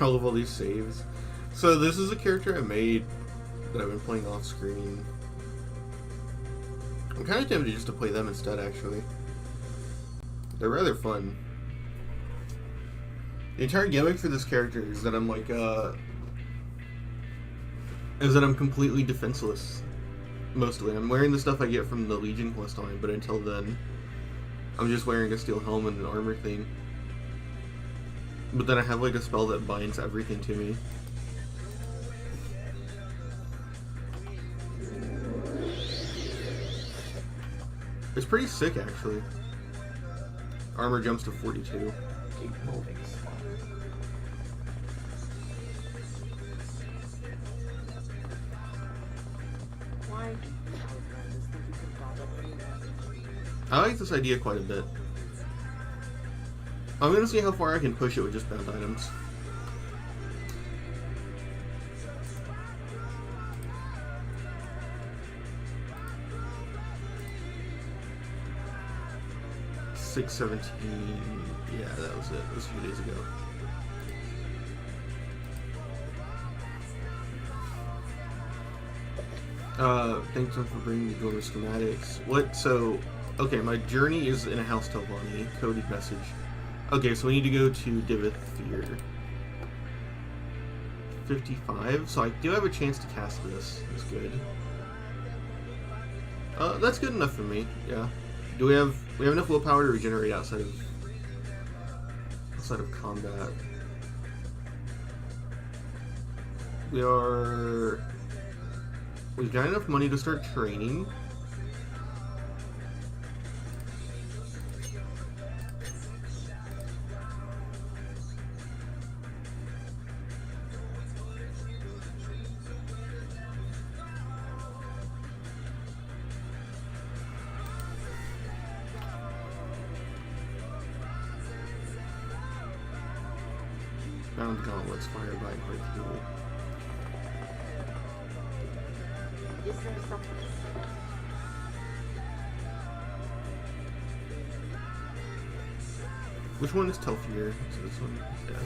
I love all these saves. So this is a character I made that I've been playing off screen. I'm kind of tempted just to play them instead, actually. They're rather fun. The entire gimmick for this character is that I'm like, is that I'm completely defenseless. Mostly. I'm wearing the stuff I get from the Legion quest line, but until then, I'm just wearing a steel helmet and an armor thing. But then I have like a spell that binds everything to me. It's pretty sick, actually. Armor jumps to 42. Keep moving. Why? I like this idea quite a bit. I'm gonna see how far I can push it with just bound items. $6.17. Yeah, that was it. It was a few days ago. Thanks for bringing me over schematics. What? So, okay, my journey is in a house Telvani. Coded message. Okay, so we need to go to Divithir. 55. So I do have a chance to cast this. That's good. That's good enough for me. Yeah. Do we have enough willpower to regenerate outside of combat? We've got enough money to start training. Bound gauntlets, fire by quick fuel. Is there something? Which one is Telfir? Is it this one? Yeah.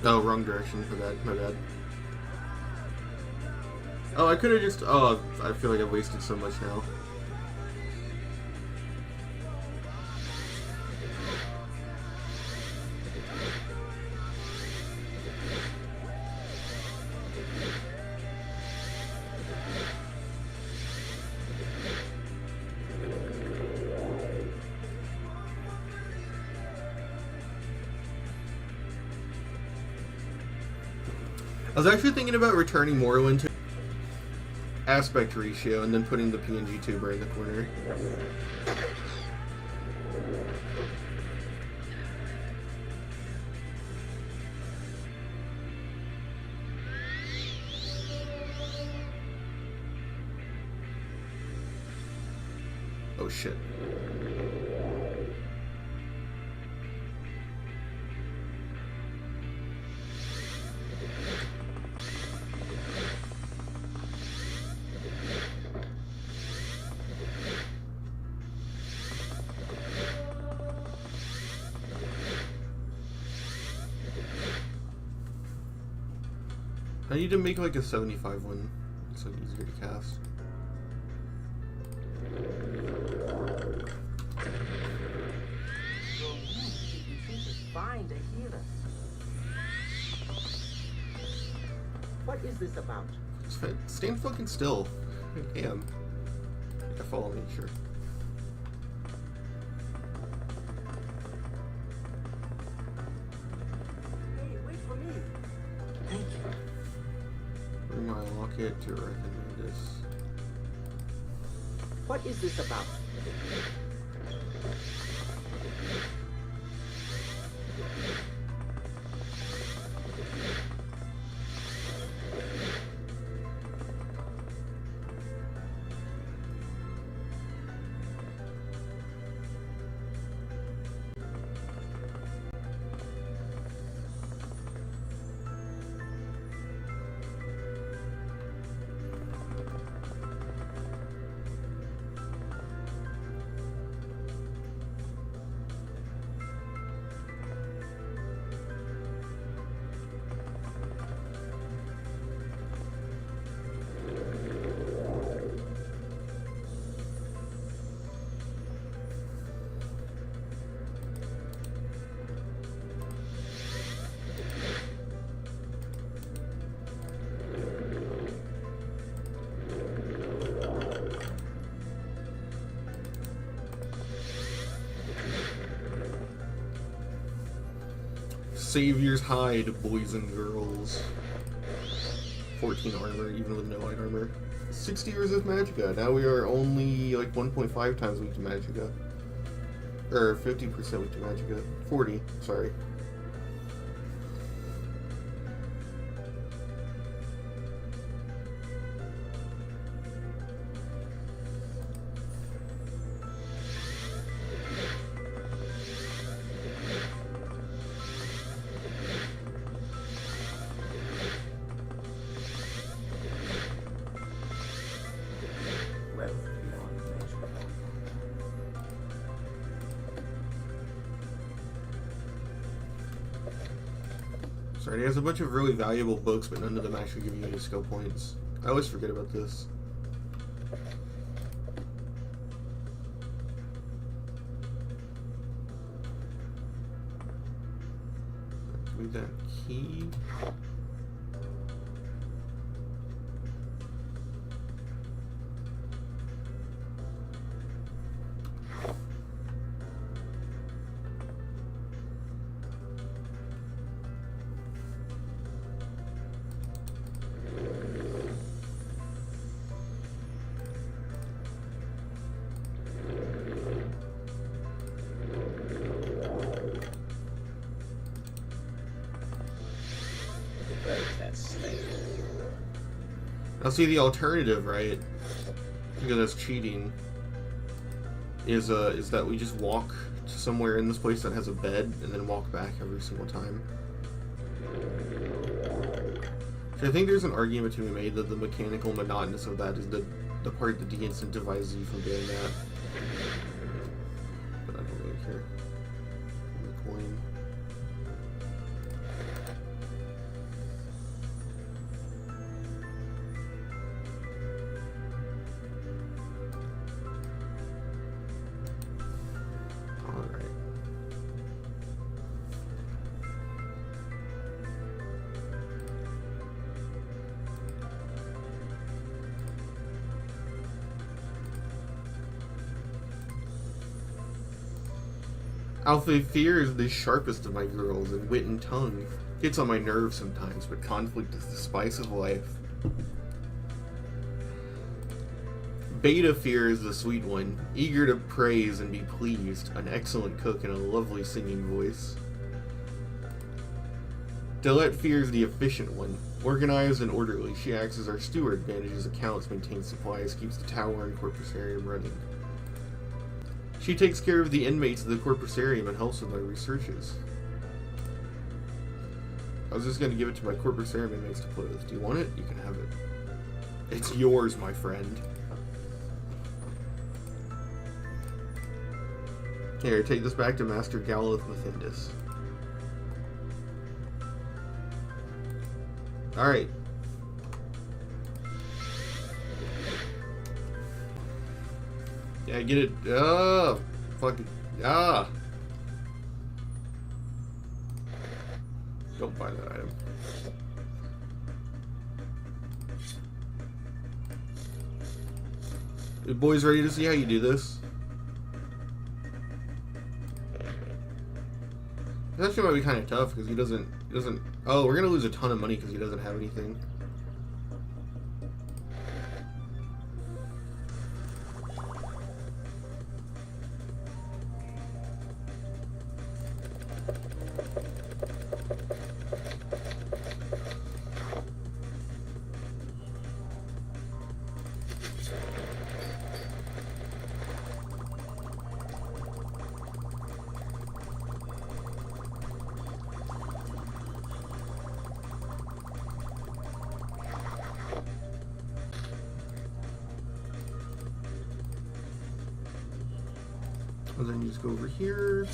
Oh, wrong direction for that. My bad. Oh, I could have just... Oh, I feel like I've wasted so much now. I was actually thinking about returning Morrowind to aspect ratio and then putting the PNG tuber in the corner. Oh shit. I need to make like a 75 one. It's like easier to cast. Find a healer. What is this about? Stand fucking still. Damn. I follow me, sure. Hey, wait for me. Thank you. Bring my locket to recommend this. What is this about? Savior's Hide, boys and girls. 14 armor, even with no light armor. 60 resist magicka. Now we are only like 1.5 times weak to magicka. Or 50% weak to magicka. 40, sorry. Sorry, he has a bunch of really valuable books, but none of them actually give you any skill points. I always forget about this. Give me that key. Now see, the alternative, right, because that's cheating, is that we just walk to somewhere in this place that has a bed and then walk back every single time. So I think there's an argument to be made that the mechanical monotonous of that is the part that de-incentivizes you from doing that. But I don't really care. The coin. Alpha fear is the sharpest of my girls, and wit and tongue gets on my nerves sometimes, but conflict is the spice of life. Beta fear is the sweet one, eager to praise and be pleased, an excellent cook and a lovely singing voice. Delette fear is the efficient one, organized and orderly. She acts as our steward, manages accounts, maintains supplies, keeps the tower and corpusarium running. She takes care of the inmates of the corpusarium and helps with my researches. I was just going to give it to my corpusarium inmates to play with. Do you want it? You can have it. It's yours, my friend. Here, take this back to Master Galloth Mathindus. Alright. Yeah, get it. Oh, fucking. Ah. Don't buy that item. You boys ready to see how you do this? This actually might be kind of tough because he doesn't. Oh, we're gonna lose a ton of money because he doesn't have anything. And then you just go over here.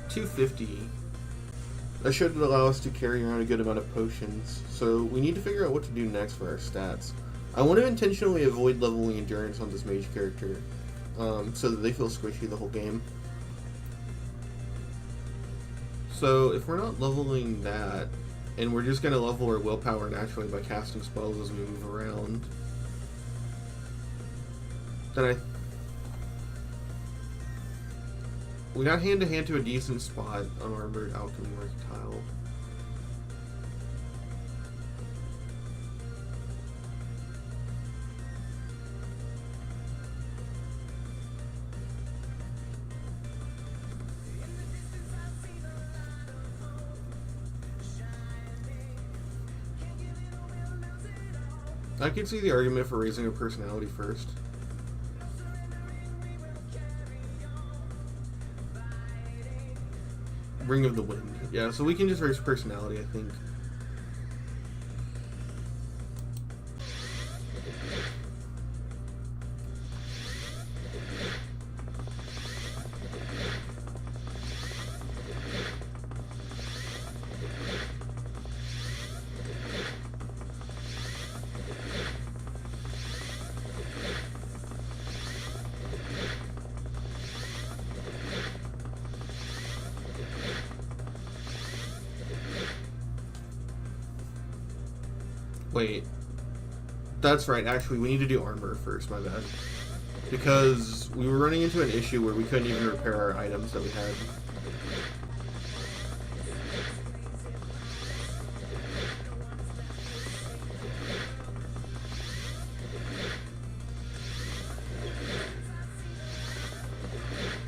$250. That should allow us to carry around a good amount of potions. So we need to figure out what to do next for our stats. I want to intentionally avoid leveling endurance on this mage character, so that they feel squishy the whole game. So if we're not leveling that, and we're just going to level our willpower naturally by casting spells as we move around, then we got hand-to-hand to a decent spot on Armored Alchemy Mercantile. I could see the argument for raising a personality first. Ring of the Wind. Yeah, so we can just raise personality, I think. Wait, that's right, actually we need to do armor first, my bad. Because we were running into an issue where we couldn't even repair our items that we had.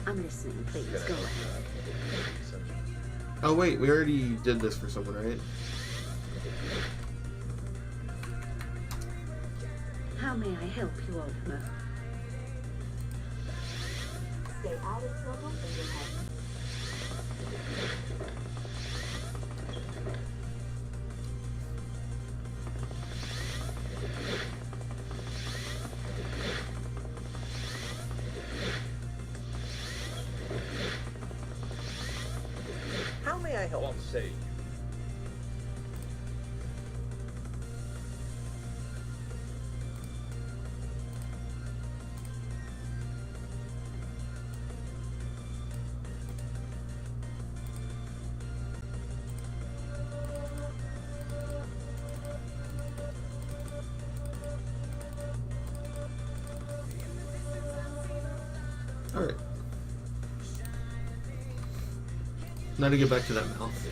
I'm listening, please. Go ahead. Oh wait, we already did this for someone, right? How may I help you, Ultima? Stay out of trouble and you'll have How may I help? What say you? Alright. Now to get back to that mouth.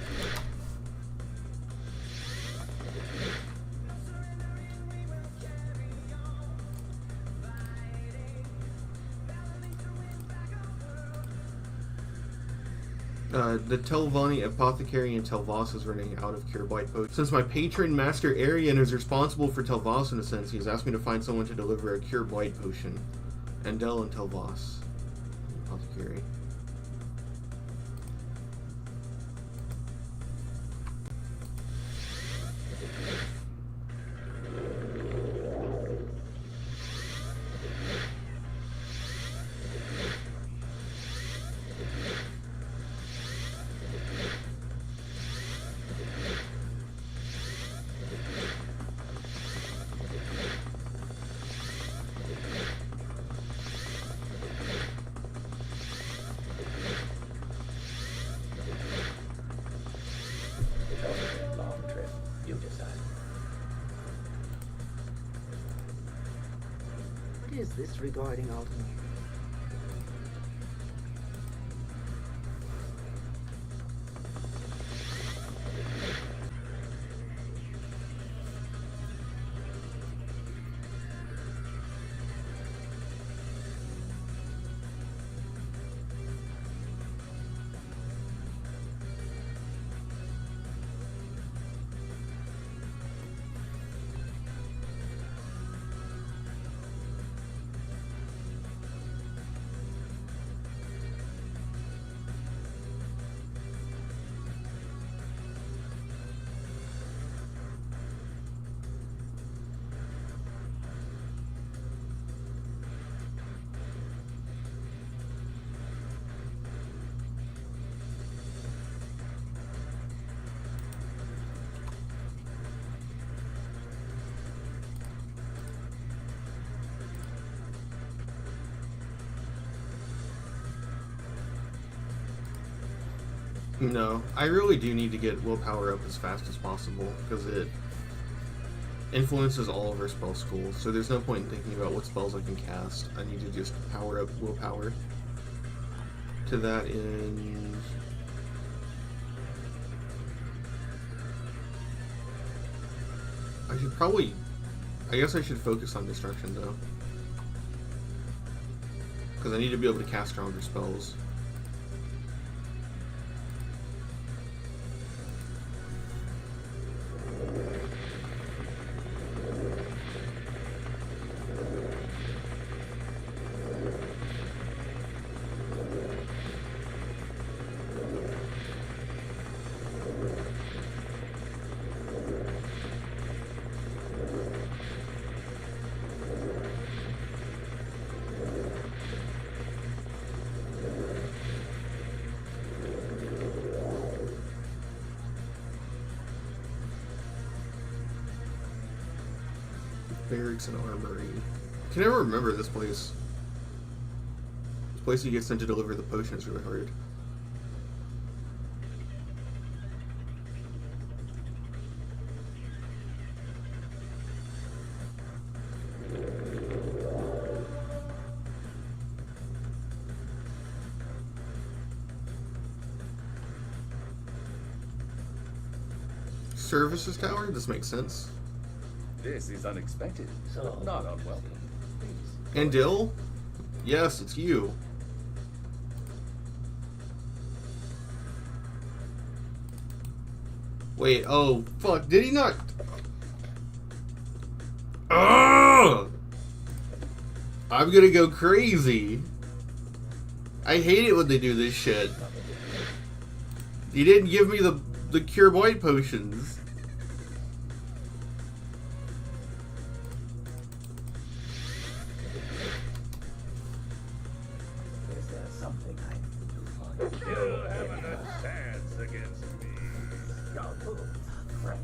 The Telvanni Apothecary in Telvas is running out of cure blight potions. Since my patron, Master Arian, is responsible for Telvas in a sense, he has asked me to find someone to deliver a cure blight potion. Andel and Telvas. Apothecary. Long trip. You decide. What is this regarding Ultima? No, I really do need to get willpower up as fast as possible because it influences all of our spell schools. So there's no point in thinking about what spells I can cast. I need to just power up willpower. To that end, I should probably. I guess I should focus on destruction though, because I need to be able to cast stronger spells. Barracks and Armory. I can never remember this place. This place you get sent to deliver the potion is really hard. Services tower? This makes sense. This is unexpected, but not unwelcome. And Dill? Yes, it's you. Wait, oh, fuck, did he not? Ugh! I'm gonna go crazy. I hate it when they do this shit. He didn't give me the cure white potions. Is there something I can do for you? You haven't a chance against me. Your moves are great.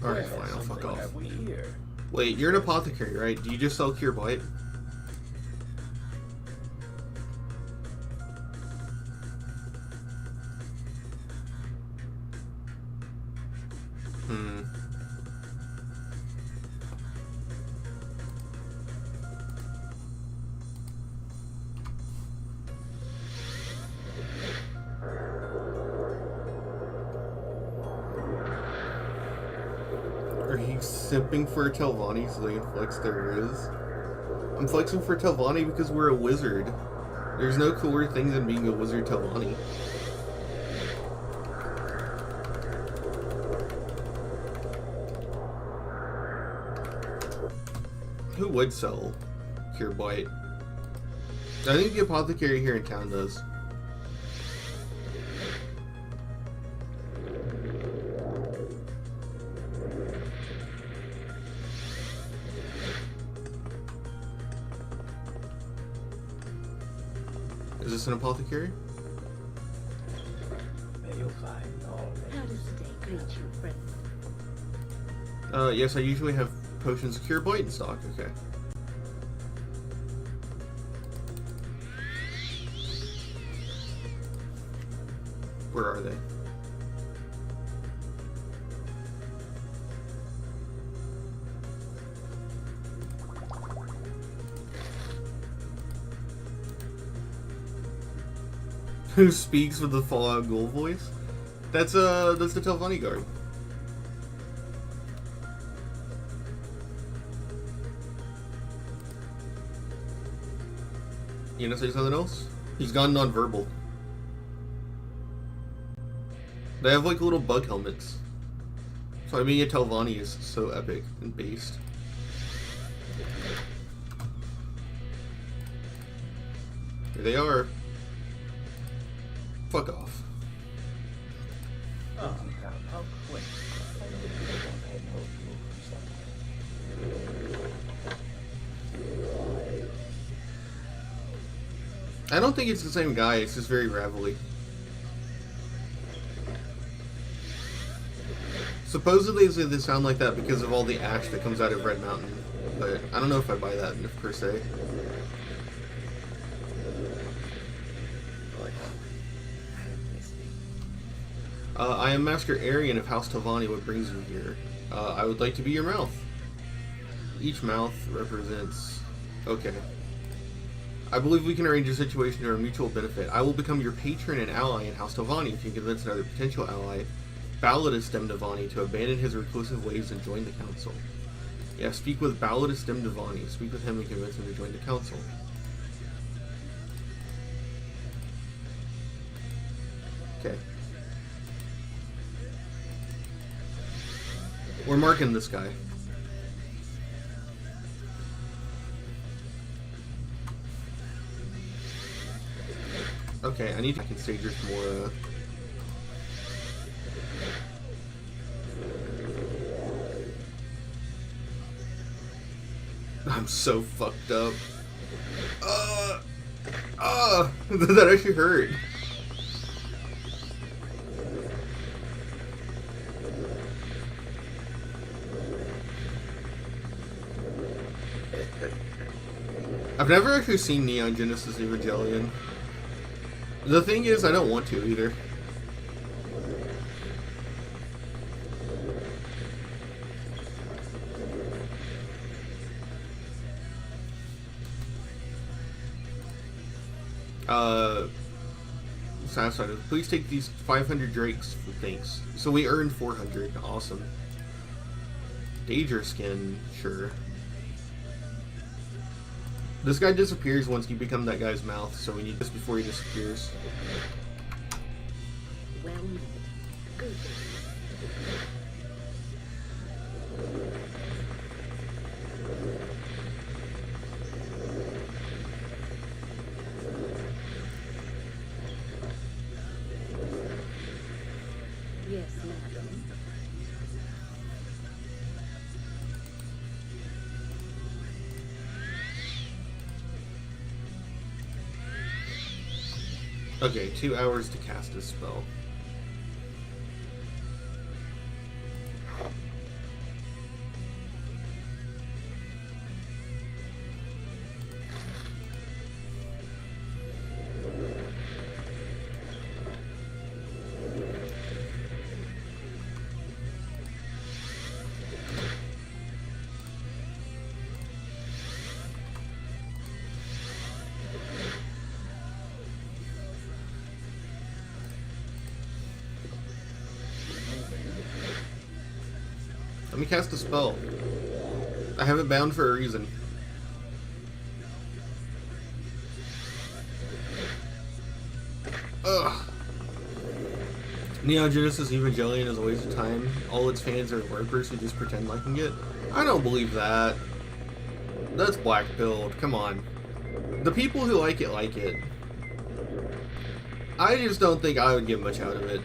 Alright, fine, I'll fuck Something off. have we here? Wait, you're an apothecary, right? Do you just sell cure white? Hmm. Are you simping for a Telvanni so they can flex their riz? I'm flexing for Telvanni because we're a wizard. There's no cooler thing than being a wizard Telvanni. Who would sell cure white? I think the apothecary here in town does. Is this an apothecary? May you find all How does the day greet you, friend? Yes, I usually have potions of cure white in stock. Okay. Where are they? Who speaks with the Fallout Ghoul voice? That's the Telvanni guard. You gonna say something else? He's gone non-verbal. They have like little bug helmets. So I mean, a Telvanni is so epic and based. Here they are. Fuck off. Oh, God, how quick. I had no clue. I don't think it's the same guy, it's just very ravelly. Supposedly they sound like that because of all the ash that comes out of Red Mountain, but I don't know if I buy that per se. I am Master Arian of House Telvanni. What brings you here? I would like to be your mouth. Each mouth represents... Okay. I believe we can arrange a situation to our mutual benefit. I will become your patron and ally in House Telvanni if you convince another potential ally, Balladus Demdevani, to abandon his reclusive ways and join the council. Yeah, speak with Balladus Demdevani. Speak with him and convince him to join the council. Okay. We're marking this guy. Okay, I need to stage more. I'm so fucked up. That actually hurt. I've never actually seen Neon Genesis Evangelion. The thing is, I don't want to either. satisfied with. Please take these 500 drakes for thanks. So we earned 400. Awesome. Danger skin, sure. This guy disappears once you become that guy's mouth, so we need this before he disappears. Well met. Good. Yes, madam. Okay, 2 hours to cast a spell. Let me cast a spell. I have it bound for a reason. Ugh. Neon Genesis Evangelion is a waste of time. All its fans are LARPers who just pretend liking it. I don't believe that. That's black-pilled. Come on. The people who like it like it. I just don't think I would get much out of it.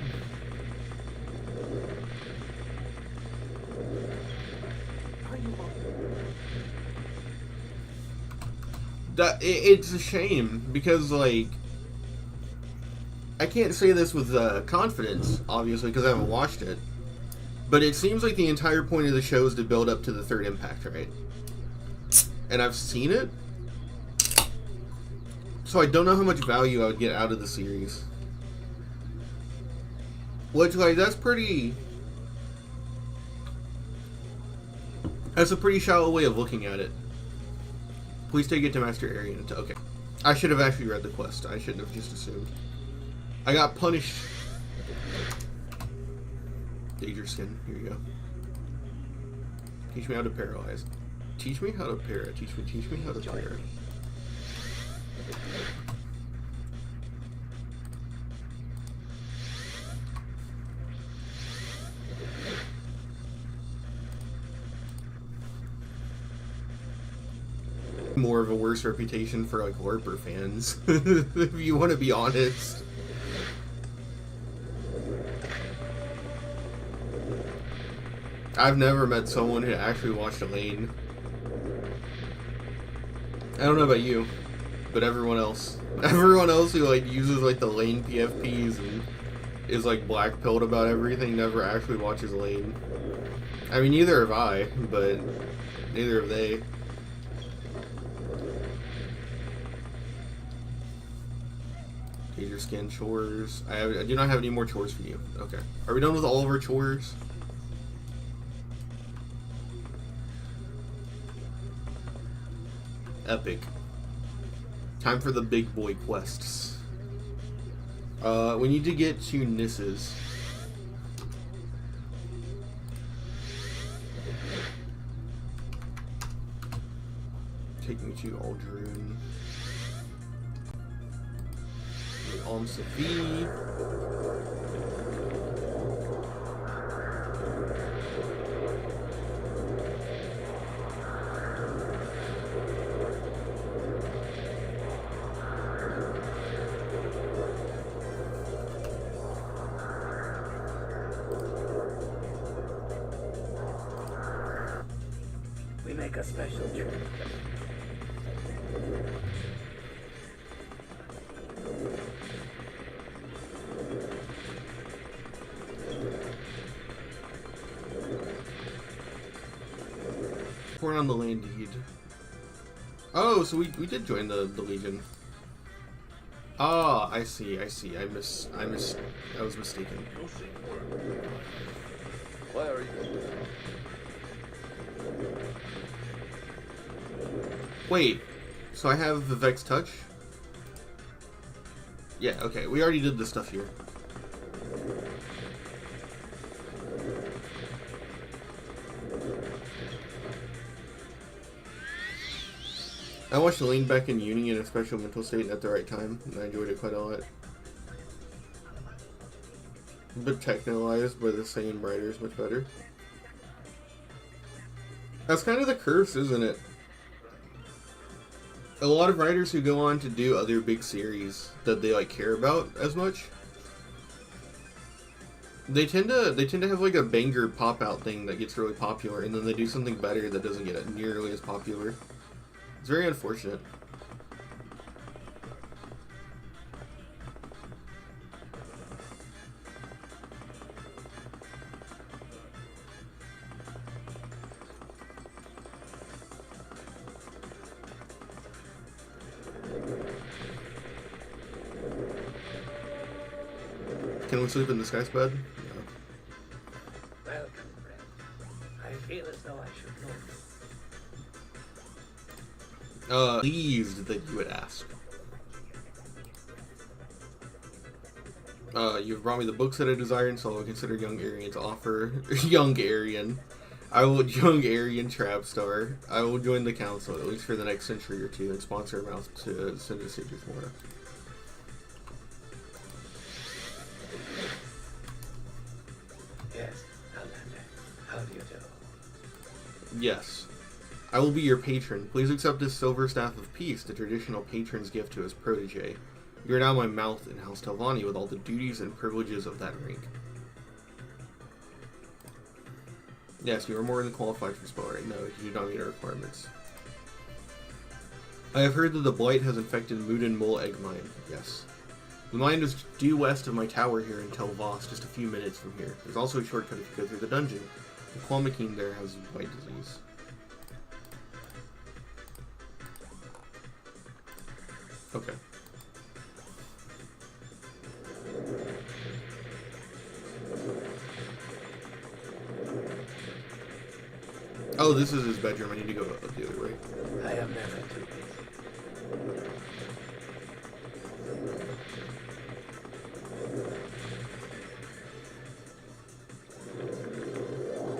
It's a shame because, like, I can't say this with confidence, obviously, because I haven't watched it. But it seems like the entire point of the show is to build up to the third impact, right? And I've seen it, so I don't know how much value I would get out of the series. Which, like, that's a pretty shallow way of looking at it. Please take it to Master Arian. Okay. I should have actually read the quest. I shouldn't have just assumed. I got punished. Danger skin. Here you go. Teach me how to paralyze. Teach me how to para. Teach me how to para. More of a worse reputation for, like, LARPer fans, if you want to be honest. I've never met someone who actually watched a lane. I don't know about you, but everyone else who, like, uses, like, the lane PFPs and is, like, black-pilled about everything never actually watches lane. I mean, neither have I, but neither have they. Danger scan chores. I do not have any more chores for you. Okay. Are we done with all of our chores? Epic. Time for the big boy quests. We need to get to Nissa's. Take me to Aldrune. Sophie. We make a special trip. On the land deed. Oh, so we did join the Legion. Ah, I see. I was mistaken. Why are you? Wait, so I have the Vex Touch? Yeah, okay, we already did this stuff here. I watched Elaine back in uni in a special mental state at the right time, and I enjoyed it quite a lot. But technologized by the same writers, much better. That's kind of the curse, isn't it? A lot of writers who go on to do other big series that they like care about as much, they tend to have like a banger pop out thing that gets really popular, and then they do something better that doesn't get nearly as popular. It's very unfortunate. Can we sleep in this guy's bed? Welcome, friend. I feel as though I should know you. Pleased that you would ask. You've brought me the books that I desire, and so I will consider young Arian's offer. Young Arian. Young Arian Trapstar. I will join the council, at least for the next century or two, and sponsor a mouth to send a Citrus more. Yes, Outlander. How do you do? Yes. I will be your patron. Please accept this silver staff of peace, the traditional patron's gift to his protege. You are now my mouth in House Telvanni with all the duties and privileges of that rank. Yes, you are more than qualified for spell right now. You do not meet our requirements. I have heard that the blight has infected Mood and Mole Egg Mine. Yes. The mine is due west of my tower here in Tel Voss, just a few minutes from here. There's also a shortcut if you go through the dungeon. The Qualmakine there has blight disease. Okay. Oh, this is his bedroom. I need to go up the other way. I am never too busy.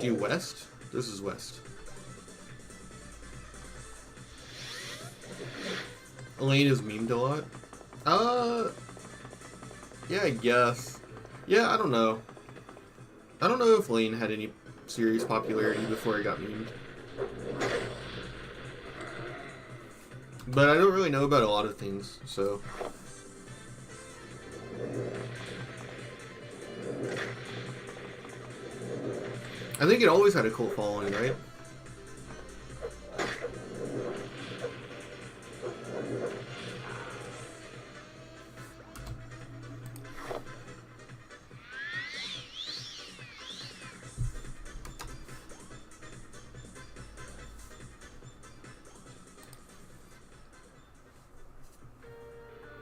Due west? This is west. Elaine is memed a lot. Yeah, I guess. Yeah, I don't know. I don't know if Elaine had any serious popularity before it got memed. But I don't really know about a lot of things, so... I think it always had a cult following, right?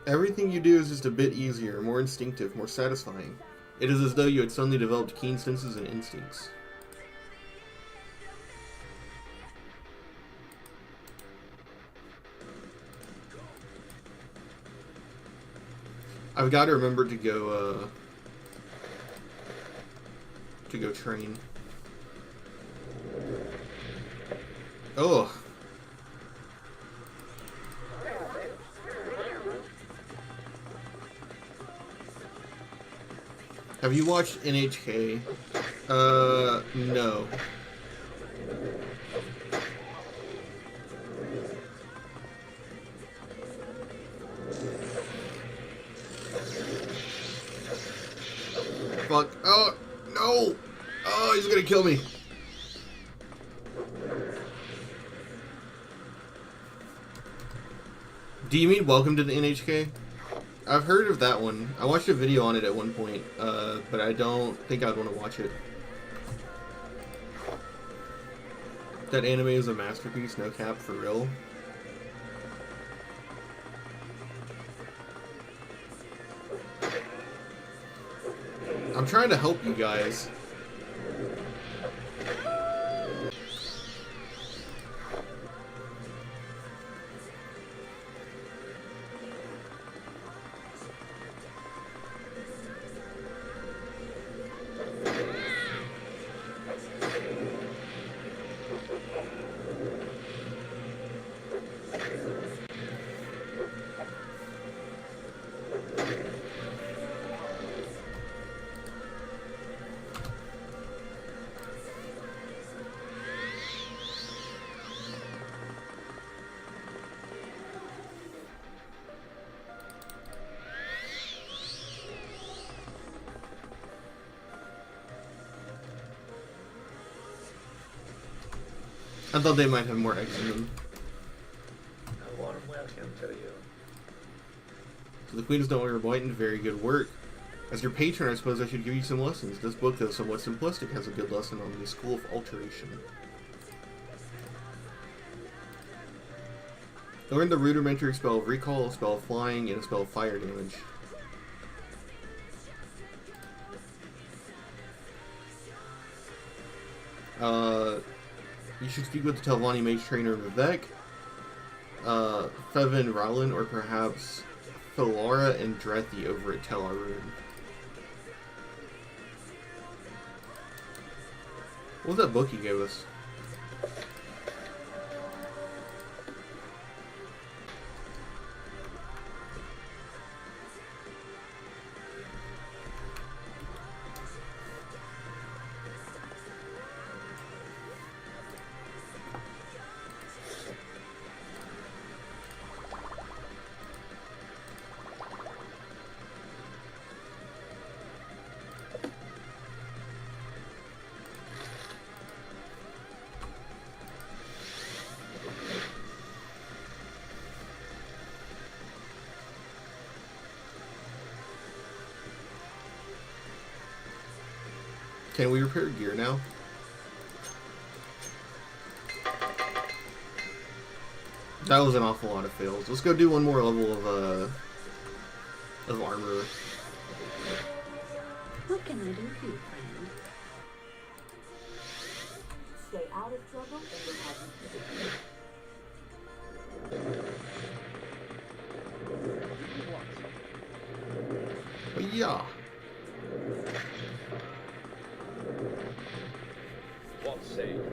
Everything you do is just a bit easier, more instinctive, more satisfying. It is as though you had suddenly developed keen senses and instincts. I've got to remember to go train. Oh. Have you watched NHK? No. Fuck. Oh, no! Oh, he's gonna kill me. Do you mean Welcome to the NHK? I've heard of that one. I watched a video on it at one point, but I don't think I'd want to watch it. That anime is a masterpiece, no cap, for real. I'm trying to help you guys. I thought they might have more eggs in them. A warm welcome to you. So the Queen is no longer enlightened. Very good work. As your patron, I suppose I should give you some lessons. This book, though somewhat simplistic, has a good lesson on the School of Alteration. Learn the rudimentary spell of Recall, a spell of Flying, and a spell of Fire damage. You should speak with the Telvanni Mage Trainer Vivek, Fevin Rowland, or perhaps Philara and Drethi over at Tel Arun. What was that book you gave us? Can we repair gear now? That was an awful lot of fails. Let's go do one more level of armor. What can I do for you, friend? Stay out of trouble and you'll have But yeah. What say you?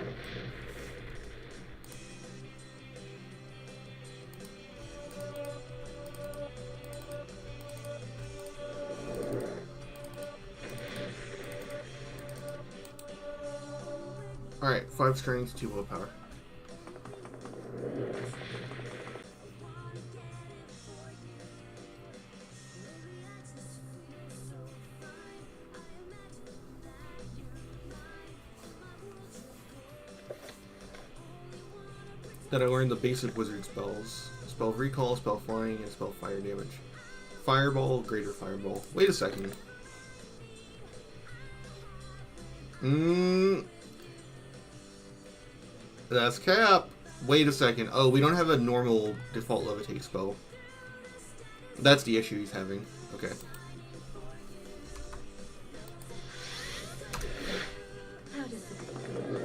Alright, 5 strength, 2 willpower. Then I learned the basic wizard spells. Spell of Recall, Spell of Flying, and Spell of Fire damage. Fireball, Greater Fireball. Wait a second. That's Cap. Wait a second. Oh, we don't have a normal default levitate spell. That's the issue he's having. Okay. How does the day go?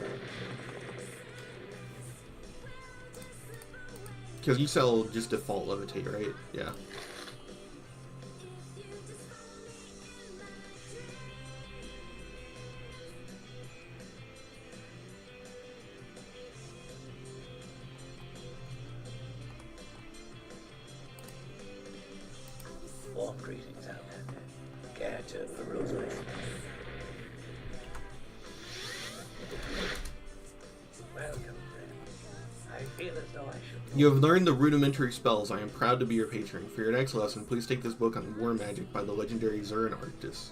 Because you sell just default levitate, right? Yeah. Warm greetings, Outlander. Care to peruse my stuff? Welcome, friend. I feel as though I should. You have learned the rudimentary spells. I am proud to be your patron. For your next lesson, please take this book on War Magic by the legendary Zurin Arctis.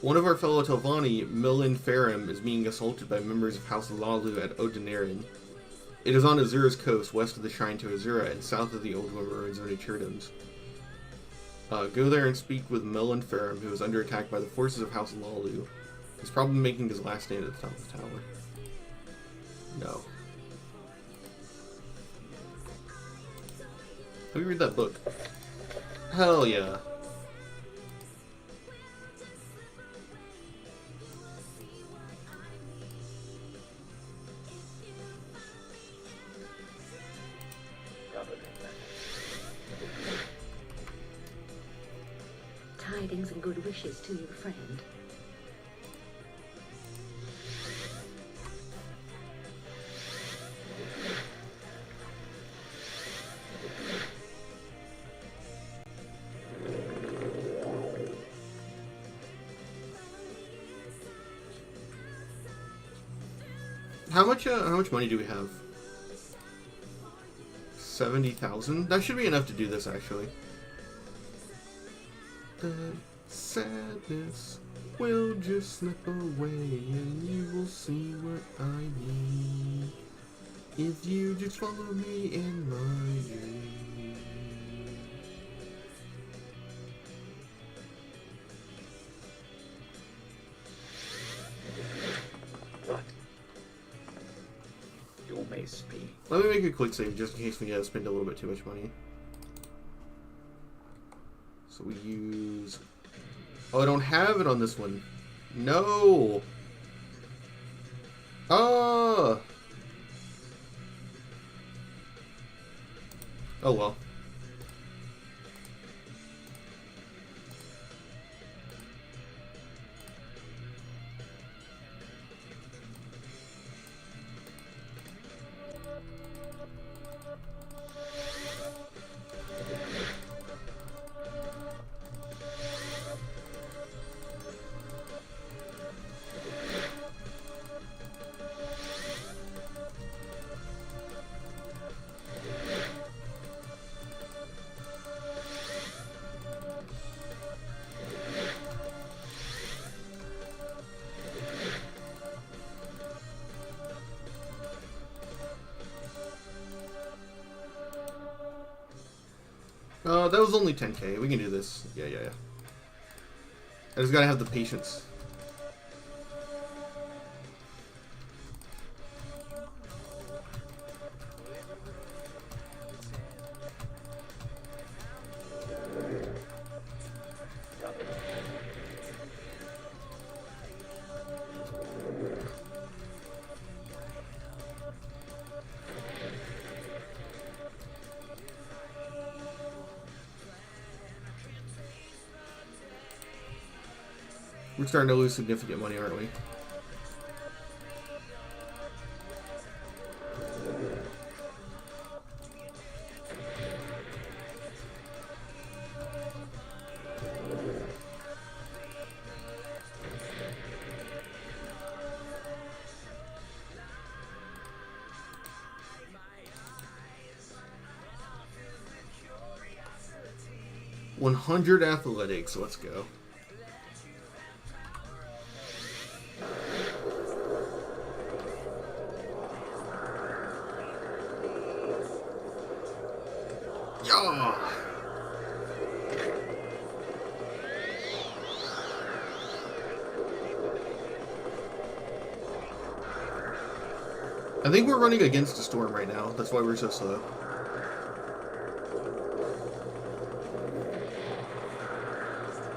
One of our fellow Telvanni, Millen Ferrum, is being assaulted by members of House Lalu at Odenarin. It is on Azura's coast, west of the Shrine to Azura, and south of the Old One ruins of Naturedoms. Go there and speak with Millen Ferrum, who is under attack by the forces of House Lalu. He's probably making his last stand at the top of the tower. No. Let me read that book. Hell yeah. Tidings and good wishes to you, friend. How much money do we have? 70,000? That should be enough to do this, actually. The sadness will just slip away and you will see what I mean. If you just follow me in my dream. What? You may speak. Let me make a quick save just in case we spend a little bit too much money. So we use... Oh, I don't have it on this one. No! Ah! Oh well. That was only 10k. We can do this. Yeah. I just gotta have the patience. We're starting to lose significant money, aren't we? $100 athletics, let's go. I think we're running against a storm right now. That's why we're so slow.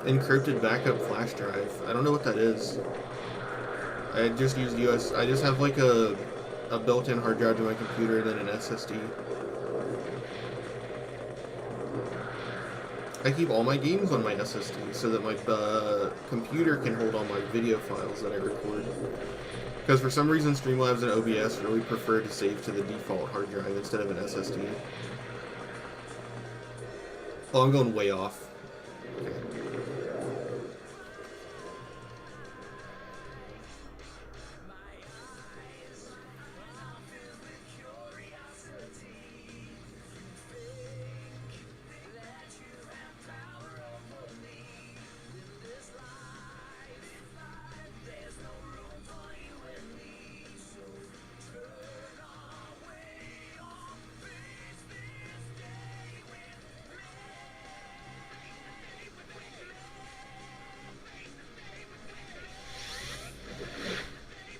Encrypted backup flash drive. I don't know what that is. I just used US. I just have like a built-in hard drive to my computer and then an SSD. I keep all my games on my SSD so that my computer can hold all my video files that I record. Because for some reason Streamlabs and OBS really prefer to save to the default hard drive instead of an SSD. Oh, I'm going way off. Okay.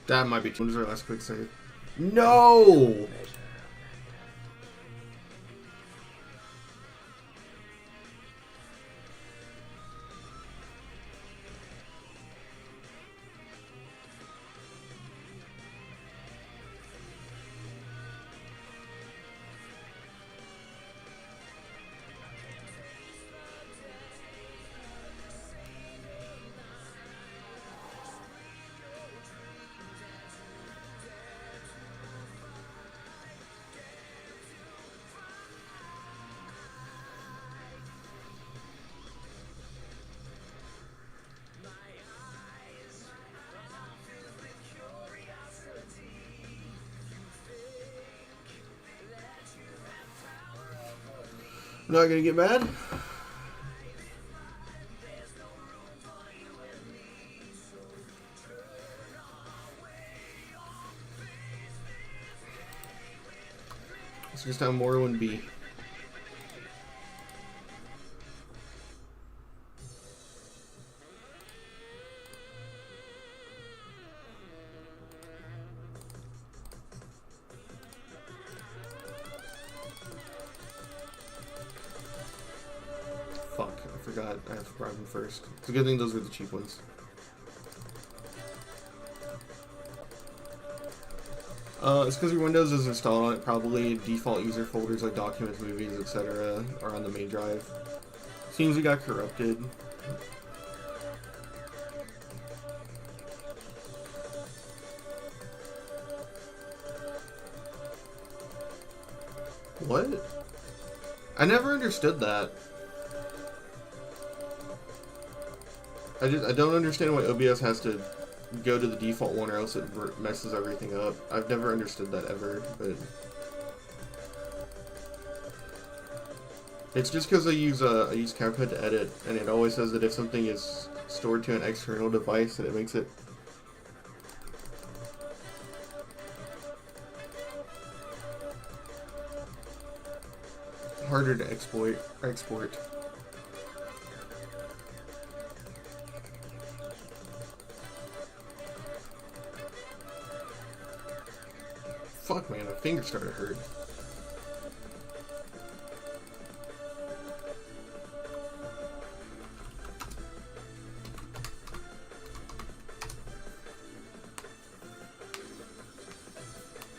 That might be. When was our last quick save? No! Not gonna get mad. It's just how Morrowind be. Fuck, I forgot I have to bribe them first. It's a good thing those were the cheap ones. It's because your Windows is installed on it. Probably default user folders like documents, movies, etc. are on the main drive. Seems we got corrupted. What? I never understood that. I don't understand why OBS has to go to the default one or else it messes everything up. I've never understood that ever, but it's just because I use CapCut to edit, and it always says that if something is stored to an external device, that it makes it harder to export. Fuck, man, my finger started to hurt.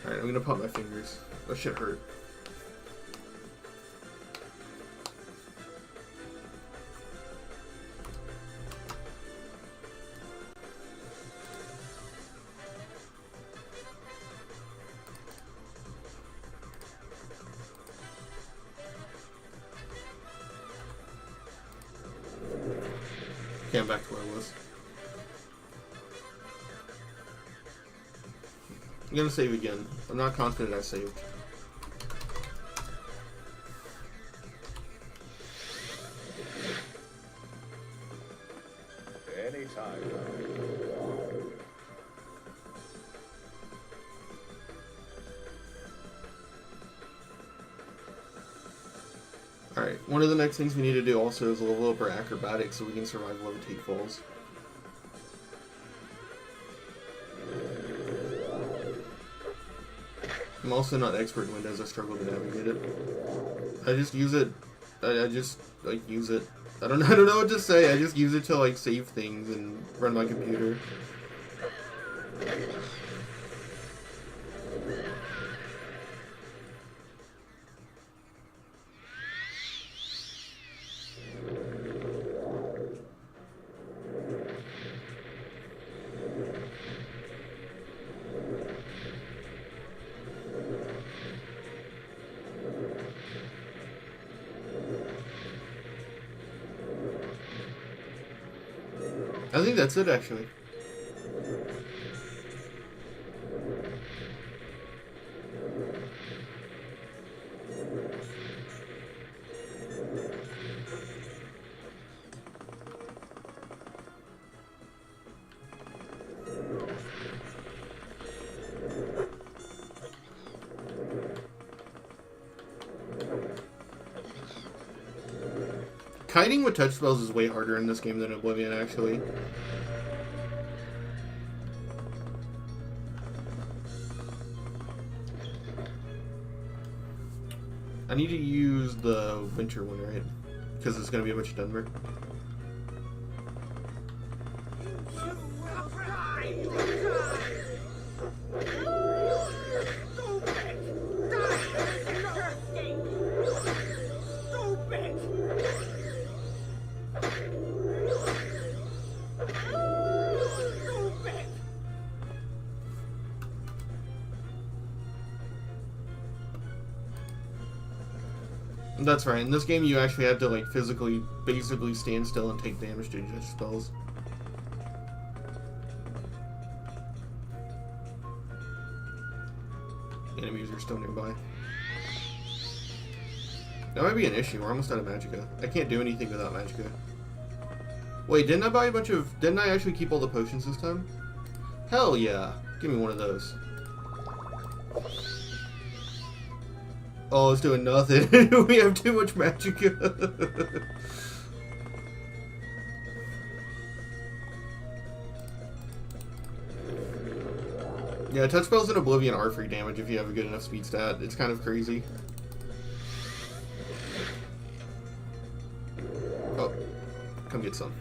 Alright, I'm gonna pop my fingers. That shit hurt. Okay, I'm back to where I was. I'm gonna save again. I'm not confident I saved. Anytime. Alright, one of the next things we need to do also is level up our acrobatics so we can survive levitate falls. I'm also not expert in Windows, I struggle to navigate it. I just use it, I just, like, use it. I don't know what to say, I just use it to, like, save things and run my computer. I think that's it, actually. Kiting with touch spells is way harder in this game than Oblivion, actually. I need to use the winter one, right? Because it's going to be much dumber. That's right, in this game you actually have to, like, physically, basically stand still and take damage to your spells. Enemies are still nearby. That might be an issue, we're almost out of magicka. I can't do anything without magicka. Wait, didn't I buy a bunch of... Didn't I actually keep all the potions this time? Hell yeah! Give me one of those. Oh, it's doing nothing. We have too much magicka. Yeah, touch spells in Oblivion are free damage if you have a good enough speed stat. It's kind of crazy. Oh, come get some.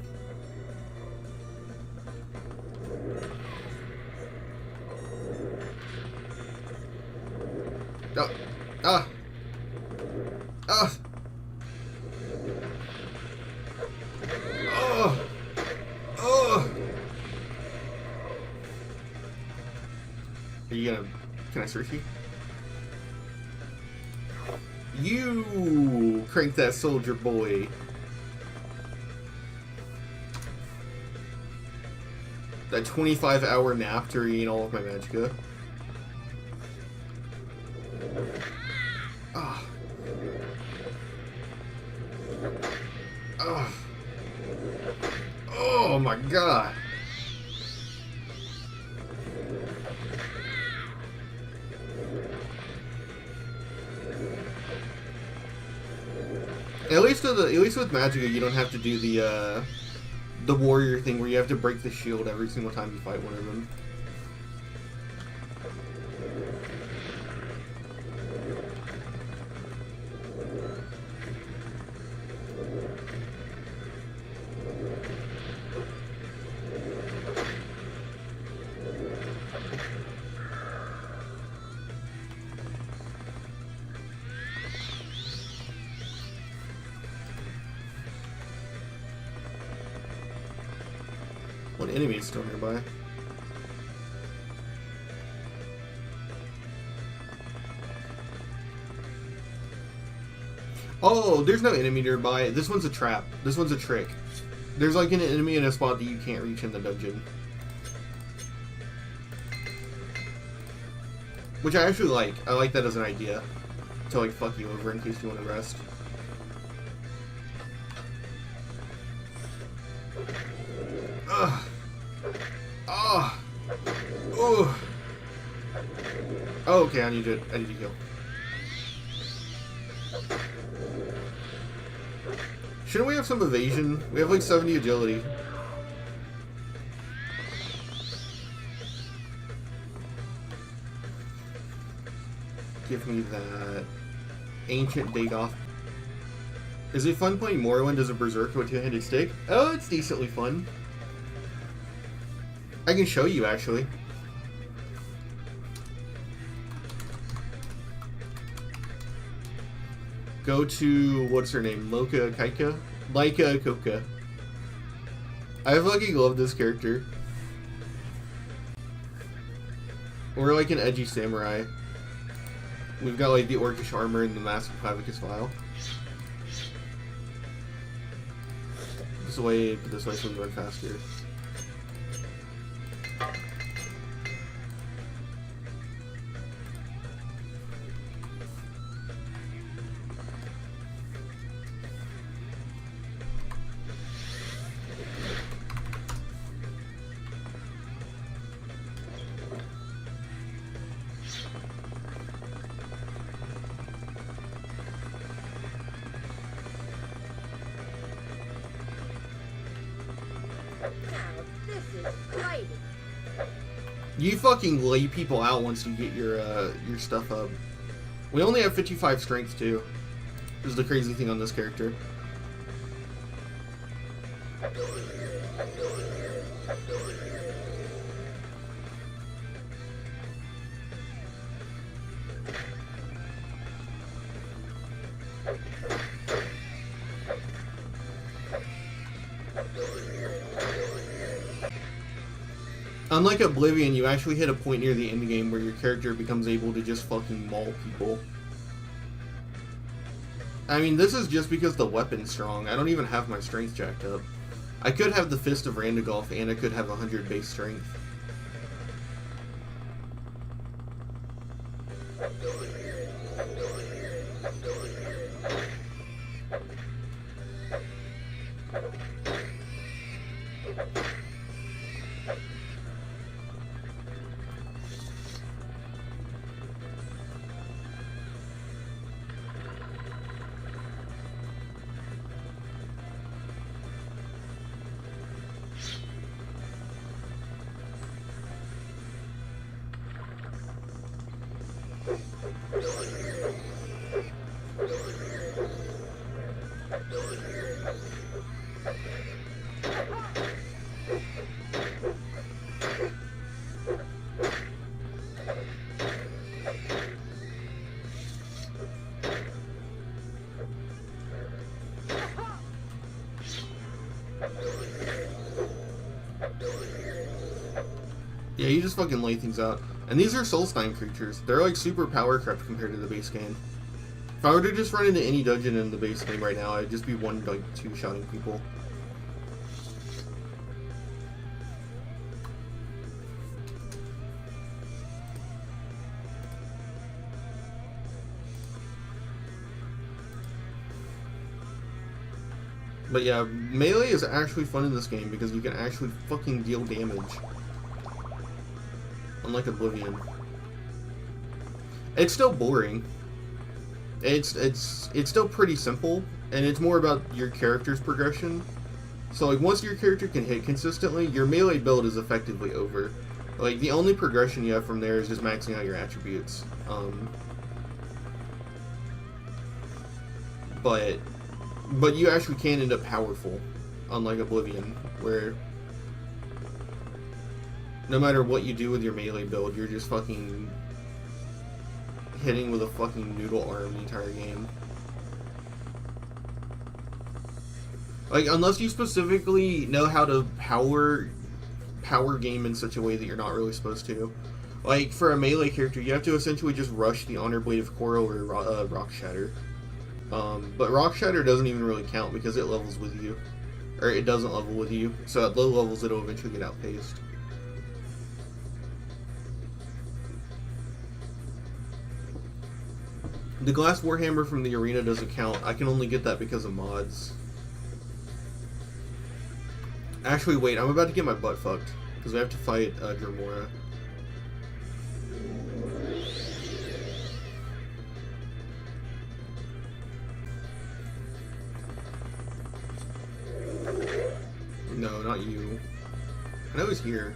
Oh, ah, ah, oh, oh. Are you gonna? Can I search you? You crank that soldier boy. That 25-hour nap to regain all of my magicka. Ah. Ah. Oh my god. At least with magicka, you don't have to do the warrior thing where you have to break the shield every single time you fight one of them. One enemy is still nearby. Oh, there's no enemy nearby. This one's a trap. This one's a trick. There's like an enemy in a spot that you can't reach in the dungeon. Which I actually like. I like that as an idea. To like fuck you over in case you want to rest. Ugh. Ah. Oh. Oh, okay, I need to heal. Shouldn't we have some evasion? We have like 70 agility. Give me that ancient Dagoth. Is it fun playing Morrowind as a berserker with a two-handed stick? Oh, it's decently fun. I can show you, actually. Go to, what's her name? Loka Kaika? Laika Koka. I fucking love this character. We're like an edgy samurai. We've got like the orcish armor and the massive clavicus file. This way so we run faster. You fucking lay people out once you get your stuff up. We only have 55 strength too. This is the crazy thing on this character. Unlike Oblivion, you actually hit a point near the end game where your character becomes able to just fucking maul people. I mean, this is just because the weapon's strong. I don't even have my strength jacked up. I could have the Fist of Randagolf, and I could have 100 base strength. Yeah, you just fucking lay things out. And these are Soulstein creatures. They're like super power crept compared to the base game. If I were to just run into any dungeon in the base game right now, I'd just be one, like, two-shotting people. But yeah, melee is actually fun in this game because you can actually fucking deal damage. Unlike Oblivion. It's still boring. It's still pretty simple, and it's more about your character's progression. So like once your character can hit consistently, your melee build is effectively over. Like the only progression you have from there is just maxing out your attributes. But you actually can end up powerful, unlike Oblivion, where no matter what you do with your melee build, you're just fucking hitting with a fucking noodle arm the entire game. Like, unless you specifically know how to power game in such a way that you're not really supposed to. Like, for a melee character, you have to essentially just rush the Honor Blade of Coral or Rock Shatter. But Rock Shatter doesn't even really count because it levels with you. Or it doesn't level with you, so at low levels it'll eventually get outpaced. The Glass Warhammer from the arena doesn't count. I can only get that because of mods. Actually, wait, I'm about to get my butt fucked. Because I have to fight Dremora. No, not you. I know he's here.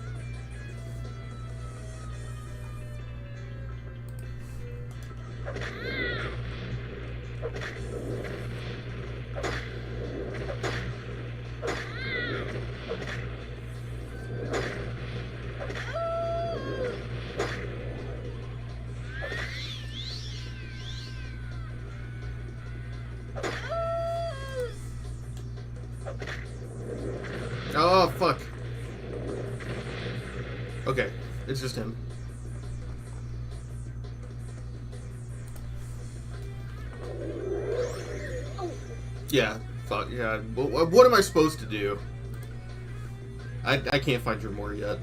Oh, fuck. Okay, it's just him. Yeah, fuck, yeah. What am I supposed to do? I can't find Dremora yet.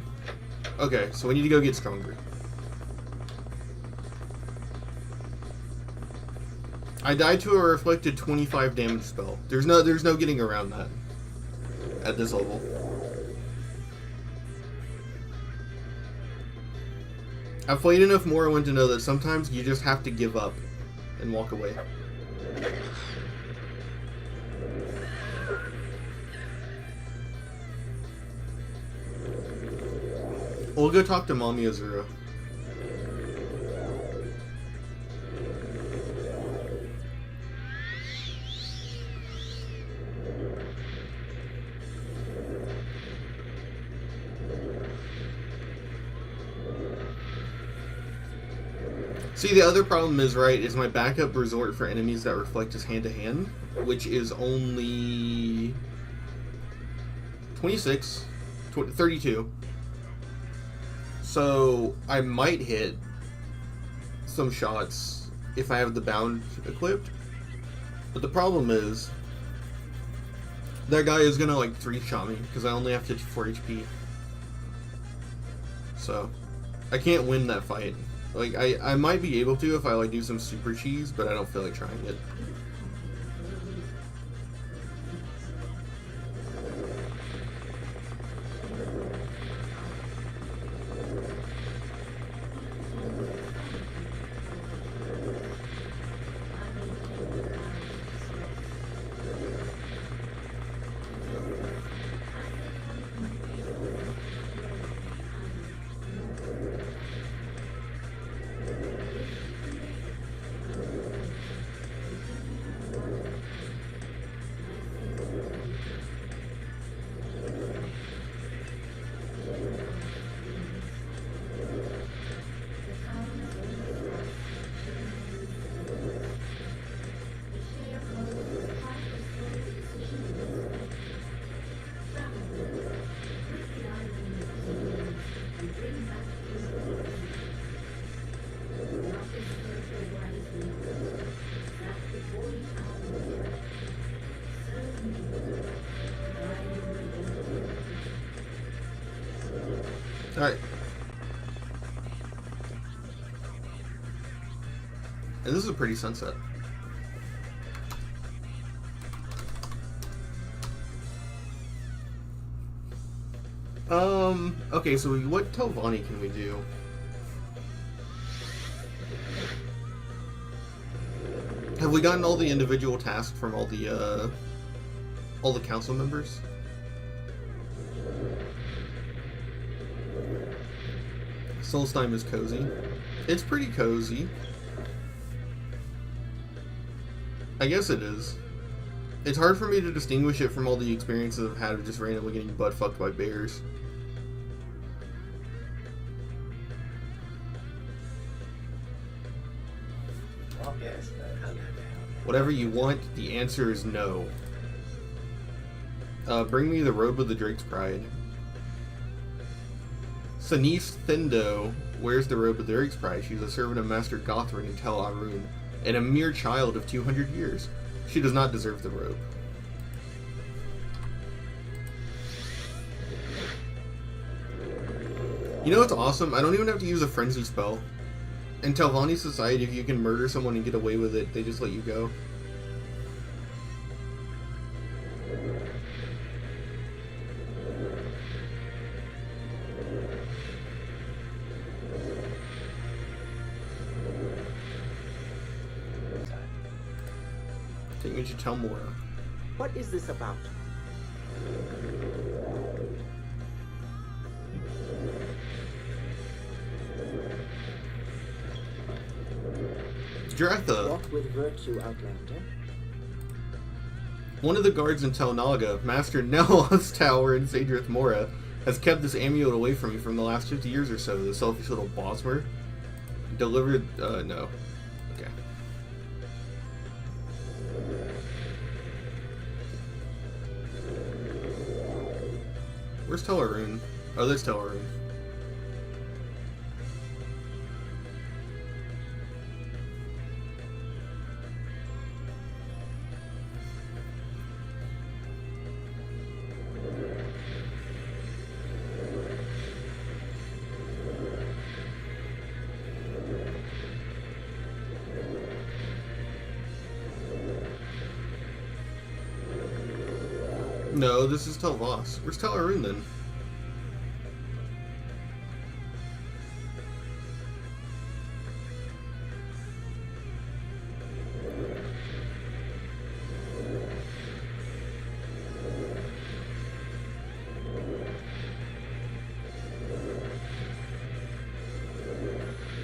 Okay, so we need to go get stronger. I died to a reflected 25 damage spell. There's no getting around that at this level. I've played enough Morrowind to know that sometimes you just have to give up and walk away. We'll go talk to Mommy Azura. See, the other problem is, right, is my backup resort for enemies that reflect is hand-to-hand, which is only 26, 32. So I might hit some shots if I have the bound equipped. But the problem is that guy is gonna like 3-shot me because I only have 54 HP. So I can't win that fight. Like I might be able to if I like do some super cheese, but I don't feel like trying it. Alright. And this is a pretty sunset. Okay, so what Telvanni can we do? Have we gotten all the individual tasks from all the council members? Solstheim is cozy. It's pretty cozy. I guess it is. It's hard for me to distinguish it from all the experiences I've had of just randomly getting butt fucked by bears. Whatever you want, the answer is no. Bring me the robe of the Drake's Pride. Sanise Thindo wears the robe of the Drake's Pride. She's a servant of Master Gothrin in Tel Arun, and a mere child of 200 years. She does not deserve the robe. You know what's awesome? I don't even have to use a frenzy spell. In Telvanni society, if you can murder someone and get away with it, they just let you go. Take me to Telmora. What is this about? Dratha. What with virtue, Outlander? One of the guards in Tel Naga, Master Nel's tower in Sadrith Mora, has kept this amulet away from me from the last 50 years or so. The selfish little bosmer. Delivered, no. Okay. Where's Tel Arun? Oh, there's Tel Arun. No, this is Tel Voss. Where's Tel Arun then?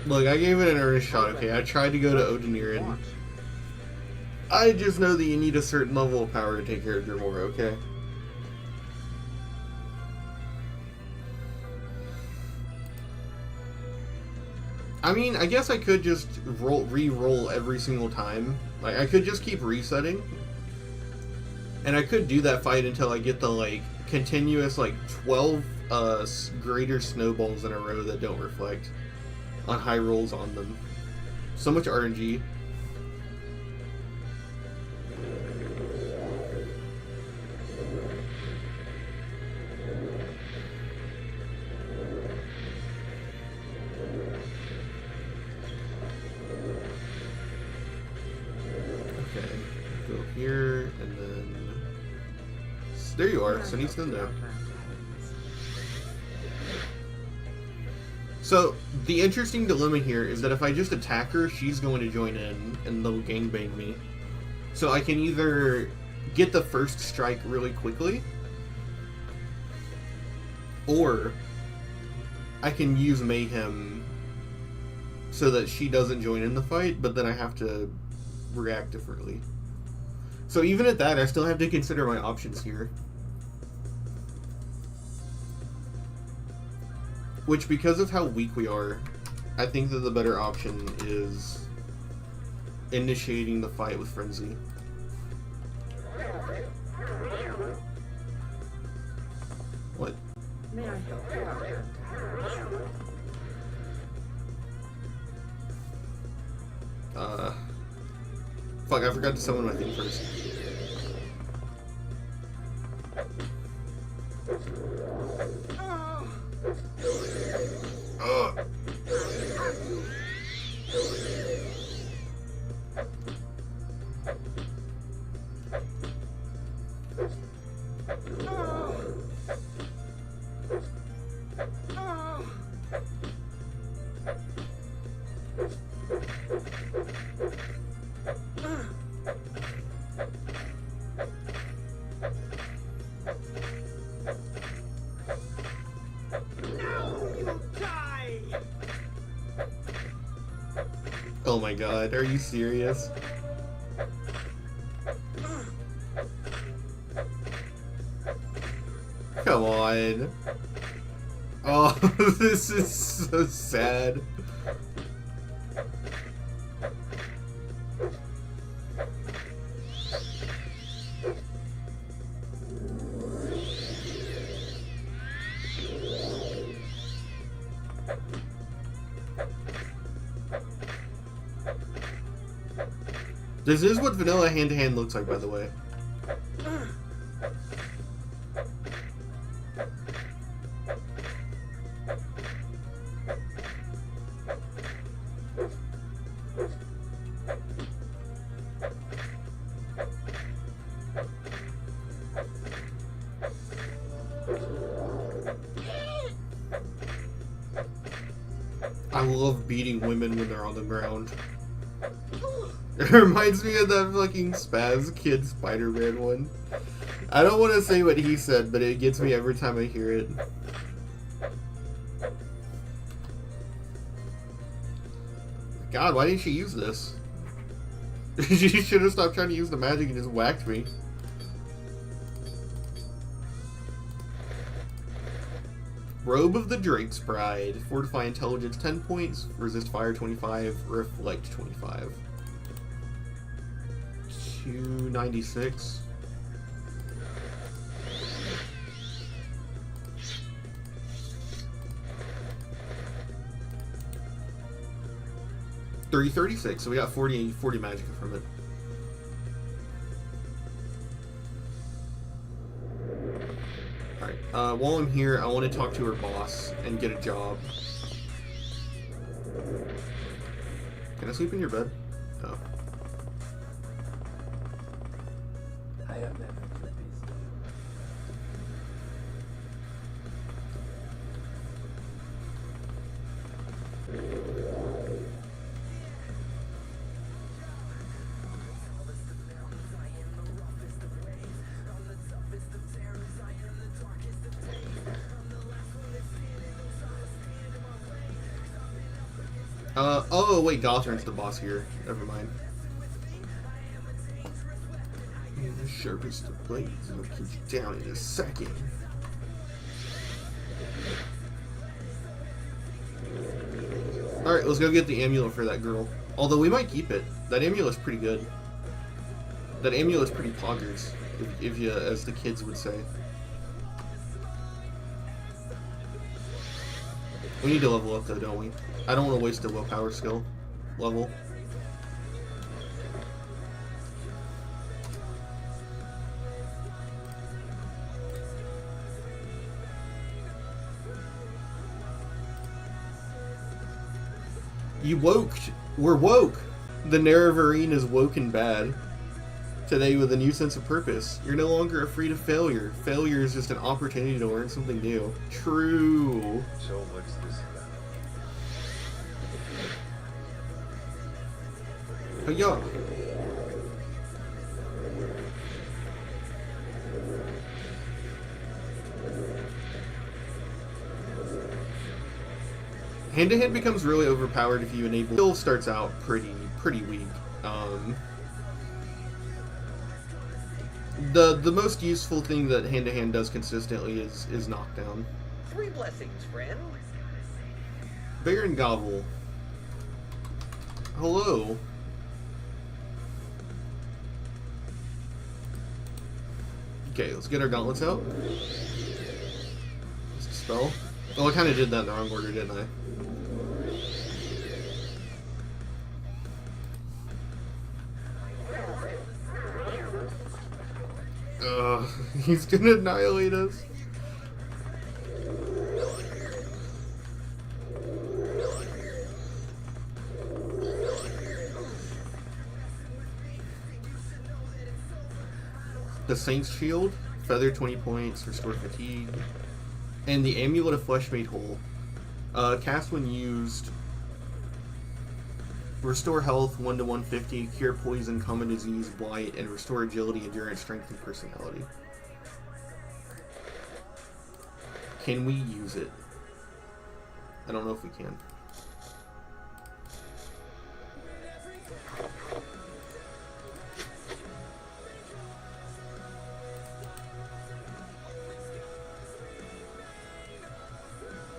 Look, I gave it an earnest shot, okay? I tried to go to Odinirin. I just know that you need a certain level of power to take care of Dremora, okay? I mean, I guess I could just re-roll every single time. Like, I could just keep resetting. And I could do that fight until I get the, like, continuous, like, 12 greater snowballs in a row that don't reflect on high rolls on them. So much RNG. Here, and then... There you are, Sanise Thindo. So, the interesting dilemma here is that if I just attack her, she's going to join in, and they'll gangbang me. So I can either get the first strike really quickly, or I can use Mayhem so that she doesn't join in the fight, but then I have to react differently. So even at that, I still have to consider my options here. Which, because of how weak we are, I think that the better option is initiating the fight with Frenzy. What? May I help you? Fuck, I forgot to summon my thing first. Oh my god, are you serious? Come on. Oh, this is so sad. This is what vanilla hand-to-hand looks like, by the way. I love beating women when they're on the ground. It reminds me of that fucking Spaz Kid Spider-Man one. I don't want to say what he said, but it gets me every time I hear it. God, why didn't she use this? She should have stopped trying to use the magic and just whacked me. Robe of the Drake's Pride. Fortify Intelligence 10 points. Resist Fire 25. Reflect 25. 296. $336, so we got 40 magicka from it. Alright, while I'm here, I want to talk to her boss and get a job. Can I sleep in your bed? Oh. I have never pleased. Oh wait, Gothern's the boss here. Never mind. The sharpest of blades will keep you down in a second. Alright, let's go get the amulet for that girl. Although we might keep it. That amulet's pretty good. That amulet's pretty poggers, if you, as the kids would say. We need to level up though, don't we? I don't want to waste a willpower skill level. You woke. We're woke. The Nerevarine is woke and bad. Today with a new sense of purpose. You're no longer afraid of failure. Failure is just an opportunity to learn something new. True. So what's this about? Hey-ya. Hand-to-hand becomes really overpowered if you enable. Still starts out pretty weak. The most useful thing that hand-to-hand does consistently is knockdown. 3 blessings, friend. Baron Gobble. Hello. Okay, let's get our gauntlets out. Let's dispel. Oh, I kind of did that in the wrong order, didn't I? Ugh, he's gonna annihilate us. The Saint's Shield, Feather 20 points, Restore Fatigue, and the Amulet of Flesh Made Whole. Cast when used Restore health 1 to 150, cure poison, common disease, blight, and restore agility, endurance, strength, and personality. Can we use it? I don't know if we can.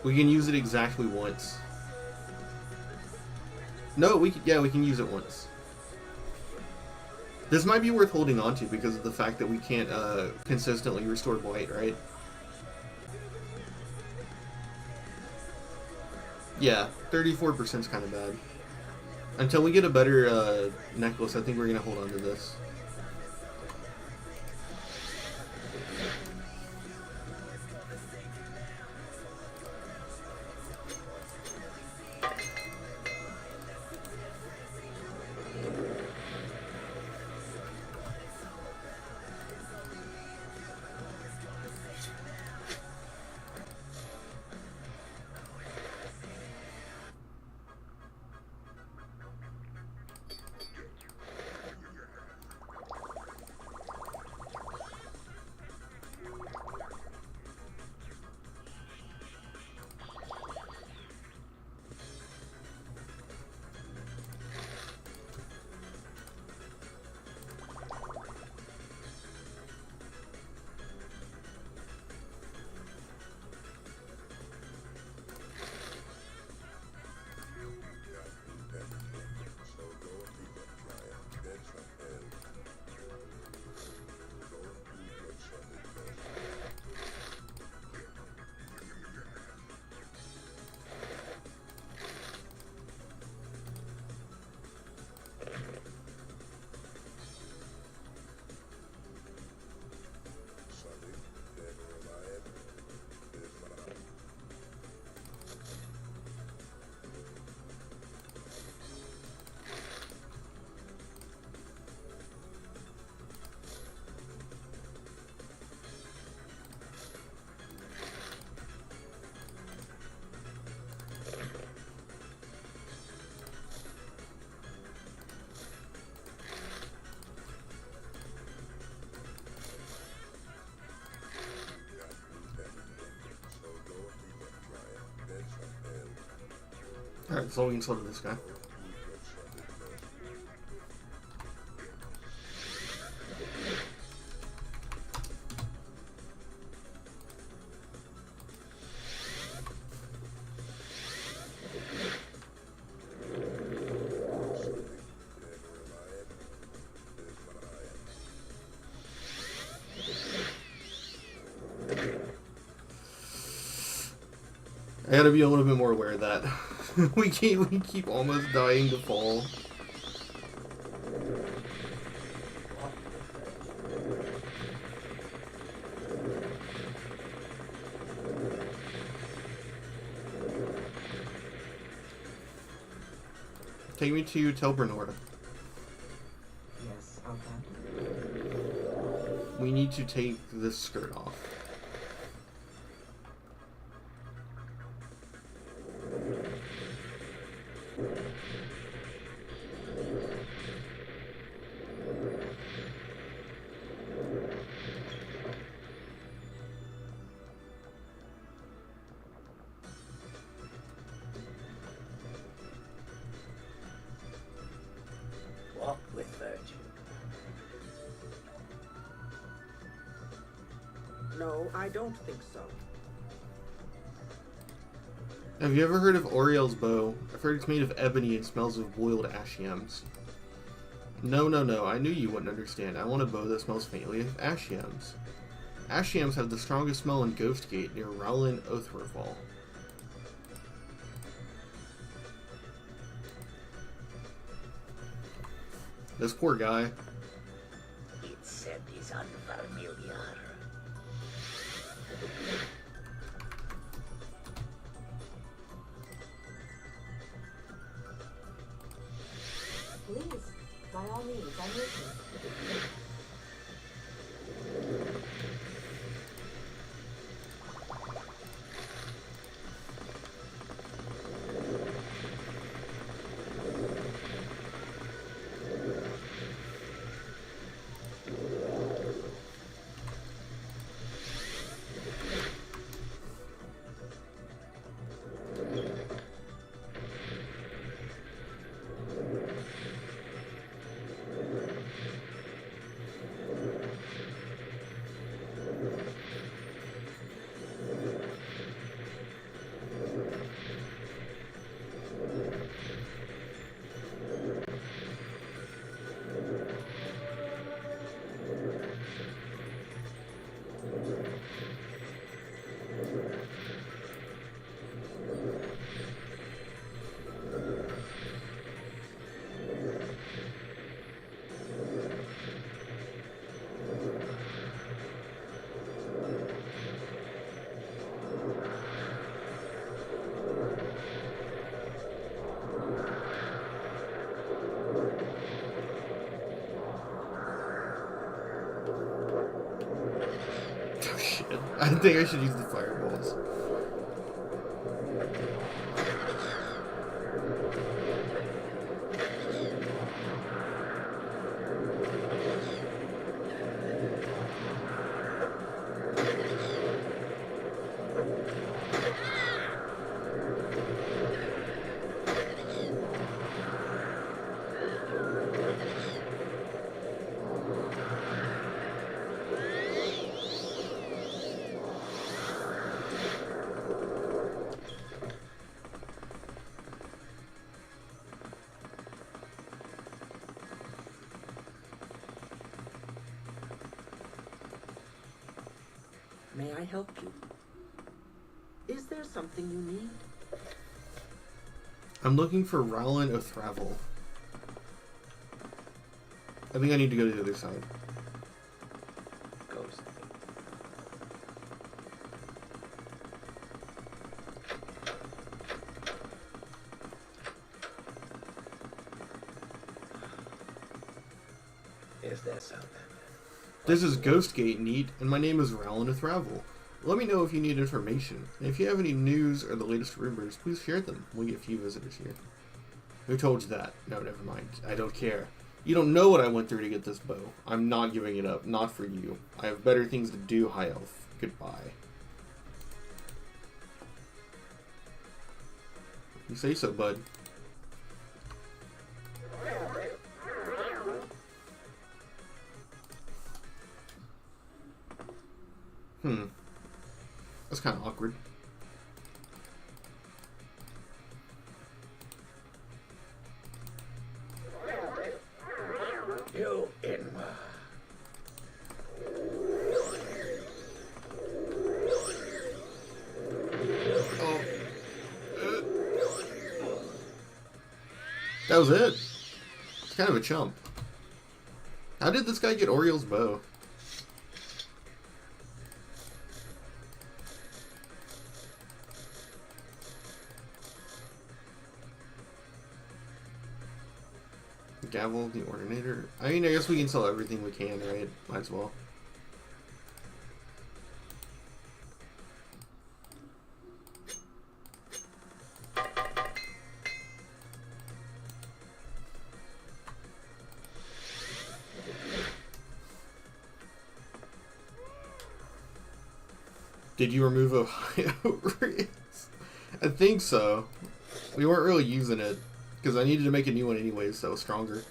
We can use it exactly once. No, we can use it once. This might be worth holding on to because of the fact that we can't consistently restore blight, right? Yeah, 34% is kind of bad. Until we get a better necklace, I think we're going to hold on to this. Alright, so we can sell to this guy. I gotta be a little bit more aware of that. we keep almost dying to fall. Take me to Telbernor. Yes, okay. We need to take this skirt off. Walk with Virgin. No, I don't think so. Have you ever heard of Oriel's bow? I've heard it's made of ebony and smells of boiled ash yams. No, I knew you wouldn't understand. I want a bow that smells faintly of ash yams. Ash yams have the strongest smell in Ghostgate near Rowland Oathworfall. This poor guy. It said is unfamiliar. Please, by all means, I'm listening. I think I should use the fireballs. May I help you? Is there something you need? I'm looking for Rowland O'Thravel. I think I need to go to the other side. Ghost. Is there something? This is Ghostgate Neat, and my name is Rowland O'Thravel. Let me know if you need information, and if you have any news or the latest rumors, please share them. We get a few visitors here. Who told you that? No, never mind. I don't care. You don't know what I went through to get this bow. I'm not giving it up. Not for you. I have better things to do, High Elf. Goodbye. You say so, bud. That's kind of awkward. You in. Oh. That was it. It's kind of a chump. How did this guy get Oriel's bow? Gavel, the Ordinator. I mean, I guess we can sell everything we can, right? Might as well. Did you remove Ohio? I think so. We weren't really using it. Because I needed to make a new one anyways, so stronger.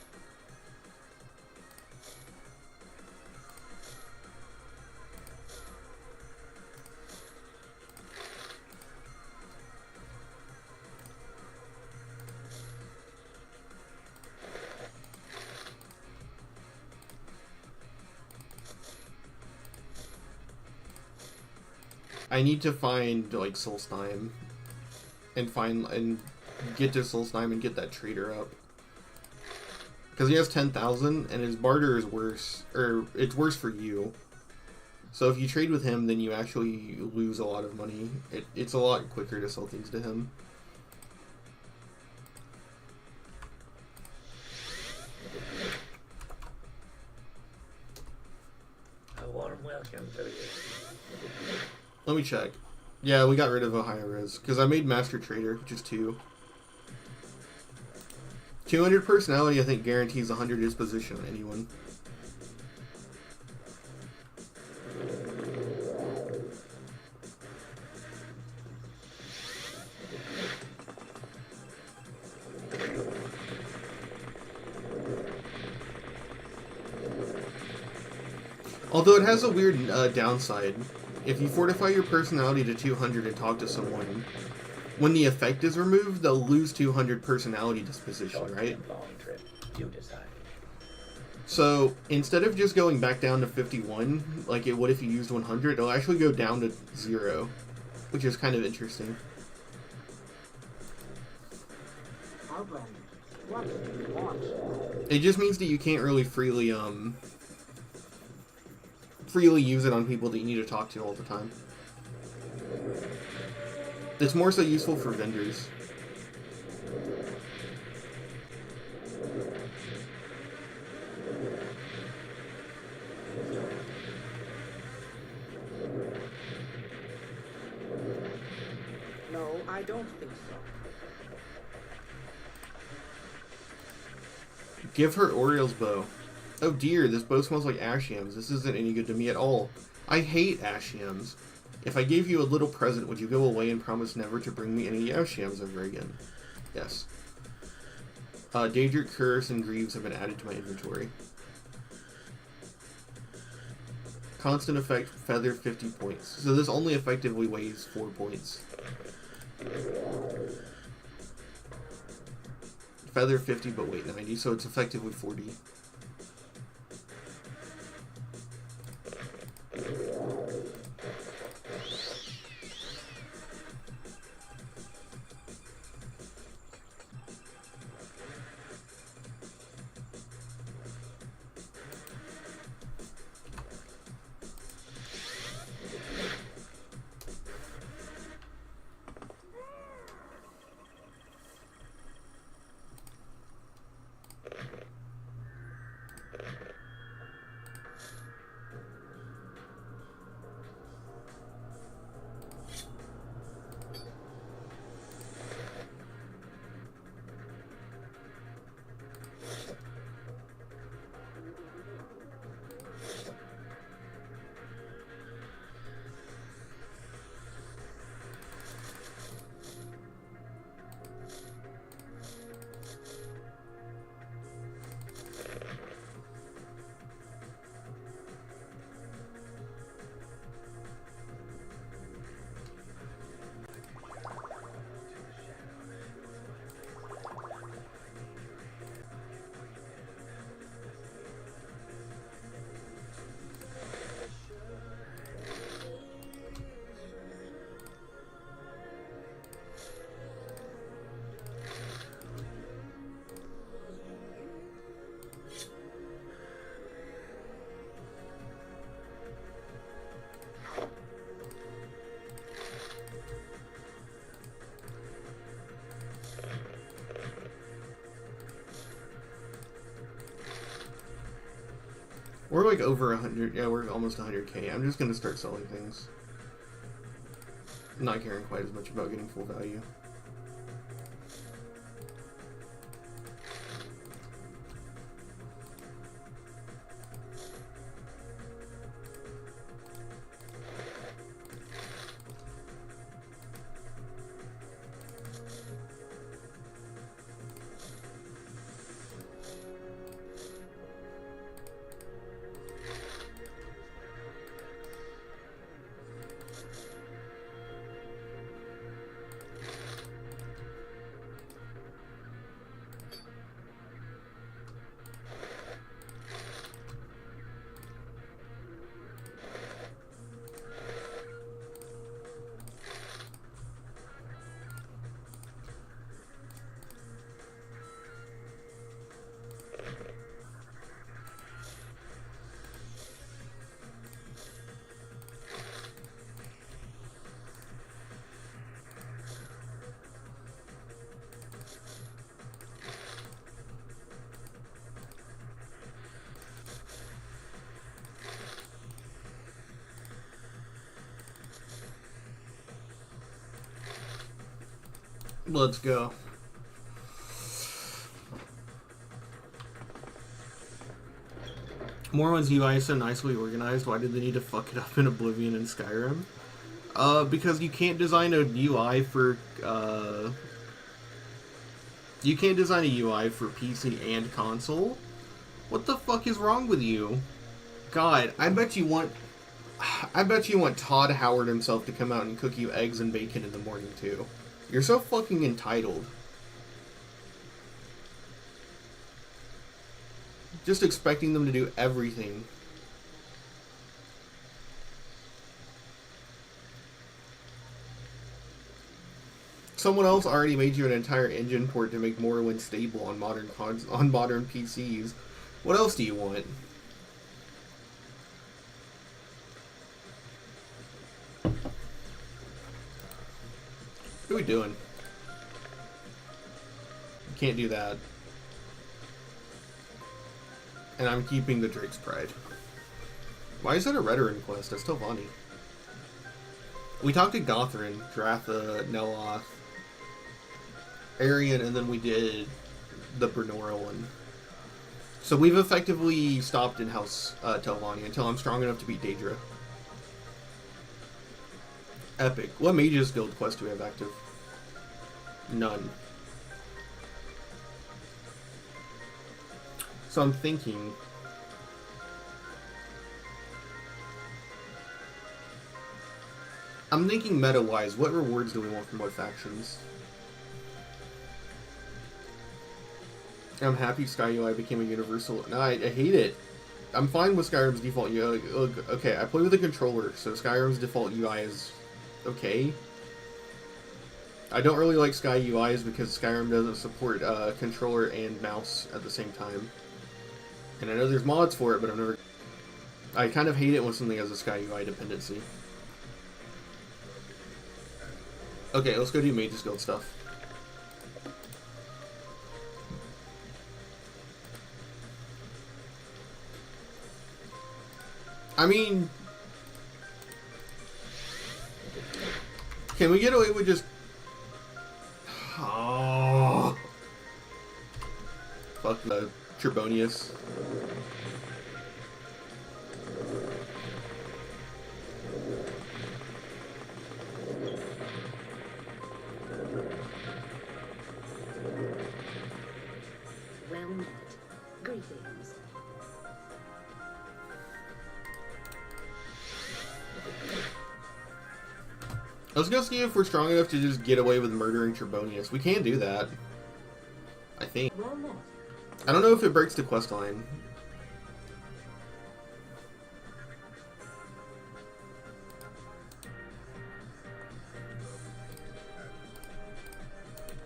I need to find, like, Solstheim. And get to Solstheim and get that trader up. Because he has 10,000 and his barter is worse. Or, it's worse for you. So if you trade with him, then you actually lose a lot of money. It's a lot quicker to sell things to him. A warm welcome to you. Let me check. Yeah, we got rid of Ohio Res. Because I made Master Trader, just 2. 200 personality, I think, guarantees 100 disposition on anyone. Although it has a weird downside. If you fortify your personality to 200 and talk to someone, when the effect is removed, they'll lose 200 personality disposition, right? Long trip. You decide. So, instead of just going back down to 51, like it would if you used 100, it'll actually go down to 0, which is kind of interesting. Outlander, what do you want? It just means that you can't really freely use it on people that you need to talk to all the time. It's more so useful for vendors. I don't think so. Give her Oriel's bow. Oh dear, this bow smells like ash yams. This isn't any good to me at all. I hate ash yams. If I gave you a little present, would you go away and promise never to bring me any ash yams ever again? Yes. Daedric Curse and Greaves have been added to my inventory. Constant effect, feather 50 points. So this only effectively weighs 4 points. Feather 50 but weight 90, so it's effectively 40. We're like over 100. Yeah, we're almost 100k. I'm just gonna start selling things. I'm not caring quite as much about getting full value. Let's go. Morrowind's UI is so nicely organized. Why did they need to fuck it up in Oblivion and Skyrim? Because you can't design a UI for PC and console. What the fuck is wrong with you? God, I bet you want Todd Howard himself to come out and cook you eggs and bacon in the morning too. You're so fucking entitled. Just expecting them to do everything. Someone else already made you an entire engine port to make Morrowind stable on modern PCs. What else do you want? What are we doing? You can't do that. And I'm keeping the Drake's Pride. Why is that a Redoran quest? That's Telvanni. We talked to Gothrin, Dratha, Neloth, Arian, and then we did the Bernora one. So we've effectively stopped in House Telvanni until I'm strong enough to beat Daedra. Epic. What Mages Guild quest do we have active? None. So I'm thinking... meta-wise, what rewards do we want from what factions? I'm happy Sky UI became a universal... No, I hate it. I'm fine with Skyrim's default UI. Okay, I play with a controller, so Skyrim's default UI is okay. I don't really like Sky UIs because Skyrim doesn't support controller and mouse at the same time. And I know there's mods for it, but I've never... I kind of hate it when something has a Sky UI dependency. Okay, let's go do Mages Guild stuff. I mean... Can we get away with just... Oh. Fuck the Trebonius. Well met. Greetings. Let's go see if we're strong enough to just get away with murdering Trebonius. We can do that. I think. Well met. I don't know if it breaks the quest line.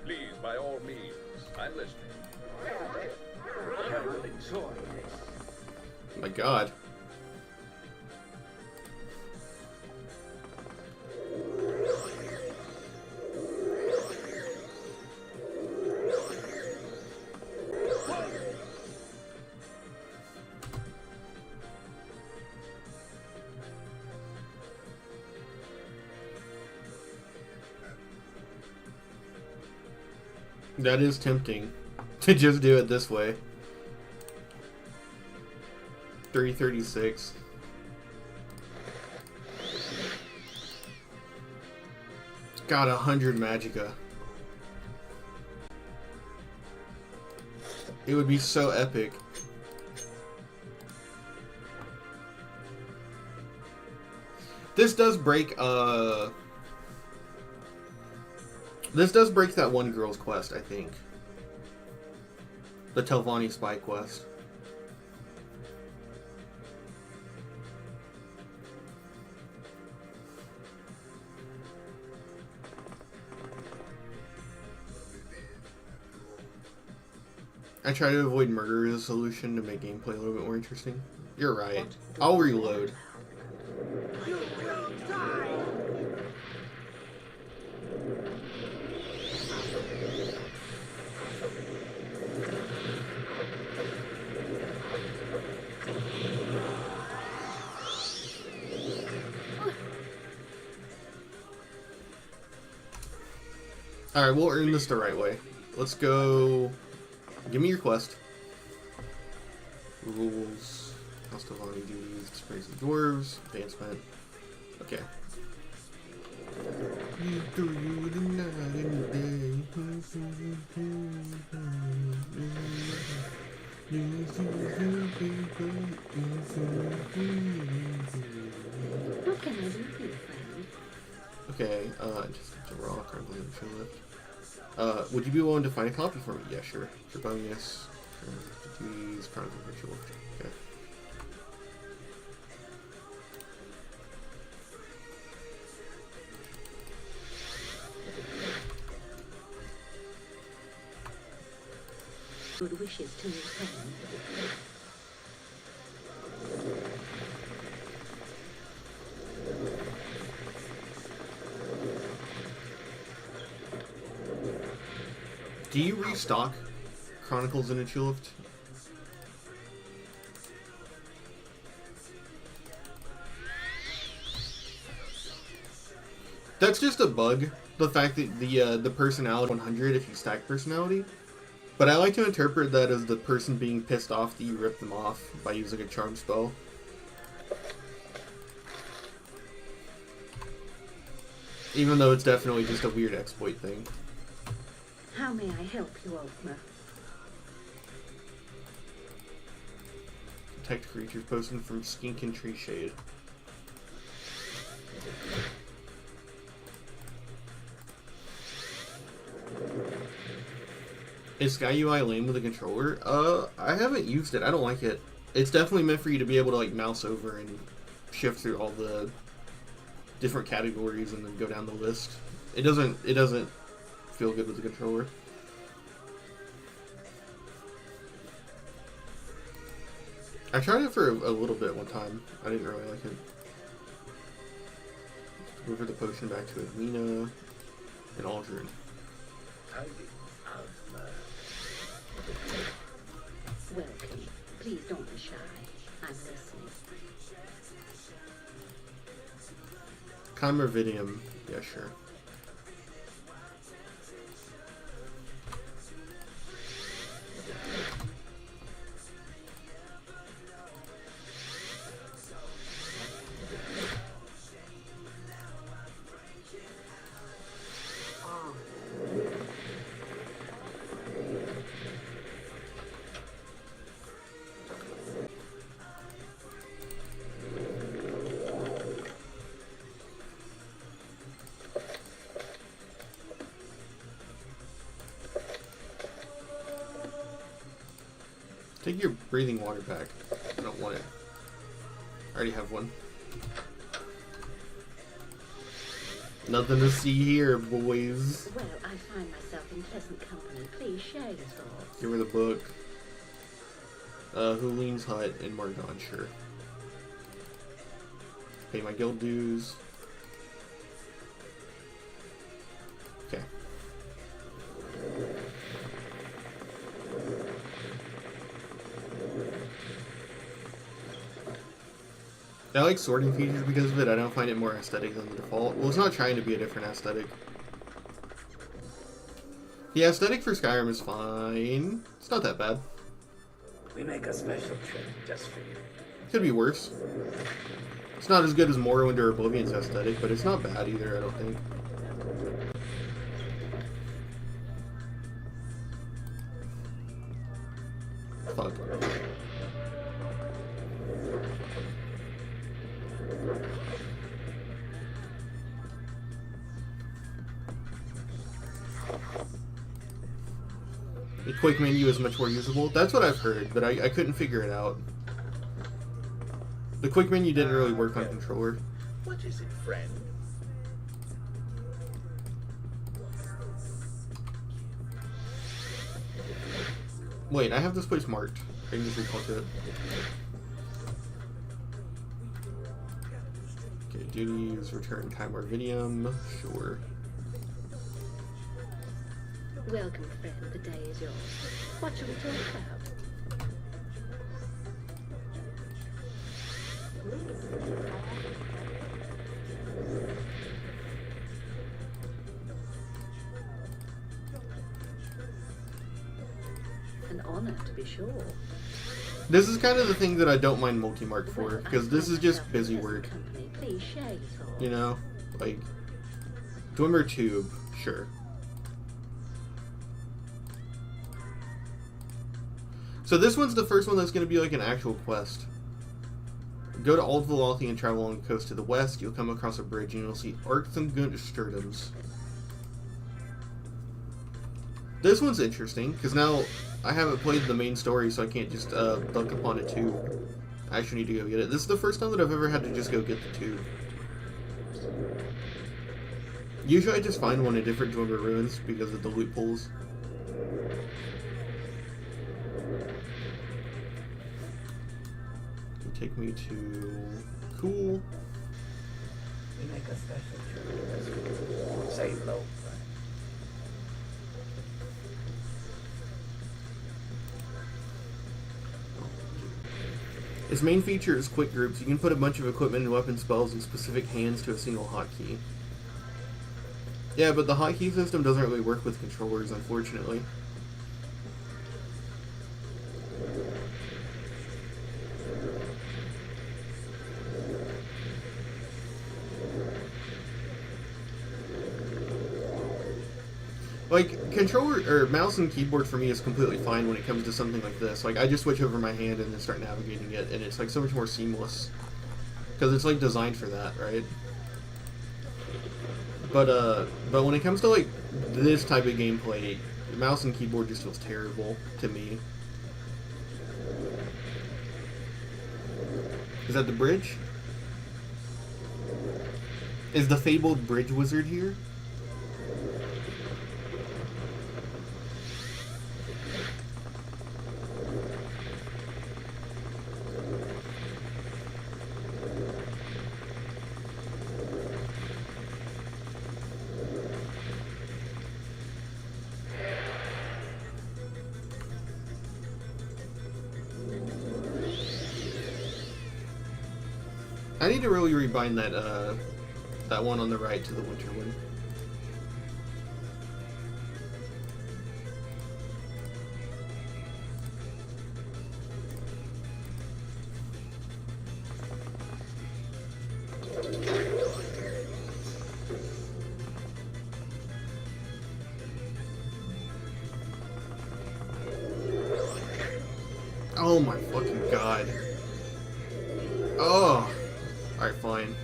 Please, by all means, I'm listening. I will enjoy this. Oh my god. That is tempting to just do it this way. 336. Got 100 Magicka. It would be so epic. This does break this does break that one girl's quest, I think. The Telvanni spy quest. I try to avoid murder as a solution to make gameplay a little bit more interesting. You're right. I'll reload. You will die! Alright, we'll earn this the right way. Let's go... Give me your quest. Rules. House Telvanni duties. Disgrace of the Dwarves. Advancement. Okay. What can I do for you, friend? Okay, just a raw crumbling lift. Would you be willing to find a copy for me? Yeah, sure. Trebonius. Duties, Chronicle Ritual. Okay. Good wishes to your friend. Do you restock Chronicles in a Chill Lift? That's just a bug the fact that the personality 100 if you stack personality. But I like to interpret that as the person being pissed off that you ripped them off by using a charm spell. Even though it's definitely just a weird exploit thing. How may I help you, Ultima? Detect creatures posted from skink and tree shade. Is Sky UI lame with a controller? I haven't used it. I don't like it. It's definitely meant for you to be able to like mouse over and shift through all the different categories and then go down the list. It doesn't feel good with the controller. I tried it for a little bit one time. I didn't really like it. Move the potion back to Edwina and Aldrin. Welcome. Please don't be shy. I'm listening. Chimervidium. Yeah, sure. Take your breathing water back. I don't want it. I already have one. Nothing to see here, boys. Well, I find myself in pleasant company. Please share your thoughts. Give her the book. Hulin's Hut and Margon, sure. Pay my guild dues. Okay. I like sorting features because of it. I don't find it more aesthetic than the default. Well, it's not trying to be a different aesthetic. The aesthetic for Skyrim is fine. It's not that bad. We make a special trip just for you. Could be worse. It's not as good as Morrowind or Oblivion's aesthetic, but it's not bad either, I don't think. Fuck. The quick menu is much more usable. That's what I've heard, but I couldn't figure it out. The quick menu didn't really work on controller. What is it, friend? Wait, I have this place marked. I can just recall to it. Okay, duties, return Chimervidium, sure. Welcome, friend. The day is yours. What shall we talk about? An honor, to be sure. This is kind of the thing that I don't mind multi-mark for, Well, because I this find is just myself in busy pleasant work. company. Please share your thoughts. You know? Like, Dwimmer Tube, sure. So this one's the first one that's going to be like an actual quest. Go to Old Velothi and travel along the coast to the west. You'll come across a bridge and you'll see Arcthungunsturdums. This one's interesting, because now I haven't played the main story, so I can't just dunk upon it too. I actually need to go get it. This is the first time that I've ever had to just go get the tube. Usually I just find one in different Dwimmer ruins because of the loot pools. Take me to... Cool. We make a special trip just for you. Say hello, friend. Its main feature is quick groups. You can put a bunch of equipment and weapon spells in specific hands to a single hotkey. Yeah, but the hotkey system doesn't really work with controllers, unfortunately. Like, controller, or mouse and keyboard for me is completely fine when it comes to something like this. Like, I just switch over my hand and then start navigating it, and it's, like, so much more seamless. Because it's, like, designed for that, right? But when it comes to, like, this type of gameplay, mouse and keyboard just feels terrible to me. Is that the bridge? Is the fabled bridge wizard here? I need to really rebind that one on the right to the winter one. Oh my fucking god. Oh. Alright, fine.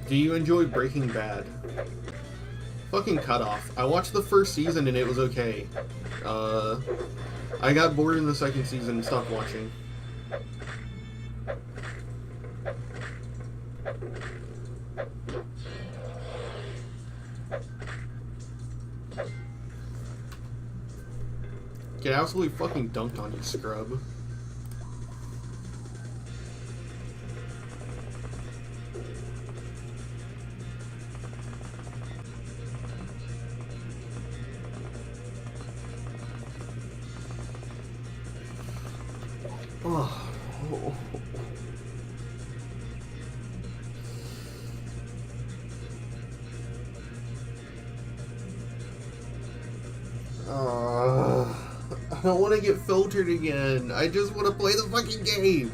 Do you enjoy Breaking Bad? Fucking cut off. I watched the first season and it was okay. I got bored in the second season and stopped watching. Get absolutely fucking dunked on, you scrub. I don't want to get filtered again. I just want to play the fucking game.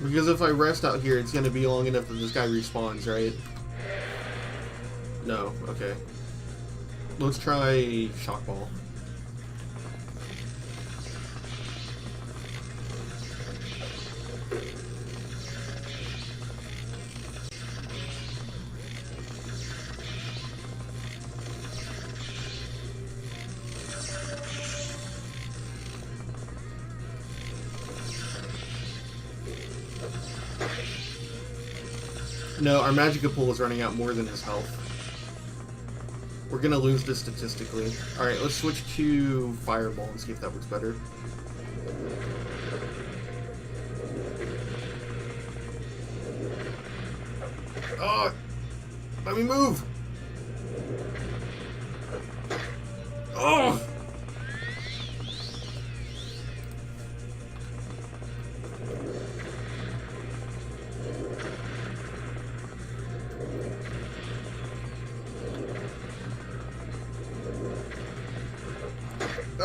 Because if I rest out here, it's going to be long enough that this guy respawns, right? No, okay. Let's try Shock Ball. No, our Magicka pool is running out more than his health. We're gonna lose this statistically. Alright, let's switch to Fireball and see if that works better. Oh! Let me move! Oh!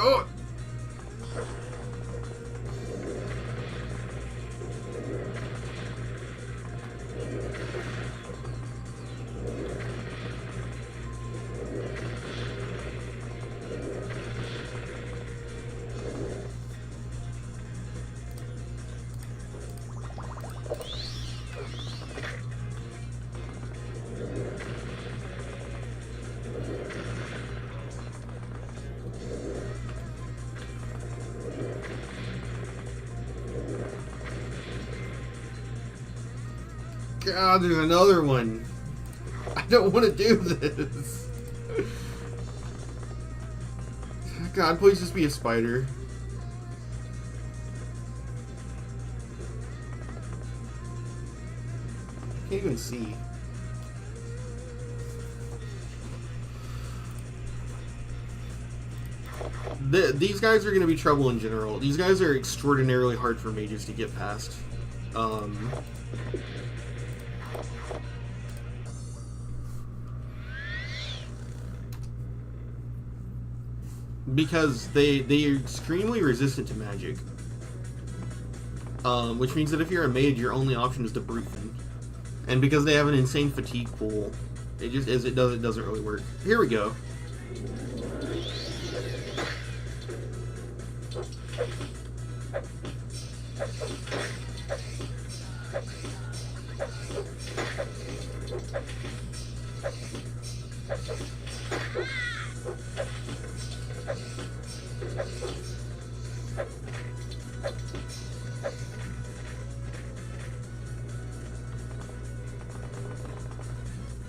Oh! God, there's another one. I don't want to do this. God, please just be a spider. Can't even see. These guys are going to be trouble in general. These guys are extraordinarily hard for mages to get past. Because they are extremely resistant to magic. Which means that if you're a mage, your only option is to brute them. And because they have an insane fatigue pool, it doesn't really work. Here we go.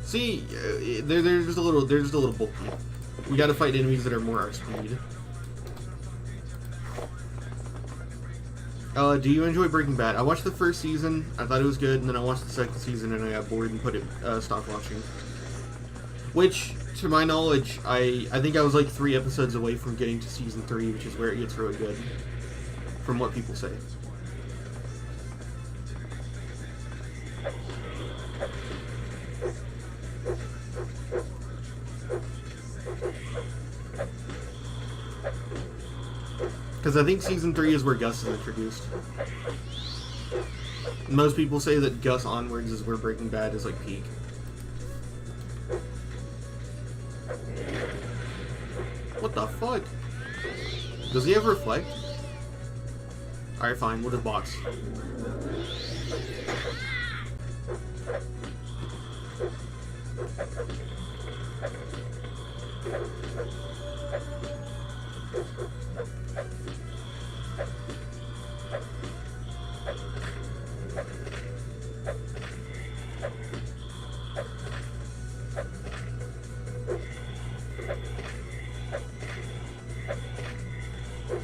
See, they're just a little bulky. We gotta fight enemies that are more our speed. Do you enjoy Breaking Bad? I watched the first season, I thought it was good, and then I watched the second season and I got bored and stopped watching. Which, to my knowledge, I think I was like 3 episodes away from getting to season 3, which is where it gets really good. From what people say. Because I think season 3 is where Gus is introduced. Most people say that Gus onwards is where Breaking Bad is like peak. What the fuck? Does he have reflect? Alright, fine, we'll just box.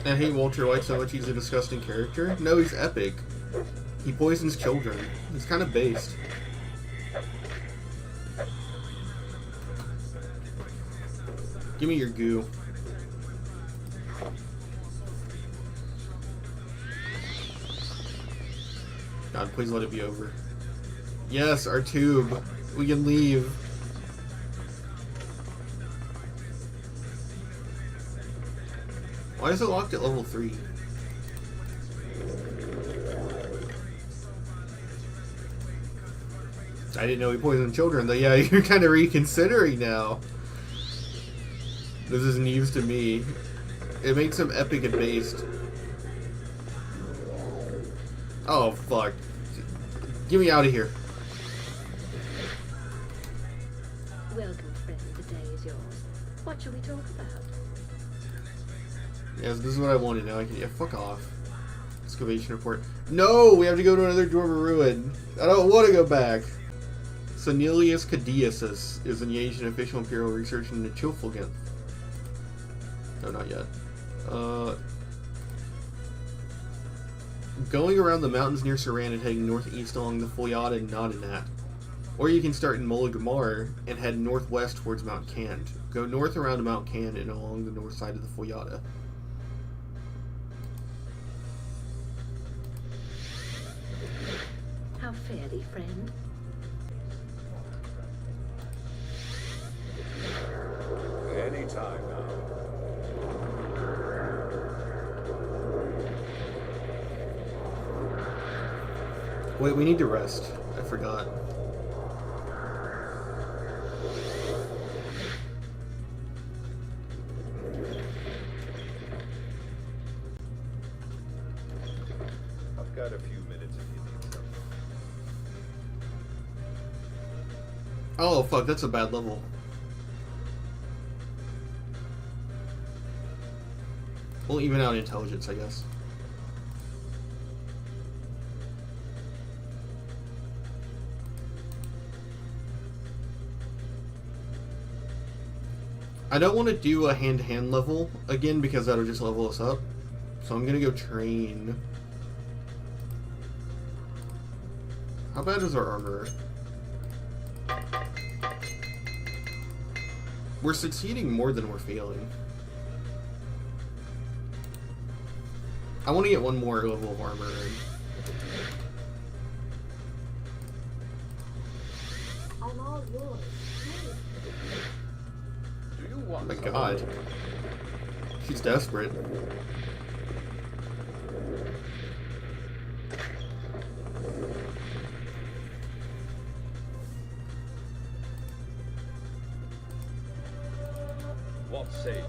I hate Walter White so much he's a disgusting character. No, he's epic. He poisons children. He's kind of based. Give me your goo. God, please let it be over. Yes, our tube. We can leave. Why is it locked at level 3? I didn't know he poisoned children, though. Yeah, you're kind of reconsidering now. This is news to me. It makes him epic and based. Oh, fuck. Get me out of here. Welcome, friend. The day is yours. What shall we talk about? Yes, this is what I wanted now. I can, yeah, fuck off. Excavation report. No! We have to go to another Dwarven ruin. I don't want to go back. Cornelius Cadius is engaged in official Imperial research into Chilfilgith. No, not yet. Going around the mountains near Saran and heading northeast along the Foyada and Nodinat. Or you can start in Mulligamar and head northwest towards Mount Cand. Go north around Mount Cand and along the north side of the Foyada. How fare thee, friend? Anytime now. Wait, we need to rest. I forgot. I've got a few minutes if you need something. Oh, fuck, that's a bad level. We'll even out intelligence, I guess. I don't want to do a hand-to-hand level again because that'll just level us up. So I'm gonna go train. How bad is our armor? We're succeeding more than we're failing. I want to get one more level of armor in. I'm all yours. Do you Oh want my some? god. She's desperate. What say you?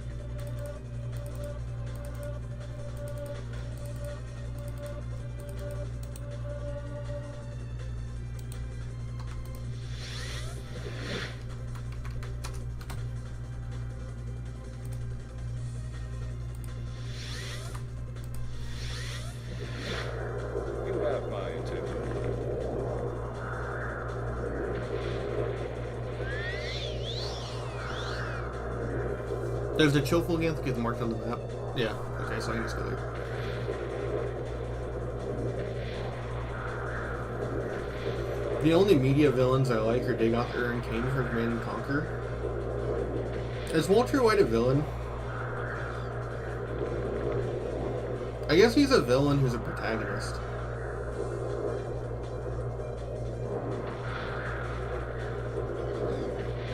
You have my attention. There's the Chilfilgith gets marked on the map. Yeah, okay, so I can just go there. The only media villains I like are Dagoth, and Kane from Command and Conquer. Is Walter White a villain? I guess he's a villain who's a protagonist.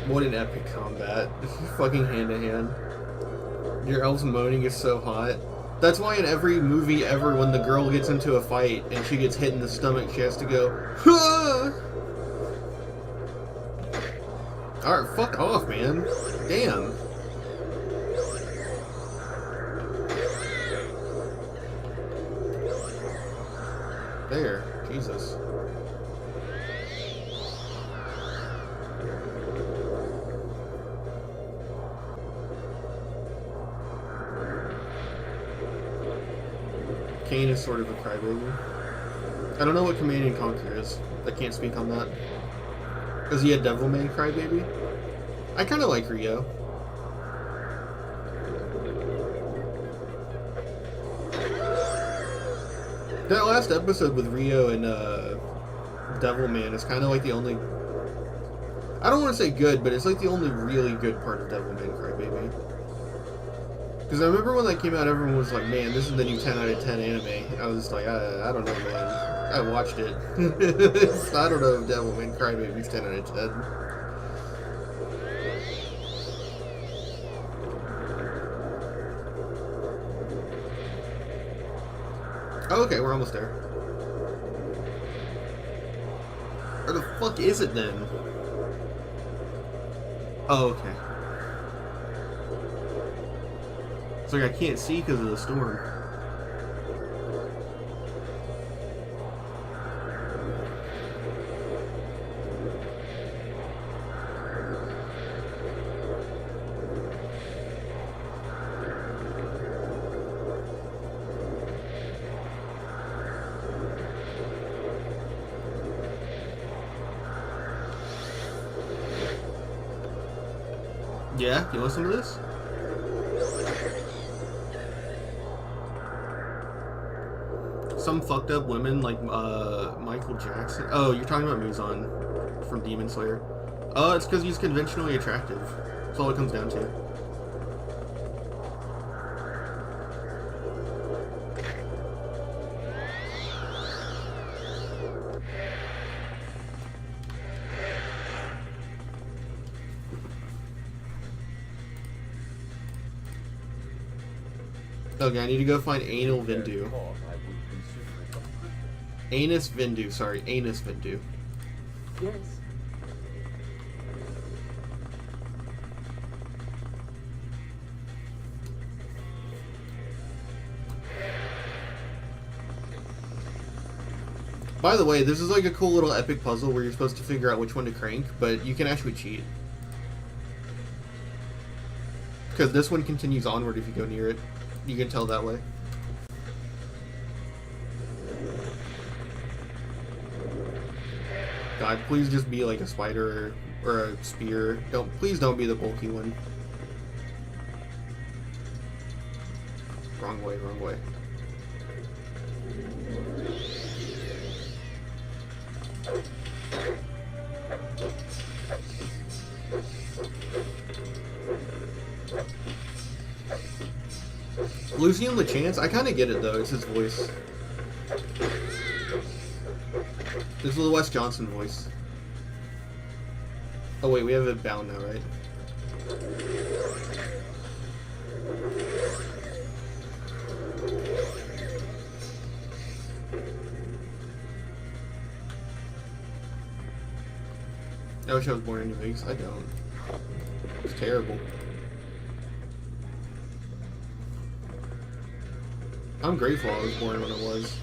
What an epic combat. Fucking hand to hand. Your elf's moaning is so hot. That's why in every movie ever when the girl gets into a fight and she gets hit in the stomach, she has to go, "Ah!" Alright, fuck off, man. Damn. There. Jesus. Kane is sort of a crybaby. I don't know what Command and Conquer is. I can't speak on that. Is he a Devilman crybaby? I kind of like Rio. That last episode with Rio and Devilman is kind of like the only... I don't want to say good, but it's like the only really good part of Devilman Crybaby. Because I remember when that came out, everyone was like, man, this is the new 10 out of 10 anime. I was like, I don't know, man. I watched it. I don't know if Devilman Crybaby's 10 out of 10. Oh, okay, we're almost there. Where the fuck is it then? Oh, okay. It's like I can't see because of the storm. Yeah, you want some of this? Some fucked up women like Michael Jackson. Oh, you're talking about Muzan from Demon Slayer. It's because he's conventionally attractive. That's all it comes down to. Okay, I need to go find Anal Vindu. Anus Vindu, sorry, Anus Vindu. Yes. By the way, this is like a cool little epic puzzle where you're supposed to figure out which one to crank, but you can actually cheat. Because this one continues onward if you go near it. You can tell that way. God, please just be like a spider or a spear. Please don't be the bulky one. Wrong way, wrong way. Lucien LeChance? I kind of get it though, it's his voice. This is the Wes Johnson voice. Oh wait, we have it bound now, right? I wish I was born in New Vegas. I don't. It's terrible. I'm grateful I was born when I was.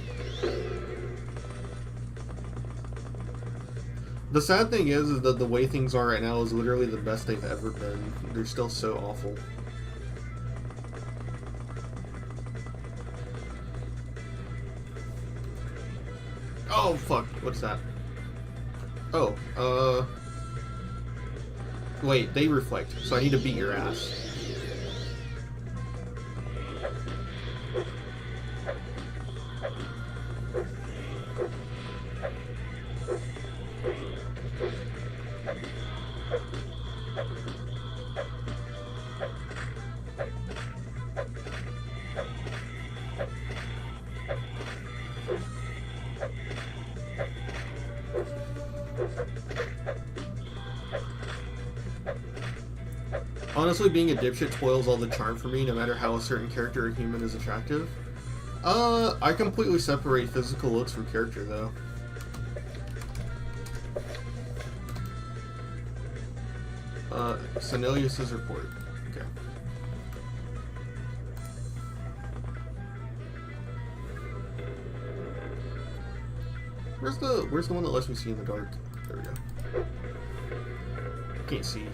The sad thing is that the way things are right now is literally the best they've ever been. They're still so awful. Oh, fuck. What's that? Oh, wait, they reflect, so I need to beat your ass. Honestly, being a dipshit spoils all the charm for me, no matter how a certain character or human is attractive. I completely separate physical looks from character, though. Senelius's report. Okay. Where's the one that lets me see in the dark? There we go. Can't see.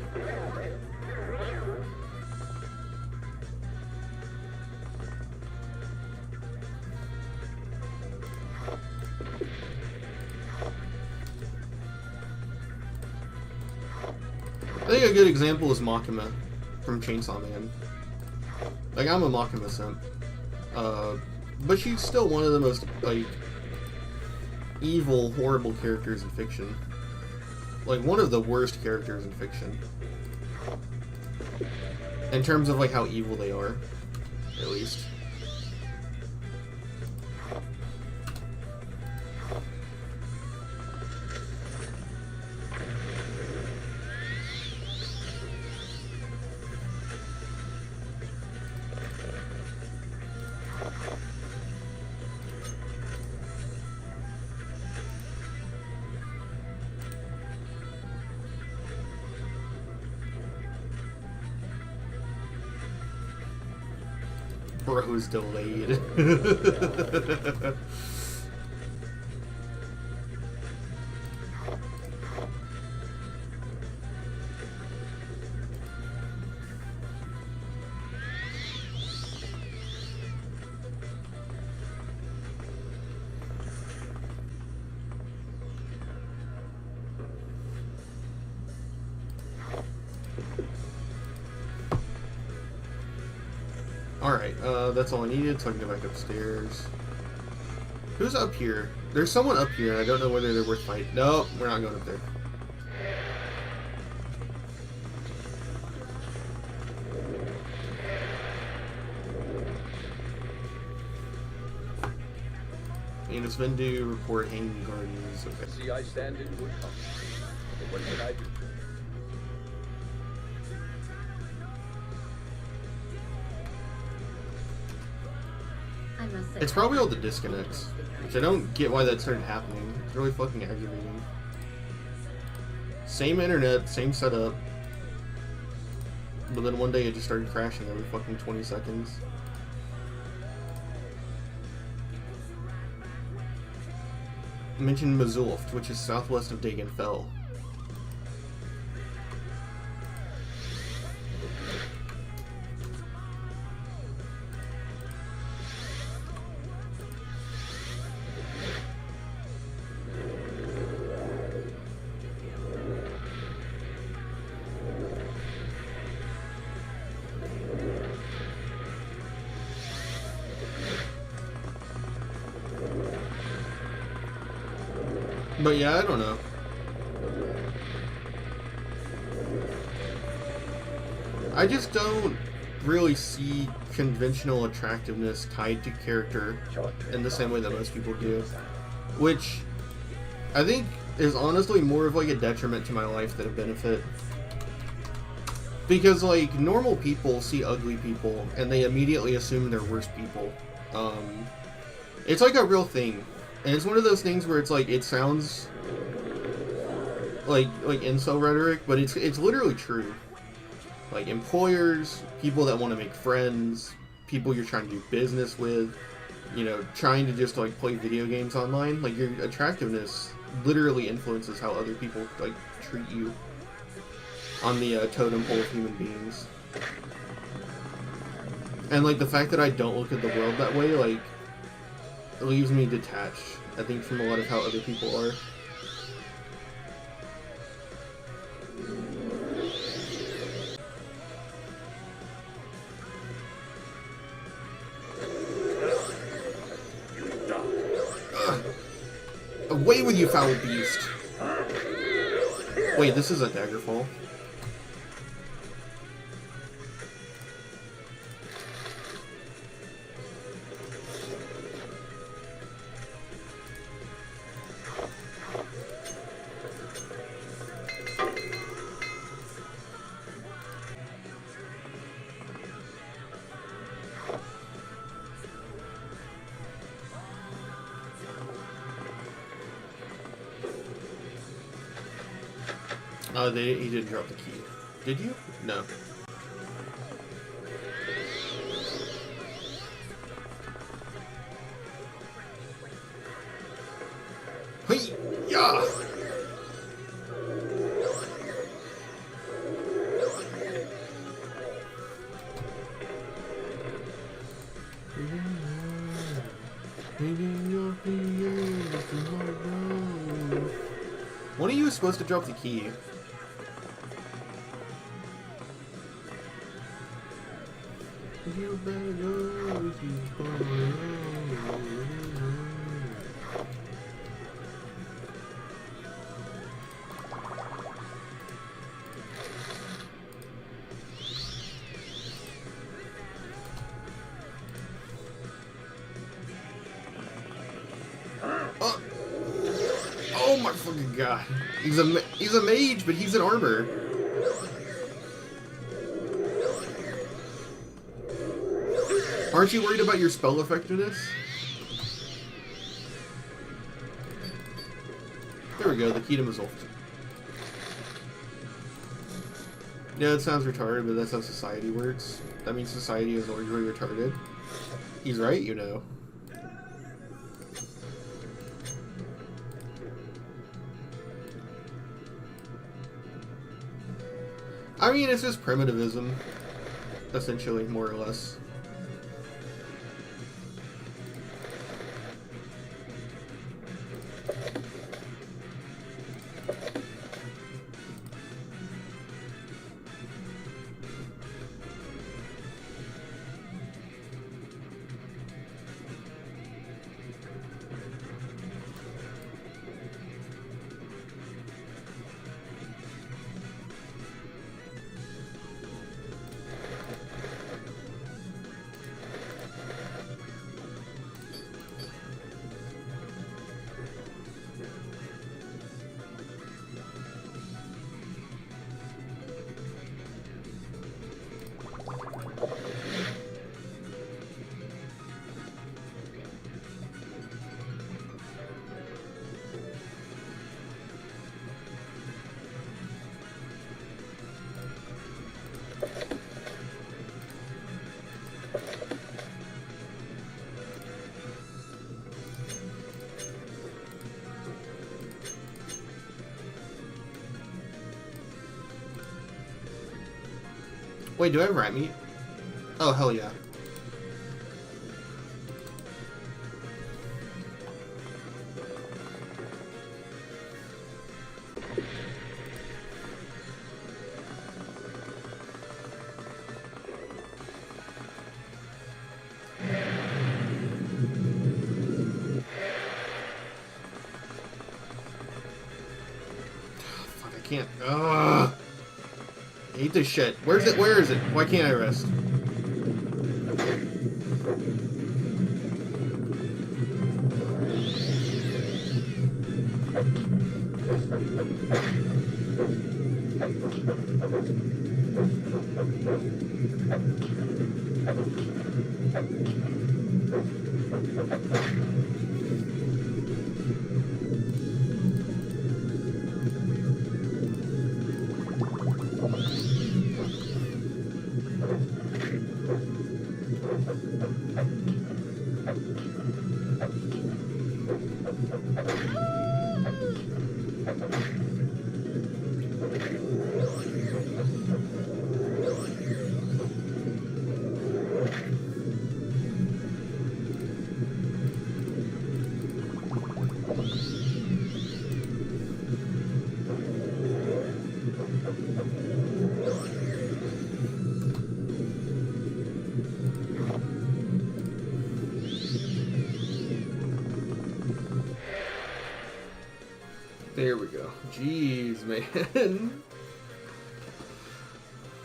I think a good example is Makima from Chainsaw Man. Like, I'm a Makima simp. But she's still one of the most, like, evil, horrible characters in fiction. Like, one of the worst characters in fiction. In terms of, like, how evil they are, at least. Bro's delayed. Alright, that's all I needed, so I can go back upstairs. Who's up here? There's someone up here, and I don't know whether they're worth fighting. Nope, we're not going up there. And it's Vendu, report hanging gardens. Okay. See, I stand in good company. But what can I do? I must say, It's probably all the disconnects, which I don't get why that started happening. It's really fucking aggravating. Same internet, same setup, but then one day it just started crashing every fucking 20 seconds. Mentioned Mazulft, which is southwest of Dagenfell. But yeah, I don't know. I just don't really see conventional attractiveness tied to character in the same way that most people do. Which I think is honestly more of like a detriment to my life than a benefit. Because like normal people see ugly people and they immediately assume they're worse people. It's like a real thing. And it's one of those things where it's like, it sounds like incel rhetoric, but it's literally true. Like employers, people that want to make friends, people you're trying to do business with, you know, trying to just like play video games online, like your attractiveness literally influences how other people like treat you on the totem pole of human beings. And like the fact that I don't look at the world that way, like, it leaves me detached, I think, from a lot of how other people are. Away with you, foul beast! Wait, this is a daggerfall. He didn't drop the key. Did you? No. Hey! Yeah! When are you supposed to drop the key? You better go if you oh my fucking god. He's a mage, but he's in armor. Aren't you worried about your spell effectiveness? There we go, the key to Mazulft. Yeah, it sounds retarded, but that's how society works. That means society is largely retarded. He's right, you know. I mean, it's just primitivism, essentially, more or less. Wait, do I have rat meat? Oh, hell yeah. Fuck, I can't. Ugh. I hate this shit. Where's it? Where is it? Why can't I rest? There we go. Jeez, man.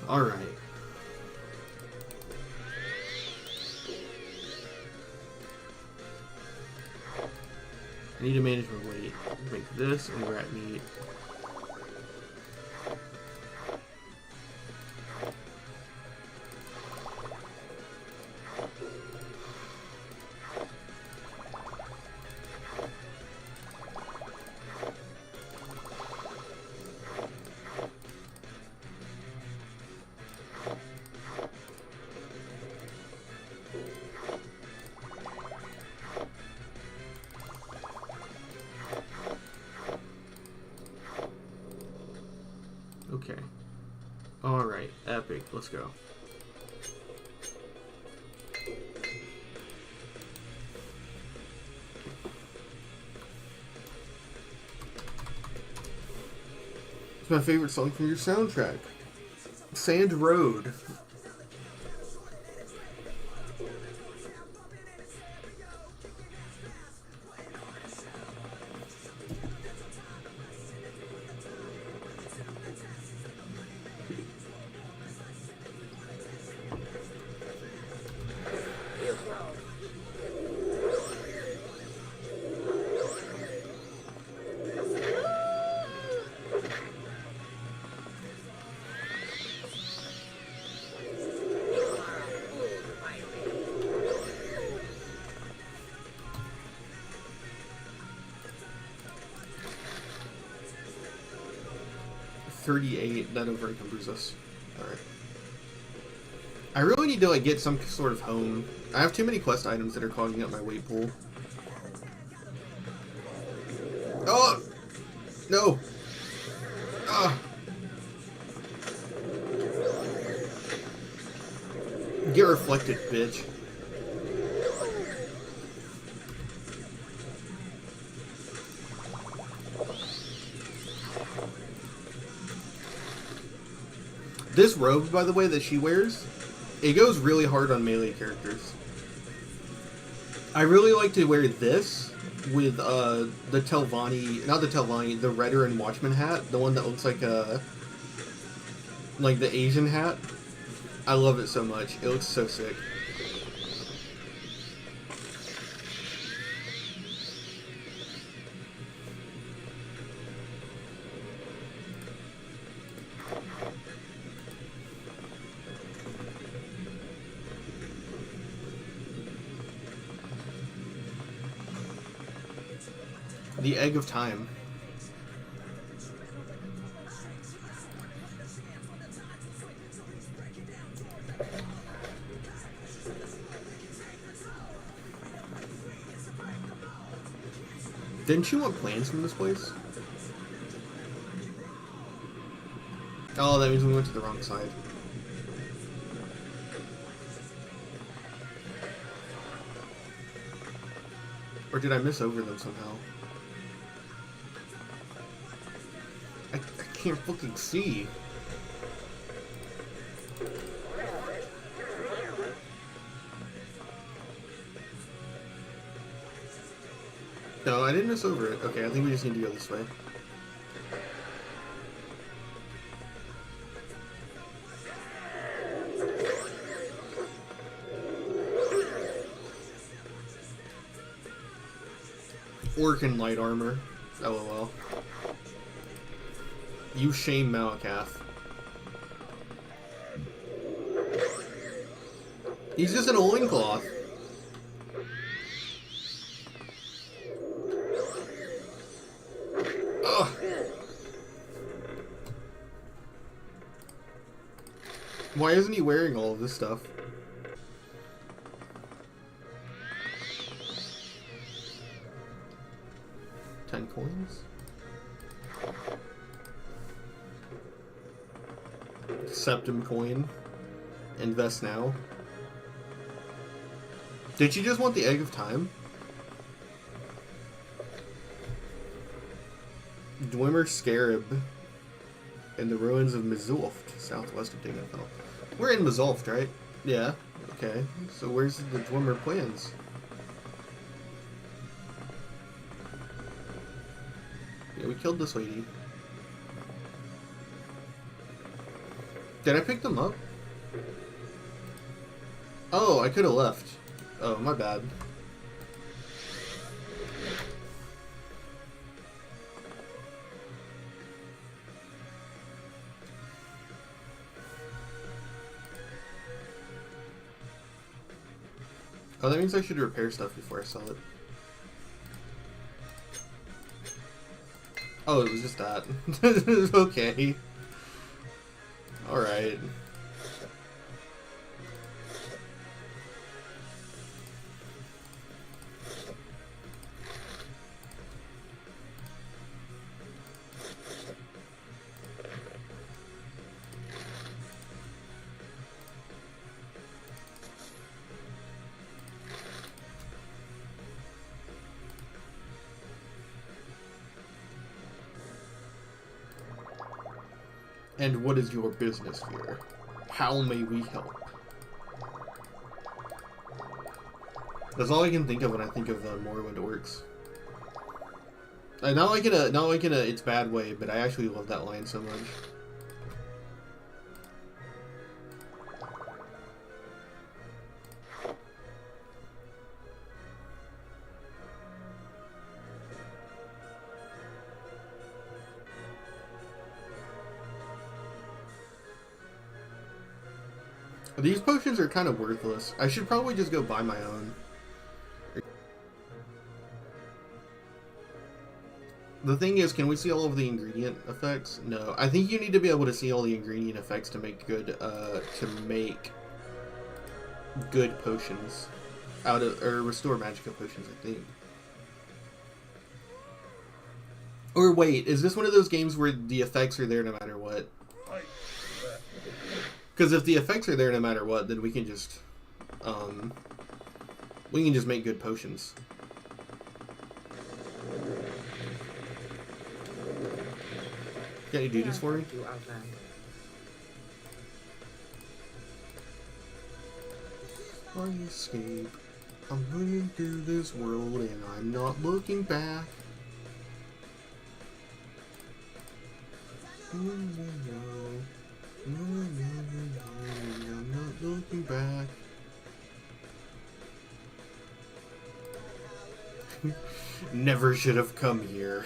Alright. I need to manage my weight. Make this and rat meat. Okay. Alright, epic. Let's go. It's my favorite song from your soundtrack. Sand Road. That over encumbers us. Alright. I really need to like get some sort of home. I have too many quest items that are clogging up my weight pool. Oh! No! Ah! Get reflected, bitch. This robe, by the way, that she wears, it goes really hard on melee characters. I really like to wear this with the Telvanni, not the Telvanni, the Redder Watchman hat, the one that looks like the Asian hat. I love it so much. It looks so sick. The Egg of Time. Didn't you want plans from this place? Oh, that means we went to the wrong side. Or did I miss over them somehow? I can't fucking see. No, I didn't miss over it. Okay, I think we just need to go this way. Orc in light armor. LOL. You shame Malakath. He's just in a loincloth. Ugh. Why isn't he wearing all of this stuff? $10 Septum coin. Invest now. Did you just want the Egg of Time? Dwemer Scarab in the ruins of Mizulft, southwest of Dignafell. We're in Mizulft, right? Yeah. Okay. So where's the Dwemer plans? Yeah, we killed this lady. Did I pick them up? Oh, I could have left. Oh, my bad. Oh, that means I should repair stuff before I sell it. Oh, it was just that. Okay. Alright. And what is your business here? How may we help? That's all I can think of when I think of Morrowind orcs. Not like in a it's bad way, but I actually love that line so much. These potions are kind of worthless. I should probably just go buy my own. The thing is, can we see all of the ingredient effects? No. I think you need to be able to see all the ingredient effects to make good potions. Or restore magicka potions, I think. Or wait, is this one of those games where the effects are there no matter what? Because if the effects are there no matter what, then we can just make good potions. Can you do this for me? I escape. I'm running through this world and I'm not looking back. I'm not looking back. Never should have come here.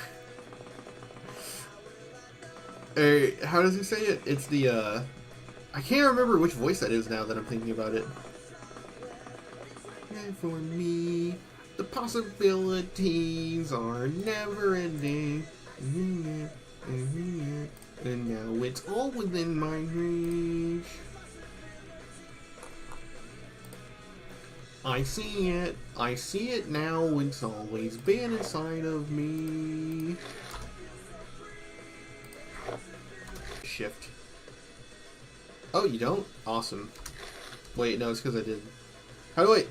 How does he say it? It's the, I can't remember which voice that is now that I'm thinking about it. And for me, the possibilities are never ending. And now it's all within my reach. I see it now, it's always been inside of me. Shift. Oh, you don't? Awesome. Wait, no, it's because I did. How do I...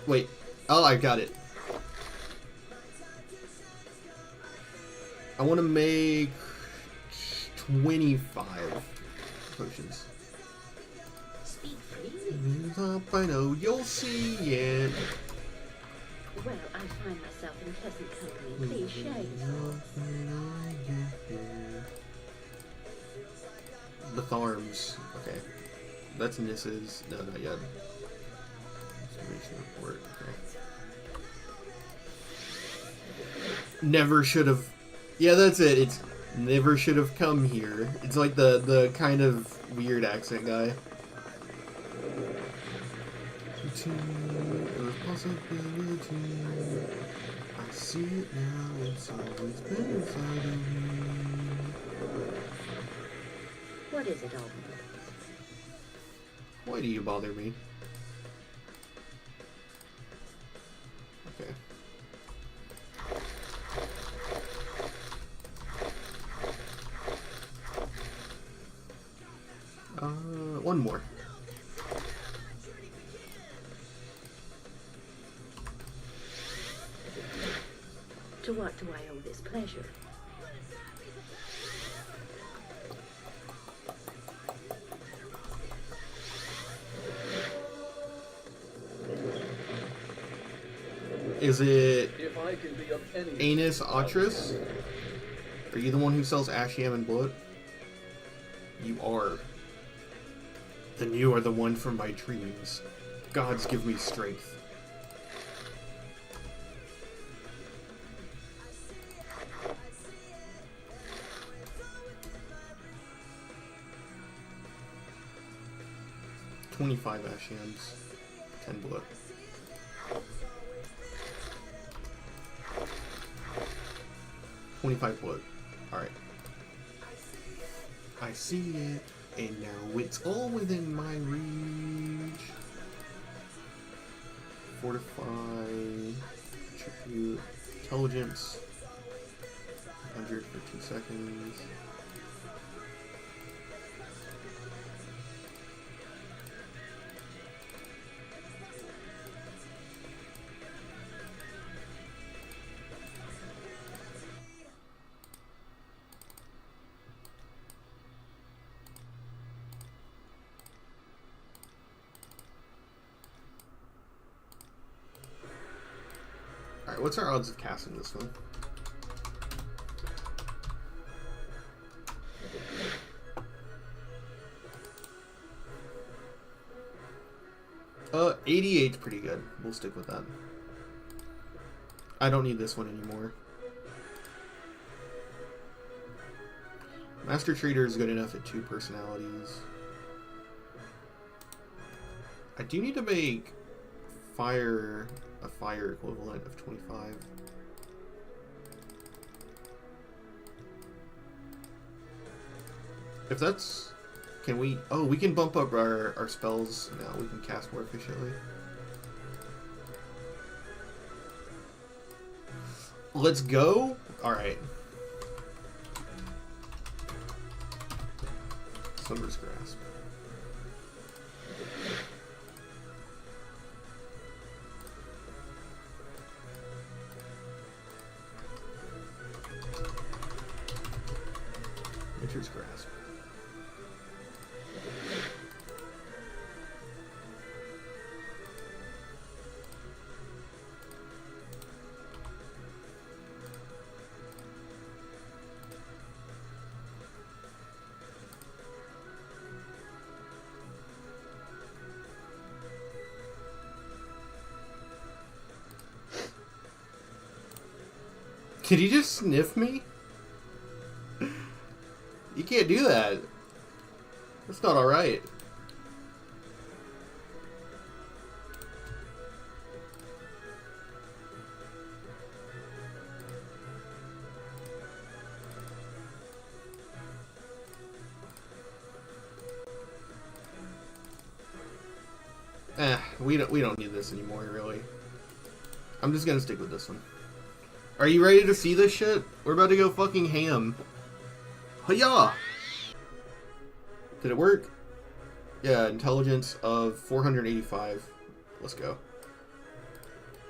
Wait. Oh, I got it. I want to make 25 potions. Speak freely. Up, I know you'll see it. Well, I find myself in pleasant company. Please share yourself. The Tharms. Okay. That's Nissa's. No, not yet. Excavation report. Okay. Never should have. Yeah, that's it. It's never should have come here. It's like the kind of weird accent guy. I see it now. It's always been inside of me. What is it, Alden? Why do you bother me? Okay. One more. To what do I owe this pleasure? Is it If I can be of any Anus Atris? Are you the one who sells Ashiam and blood? You are. Then you are the one from my dreams. Gods give me strength. $25 Ashiams, 10 blood. $25 blood. Alright. I see it, and now it's all within my reach. Fortify, attribute, intelligence, 100 for 2 seconds. Alright, what's our odds of casting this one? Uh, 88's pretty good. We'll stick with that. I don't need this one anymore. Master Trader is good enough at 2 personalities. I do need to make fire a fire equivalent of 25. If that's... Can we... Oh, we can bump up our spells now. We can cast more efficiently. Let's go? Alright. Slumber's Grasp. Winter's Grasp. Could he just sniff me? You can't do that. That's not alright. We don't need this anymore, really. I'm just gonna stick with this one. Are you ready to see this shit? We're about to go fucking ham. Hiya! Did it work? Yeah, intelligence of 485. Let's go.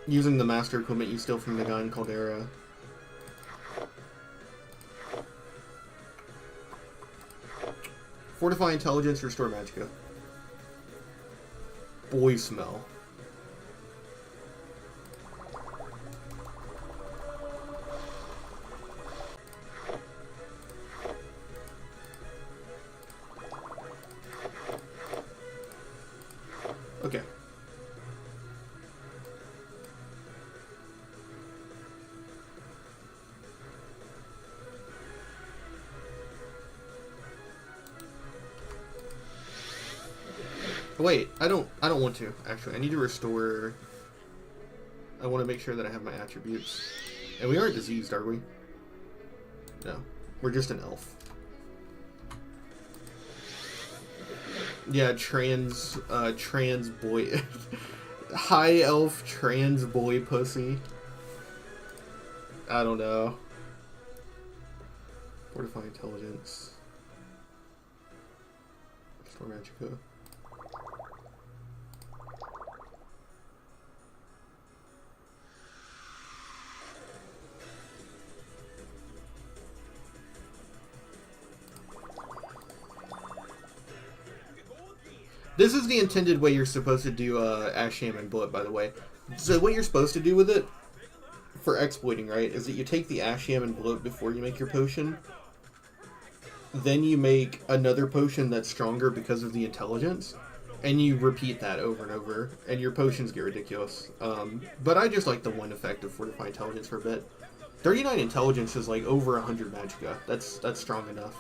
Using the master equipment you steal from the guy in Caldera. Fortify intelligence, restore magicka. Boy smell. Okay. Wait, I don't want to, actually. I need to restore. I want to make sure that I have my attributes. And we aren't diseased, are we? No. We're just an elf. Yeah, trans boy. High elf trans boy pussy. I don't know. Fortify intelligence. Restore magicka. This is the intended way you're supposed to do Asham and Bullet, by the way. So what you're supposed to do with it, for exploiting, right, is that you take the Asham and Bullet before you make your potion. Then you make another potion that's stronger because of the intelligence. And you repeat that over and over. And your potions get ridiculous. But I just like the one effect of Fortify Intelligence for a bit. 39 Intelligence is like over 100 magicka. That's strong enough.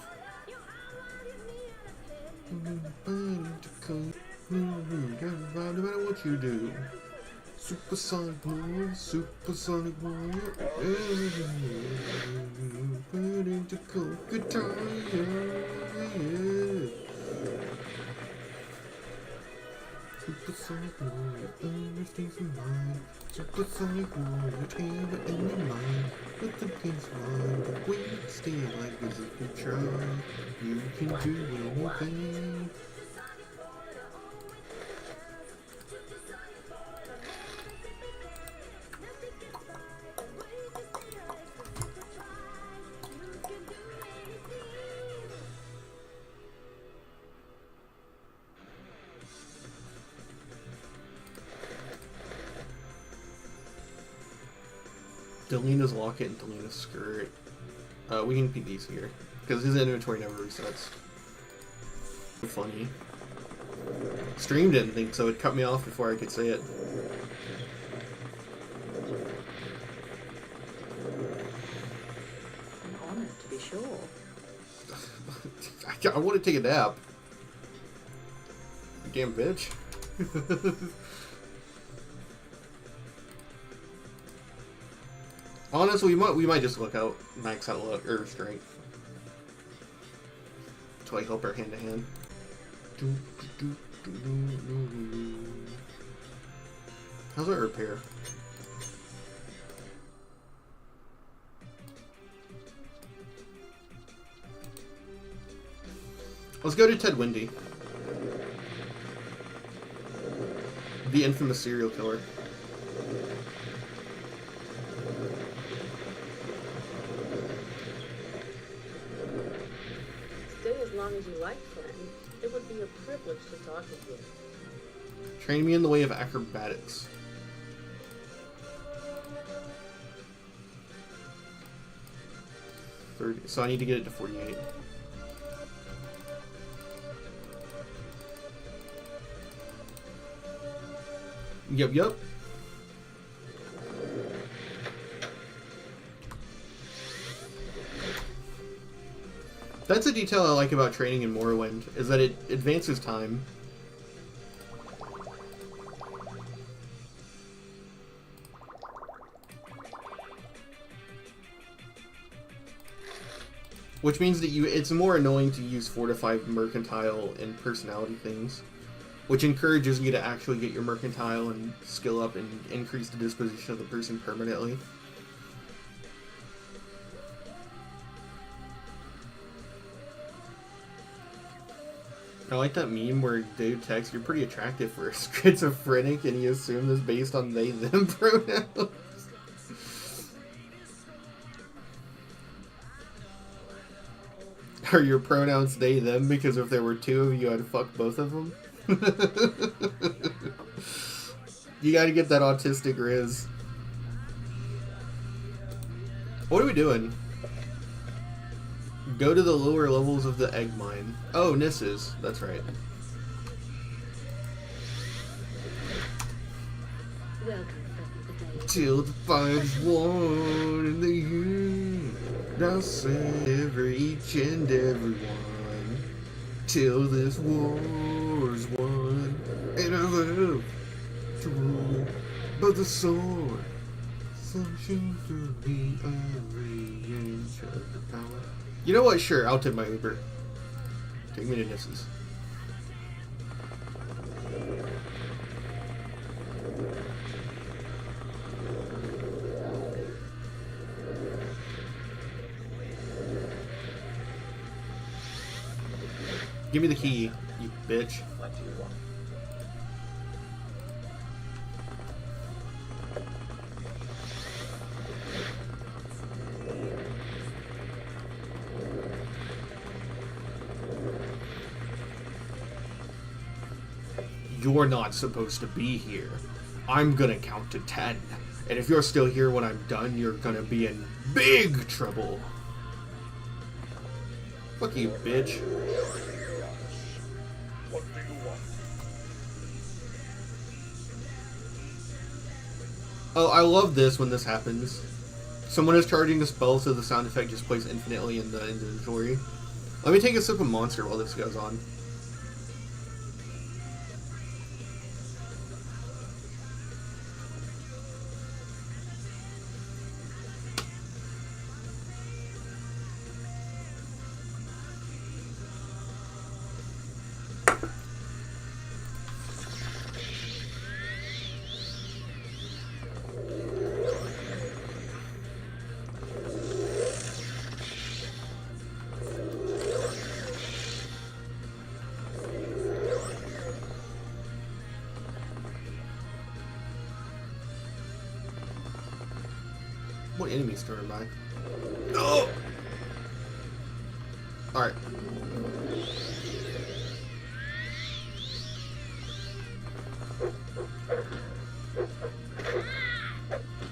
No matter what you do, supersonic boy, supersonic boy, put into cool guitar, yeah. Supersonic boy, everything's in mind. Supersonic boy, whatever in your mind. But the game's fine, but we stay alive as if you try. You can do anything. Delina's locket and Delina's skirt. We can keep these here because his inventory never resets. Funny. Stream didn't think so. It cut me off before I could say it. An honor, to be sure. I want to take a nap. Damn bitch. Honestly, we might just look out, max out luck or strength to like help her hand to hand. How's our repair? Let's go to Ted Windy, the infamous serial killer. As long as you like, friend. It would be a privilege to talk with you. Train me in the way of acrobatics. So I need to get it to 48. Yep. That's a detail I like about training in Morrowind, is that it advances time. Which means that it's more annoying to use Fortify Mercantile and personality things. Which encourages you to actually get your Mercantile and skill up and increase the disposition of the person permanently. I like that meme where dude texts, "You're pretty attractive for a schizophrenic," and he assumed this based on they, them pronouns. Are your pronouns they, them? Because if there were two of you, I'd fuck both of them. You gotta get that autistic riz. What are we doing? Go to the lower levels of the egg mine. Oh, Nisses. That's right. Welcome, friend of the day. Till the fire's won in the year, I'll send each and every one. Till this war's won, and I love to rule by the sword. Some shoot through me every inch of the power. You know what? Sure, I'll tip my Uber. Take me to Nisses. Give me the key, you bitch. What do you want? You're not supposed to be here. I'm gonna count to 10. And if you're still here when I'm done, you're gonna be in big trouble. Fuck you, bitch. What do you want? Oh, I love this when this happens. Someone is charging a spell, so the sound effect just plays infinitely in the inventory. Let me take a sip of Monster while this goes on. What enemy's turning by? Oh! Alright.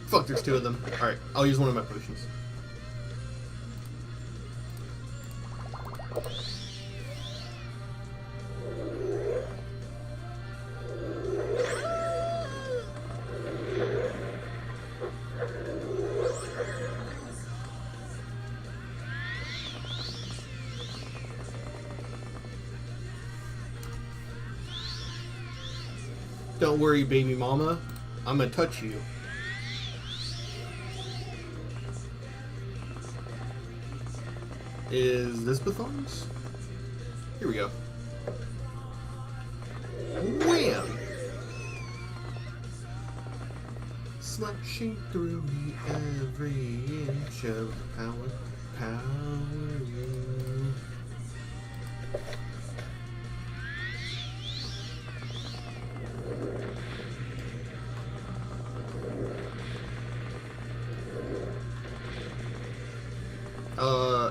Fuck, there's two of them. Alright, I'll use one of my potions. Don't worry, baby mama. I'm gonna touch you. Is this Bethorn's? Here we go. Wham! Slashing through me every inch of power.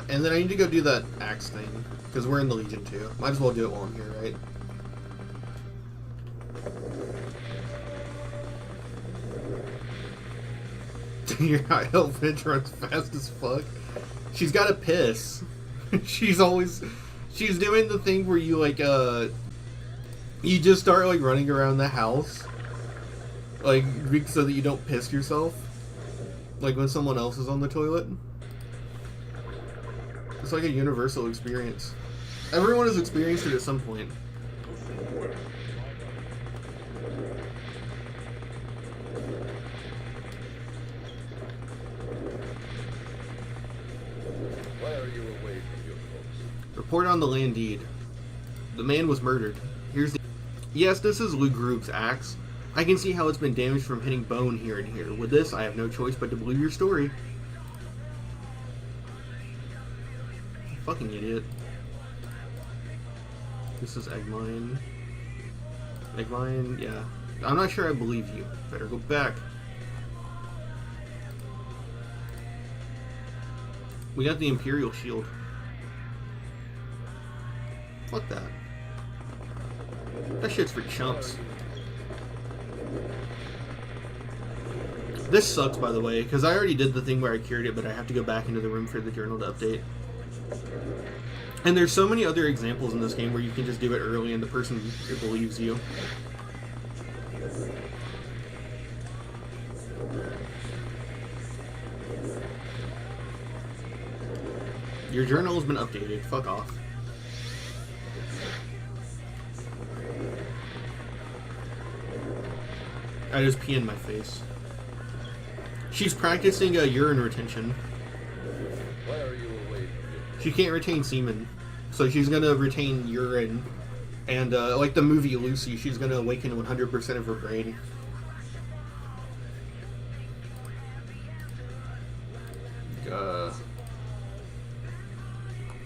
And then I need to go do that axe thing, because we're in the Legion too. Might as well do it while I'm here, right? Your high elf bitch runs fast as fuck. She's got a piss. She's doing the thing where you like, you just start like running around the house, like, so that you don't piss yourself. Like when someone else is on the toilet. It's like a universal experience. Everyone has experienced it at some point. Why are you away from your folks? Report on the land deed. The man was murdered. Here's the... Yes, this is Lou Group's axe. I can see how it's been damaged from hitting bone here and here. With this, I have no choice but to believe your story. Fucking idiot. This is Eggmine. Eggmine, yeah. I'm not sure I believe you. Better go back. We got the Imperial Shield. Fuck that. That shit's for chumps. This sucks, by the way, because I already did the thing where I cured it, but I have to go back into the room for the journal to update. And there's so many other examples in this game where you can just do it early and the person believes you. Your journal has been updated. Fuck off. I just pee in my face. She's practicing urine retention. Why are you away from it? She can't retain semen, so she's gonna retain urine. And like the movie Lucy, she's gonna awaken 100% of her brain.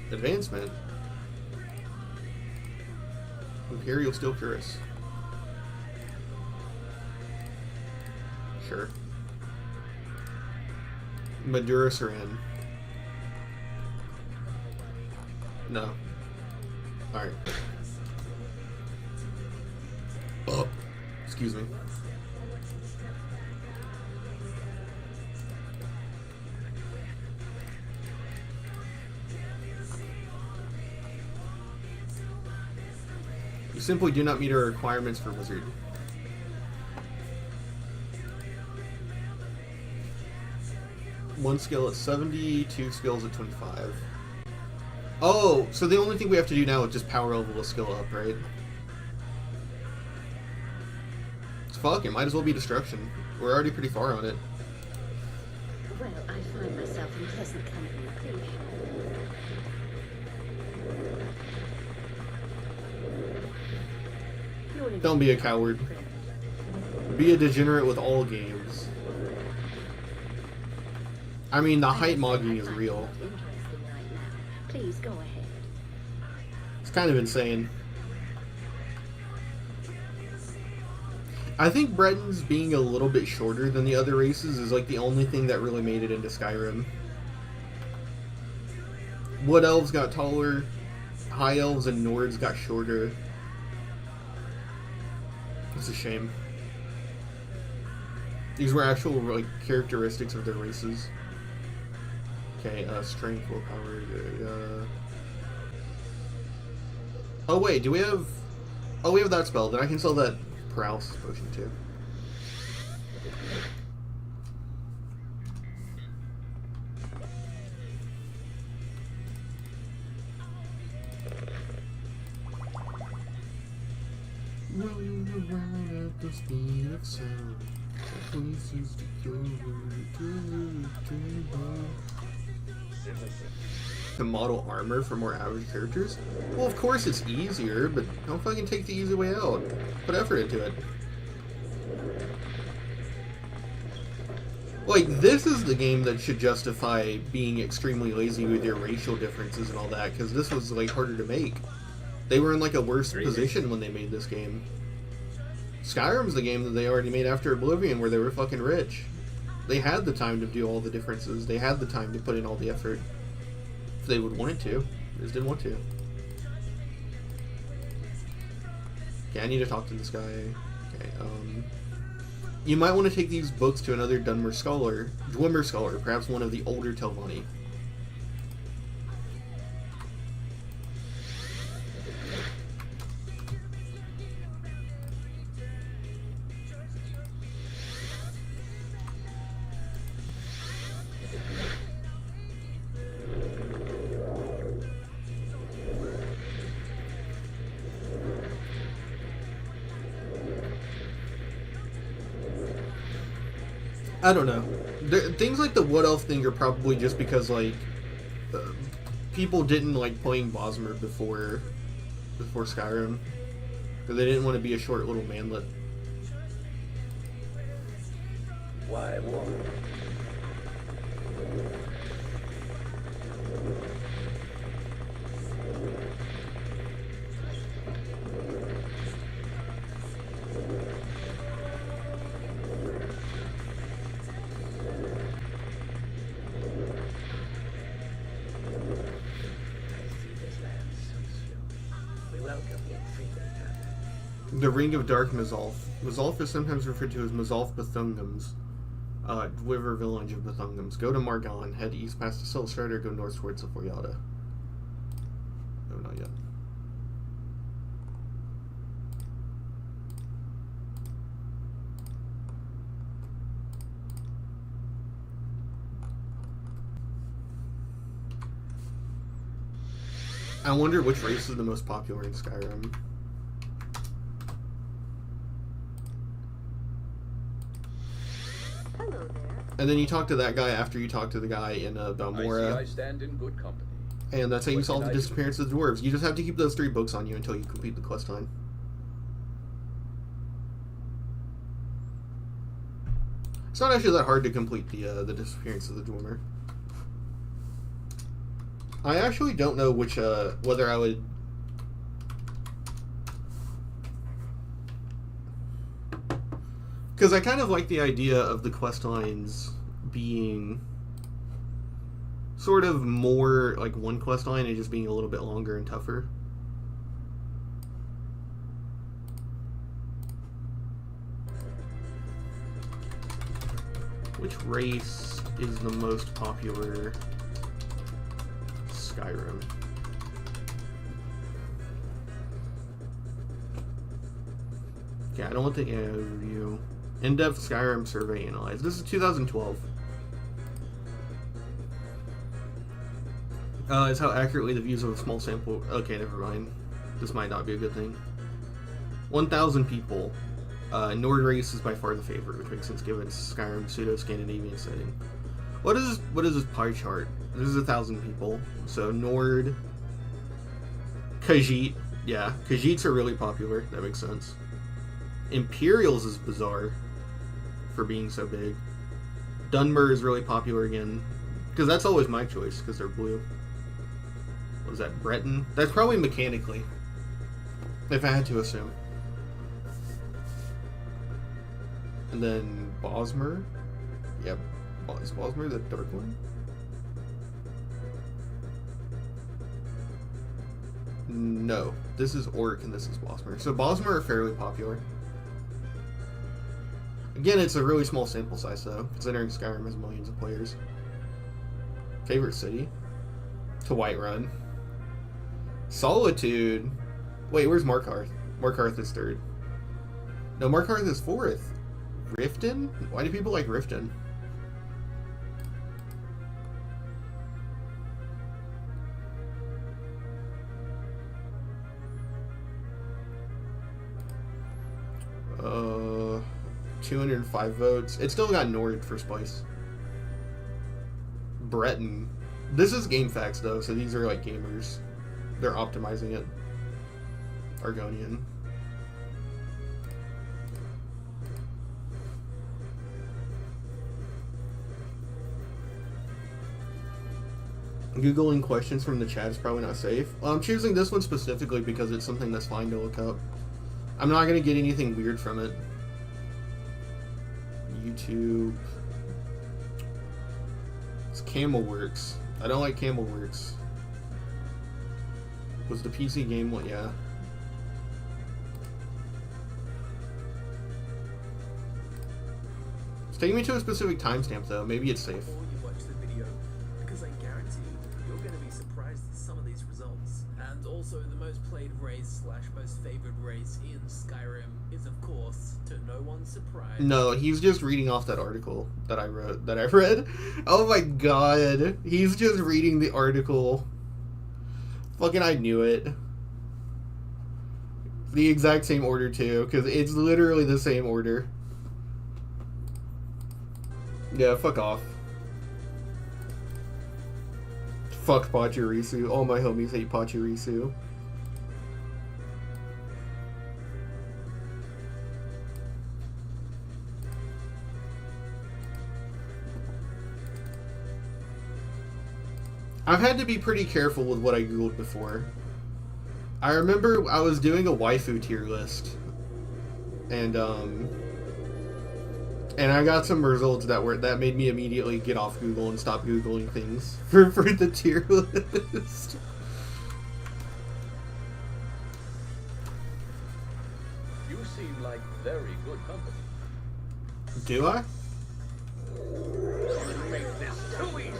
Advancement. Imperial Steel Cuirass. Sure. Madura Saran. No. Alright. Oh. Excuse me. You simply do not meet our requirements for Wizard. One skill at 70, 2 skills at 25. Oh, so the only thing we have to do now is just power level a skill up, right? Fuck, it might as well be Destruction. We're already pretty far on it. Well, I find myself in pleasant company, please. You're in Don't be a coward. Be a degenerate with all games. I mean, the height mogging is real. Interesting right now. Please go ahead. It's kind of insane. I think Breton's being a little bit shorter than the other races is like the only thing that really made it into Skyrim. Wood Elves got taller, High Elves and Nords got shorter. It's a shame. These were actual like characteristics of their races. Okay, strength, willpower, Oh wait, do we have... Oh, we have that spell. Then I can sell that paralysis potion too. Rolling around at the speed of sound. Places to go to model armor for more average characters? Well, of course it's easier, but don't fucking take the easy way out. Put effort into it. Like, this is the game that should justify being extremely lazy with your racial differences and all that, because this was, like, harder to make. They were in, like, a worse position when they made this game. Skyrim's the game that they already made after Oblivion, where they were fucking rich. They had the time to do all the differences. They had the time to put in all the effort. If they would wanted to. They just didn't want to. Okay, I need to talk to this guy. Okay, you might want to take these books to another Dwemer scholar, perhaps one of the older Telvanni. I don't know. Things like the Wood Elf thing are probably just because, like, people didn't like playing Bosmer before Skyrim. Because they didn't want to be a short little manlet. Why war? welcome the intriguing topic. The Ring of Dark Mazalf. Mazalf is sometimes referred to as Mazalf Bethungams. River village of Bethungams. Go to Margon, head east past the Silt Strider, go north towards the Foyada. No, not yet. I wonder which race is the most popular in Skyrim. Hello there. And then you talk to that guy after you talk to the guy in I Balmora. stand in good company. And that's how you What solve can the I do? disappearance of the dwarves. You just have to keep those 3 books on you until you complete the quest line. It's not actually that hard to complete the disappearance of the dwarf. I actually don't know which whether I would. Because I kind of like the idea of the quest lines being sort of more like one quest line and just being a little bit longer and tougher. Which race is the most popular Skyrim? Okay, I don't want the overview. In-depth Skyrim survey analyzed. This is 2012. Is how accurately the views of a small sample. Okay, never mind. This might not be a good thing. 1,000 people. Nord race is by far the favorite, which makes sense given its Skyrim pseudo-Scandinavian setting. What is this pie chart? This is 1,000 people. So Nord, Khajiit. Yeah, Khajiits are really popular. That makes sense. Imperials is bizarre for being so big. Dunmer is really popular again. Because that's always my choice, because they're blue. What was that, Breton? That's probably mechanically. If I had to assume. And then Bosmer. Yep. Is Bosmer the dark one? No. This is Orc and this is Bosmer. So Bosmer are fairly popular. Again, it's a really small sample size though, considering Skyrim has millions of players. Favorite city? To Whiterun. Solitude. Wait, where's Markarth? Markarth is 3rd. No, Markarth is 4th. Riften? Why do people like Riften? Uh, 205 votes. It still got Nord first place. Breton. This is GameFAQs though, so these are like gamers. They're optimizing it. Argonian. Googling questions from the chat is probably not safe. Well, I'm choosing this one specifically because it's something that's fine to look up. I'm not going to get anything weird from it. YouTube. It's Camelworks. I don't like Camelworks. Was the PC game one? Yeah. It's taking me to a specific timestamp though. Maybe it's safe. Before you watch the video, because I guarantee you're going to be surprised at some of these results. And also, the most played race / most favored race in Skyrim is, of course, to no one's surprise. No, he's just reading off that article that I wrote, that I read. Oh my god. He's just reading the article. Fucking I knew it. The exact same order too, because it's literally the same order. Yeah, fuck off. Fuck Pachirisu. All my homies hate Pachirisu. I've had to be pretty careful with what I googled before. I remember I was doing a waifu tier list, and I got some results that made me immediately get off Google and stop googling things for the tier list. seem like very good company. Do I? You make this too easy.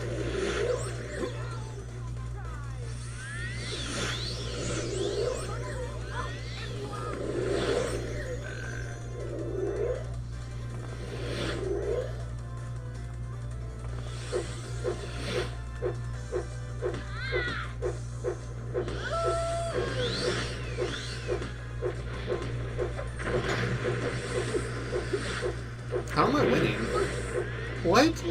How am I winning? What?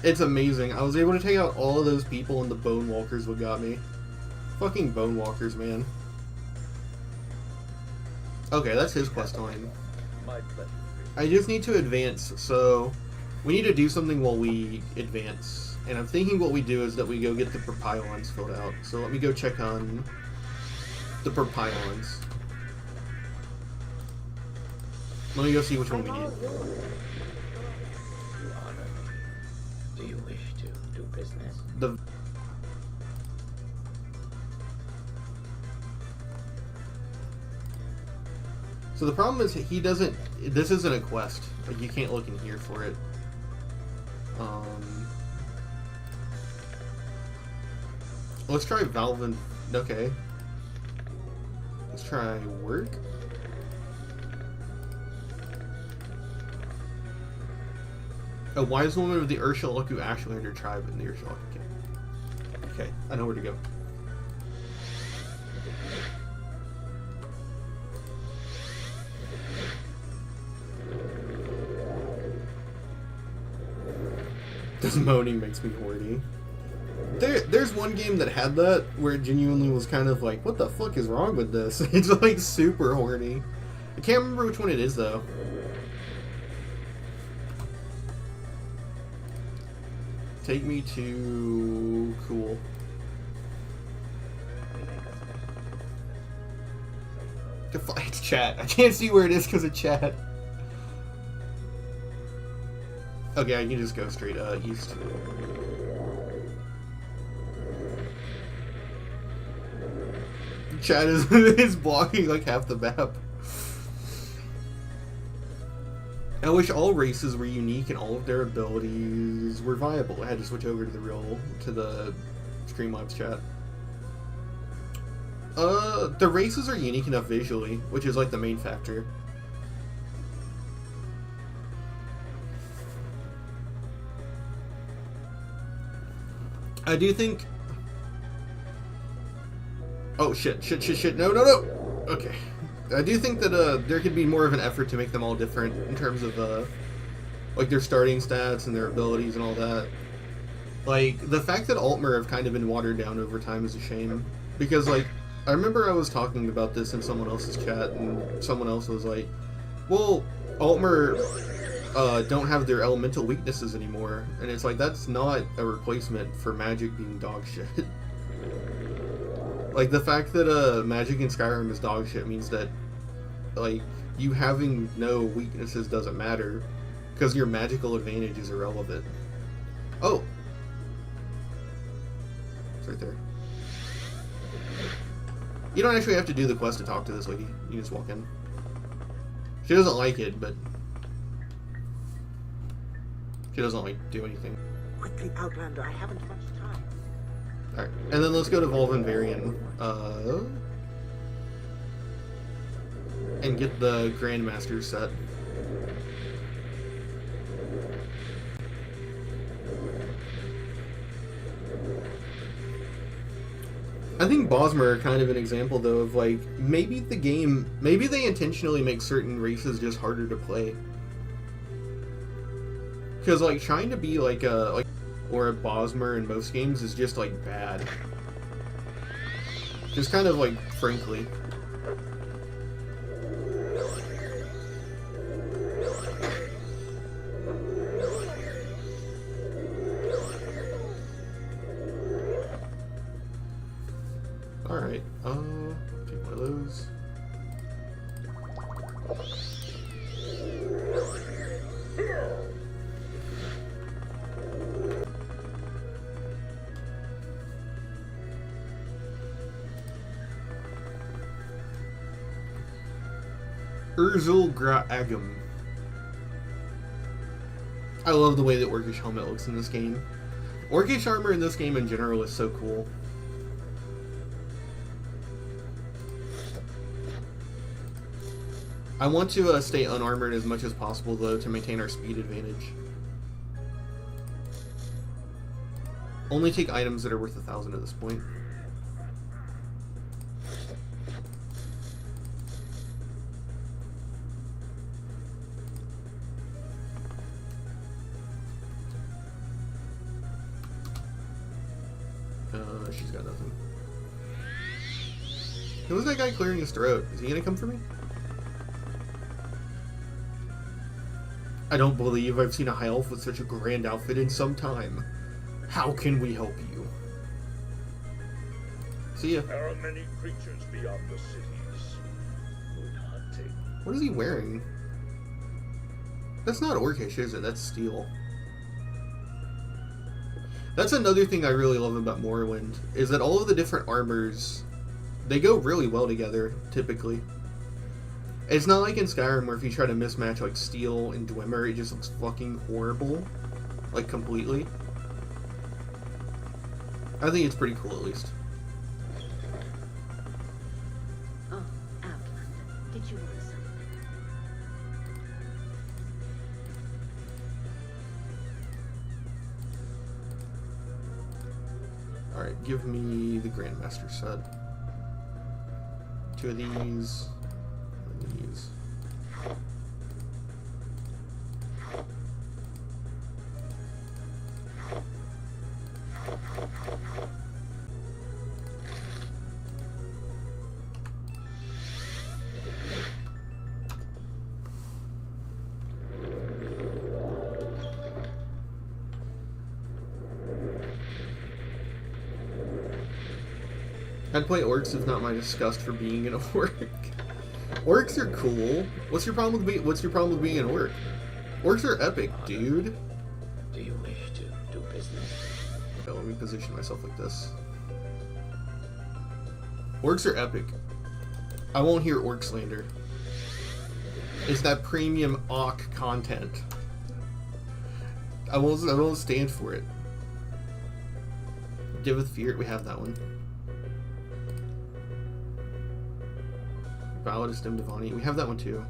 It's amazing. I was able to take out all of those people and the Bone Walkers what got me. Fucking Bone Walkers, man. Okay, that's his quest line. My pleasure. I just need to advance, so we need to do something while we advance. And I'm thinking what we do is that we go get the propylons filled out. So let me go check on the propylons. Let me go see which one we need. You honor me. Do you wish to do business? The So the problem is he doesn't. This isn't a quest. Like you can't look in here for it. Let's try Valve and okay. Let's try work. A wise woman of the Ursulaku Ashlander tribe in the Ursulaku camp. Okay, I know where to go. This moaning makes me horny. There's one game that had that where it genuinely was kind of like, what the fuck is wrong with this? It's like super horny. I can't remember which one it is though. Take me to cool. It's chat. I can't see where it is because of chat. Okay, I can just go straight east. Chat is blocking like half the map. I wish all races were unique and all of their abilities were viable. I had to switch over to the Streamlabs chat. The races are unique enough visually, which is like the main factor. I do think... Oh, shit. No. Okay. I do think that there could be more of an effort to make them all different in terms of like their starting stats and their abilities and all that. Like, the fact that Altmer have kind of been watered down over time is a shame. Because, like, I remember I was talking about this in someone else's chat, and someone else was like, well, Altmer don't have their elemental weaknesses anymore. And it's like, that's not a replacement for magic being dog shit. Like, the fact that magic in Skyrim is dog shit means that, like, you having no weaknesses doesn't matter, because your magical advantage is irrelevant. Oh! It's right there. You don't actually have to do the quest to talk to this lady. You can just walk in. She doesn't like it, but... she doesn't, like, do anything. Quickly, Outlander, I haven't much time. Alright, and then let's go to Volvin Varian. And get the Grandmaster set. I think Bosmer are kind of an example, though, of, like, maybe they intentionally make certain races just harder to play. Because, like, trying to be, like, a Bosmer in most games is just, like, bad. Just kind of, like, frankly. Urzul Agam. I love the way the Orcish helmet looks in this game. Orcish armor in this game in general is so cool. I want to stay unarmored as much as possible, though, to maintain our speed advantage. Only take items that are worth 1,000 at this point. She's got nothing. Who's that guy clearing his throat? Is he gonna come for me? I don't believe I've seen a high elf with such a grand outfit in some time. How can we help you? See ya. There are many creatures beyond the cities. Good hunting. What is he wearing? That's not Orcish, is it? That's steel. That's another thing I really love about Morrowind, is that all of the different armors, they go really well together, typically. It's not like in Skyrim where if you try to mismatch like steel and Dwemer, it just looks fucking horrible. Like, completely. I think it's pretty cool, at least. Oh, Outlander, did you want something? Alright, give me the Grandmaster set. 2 of these. 1 of these. I'd play orcs if not my disgust for being an orc. Orcs are cool. What's your problem with being an orc? Orcs are epic, dude. Do you wish to do business? Okay, let me position myself like this. Orcs are epic. I won't hear orc slander. It's that premium Auk content. I won't stand for it. Divith Fear, we have that one. Ballad of Stem Devani, we have that one too.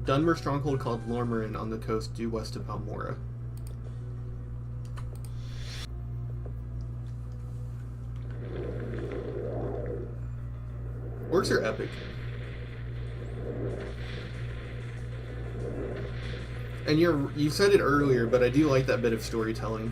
Dunmer stronghold called Lormarin on the coast due west of Palmora. Orcs are epic. And you said it earlier, but I do like that bit of storytelling.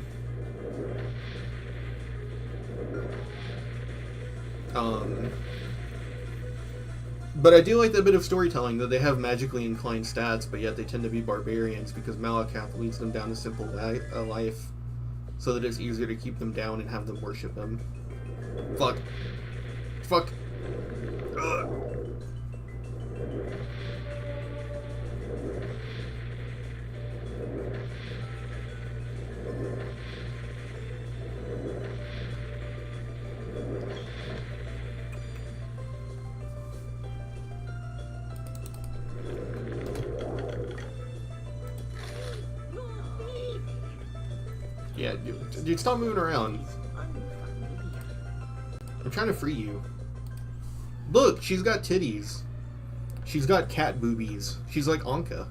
But I do like that bit of storytelling, that they have magically inclined stats, but yet they tend to be barbarians because Malakath leads them down a simple life so that it's easier to keep them down and have them worship him. Fuck. Fuck. Ugh. Yeah, dude, stop moving around. I'm trying to free you. Look, she's got titties. She's got cat boobies. She's like Anka.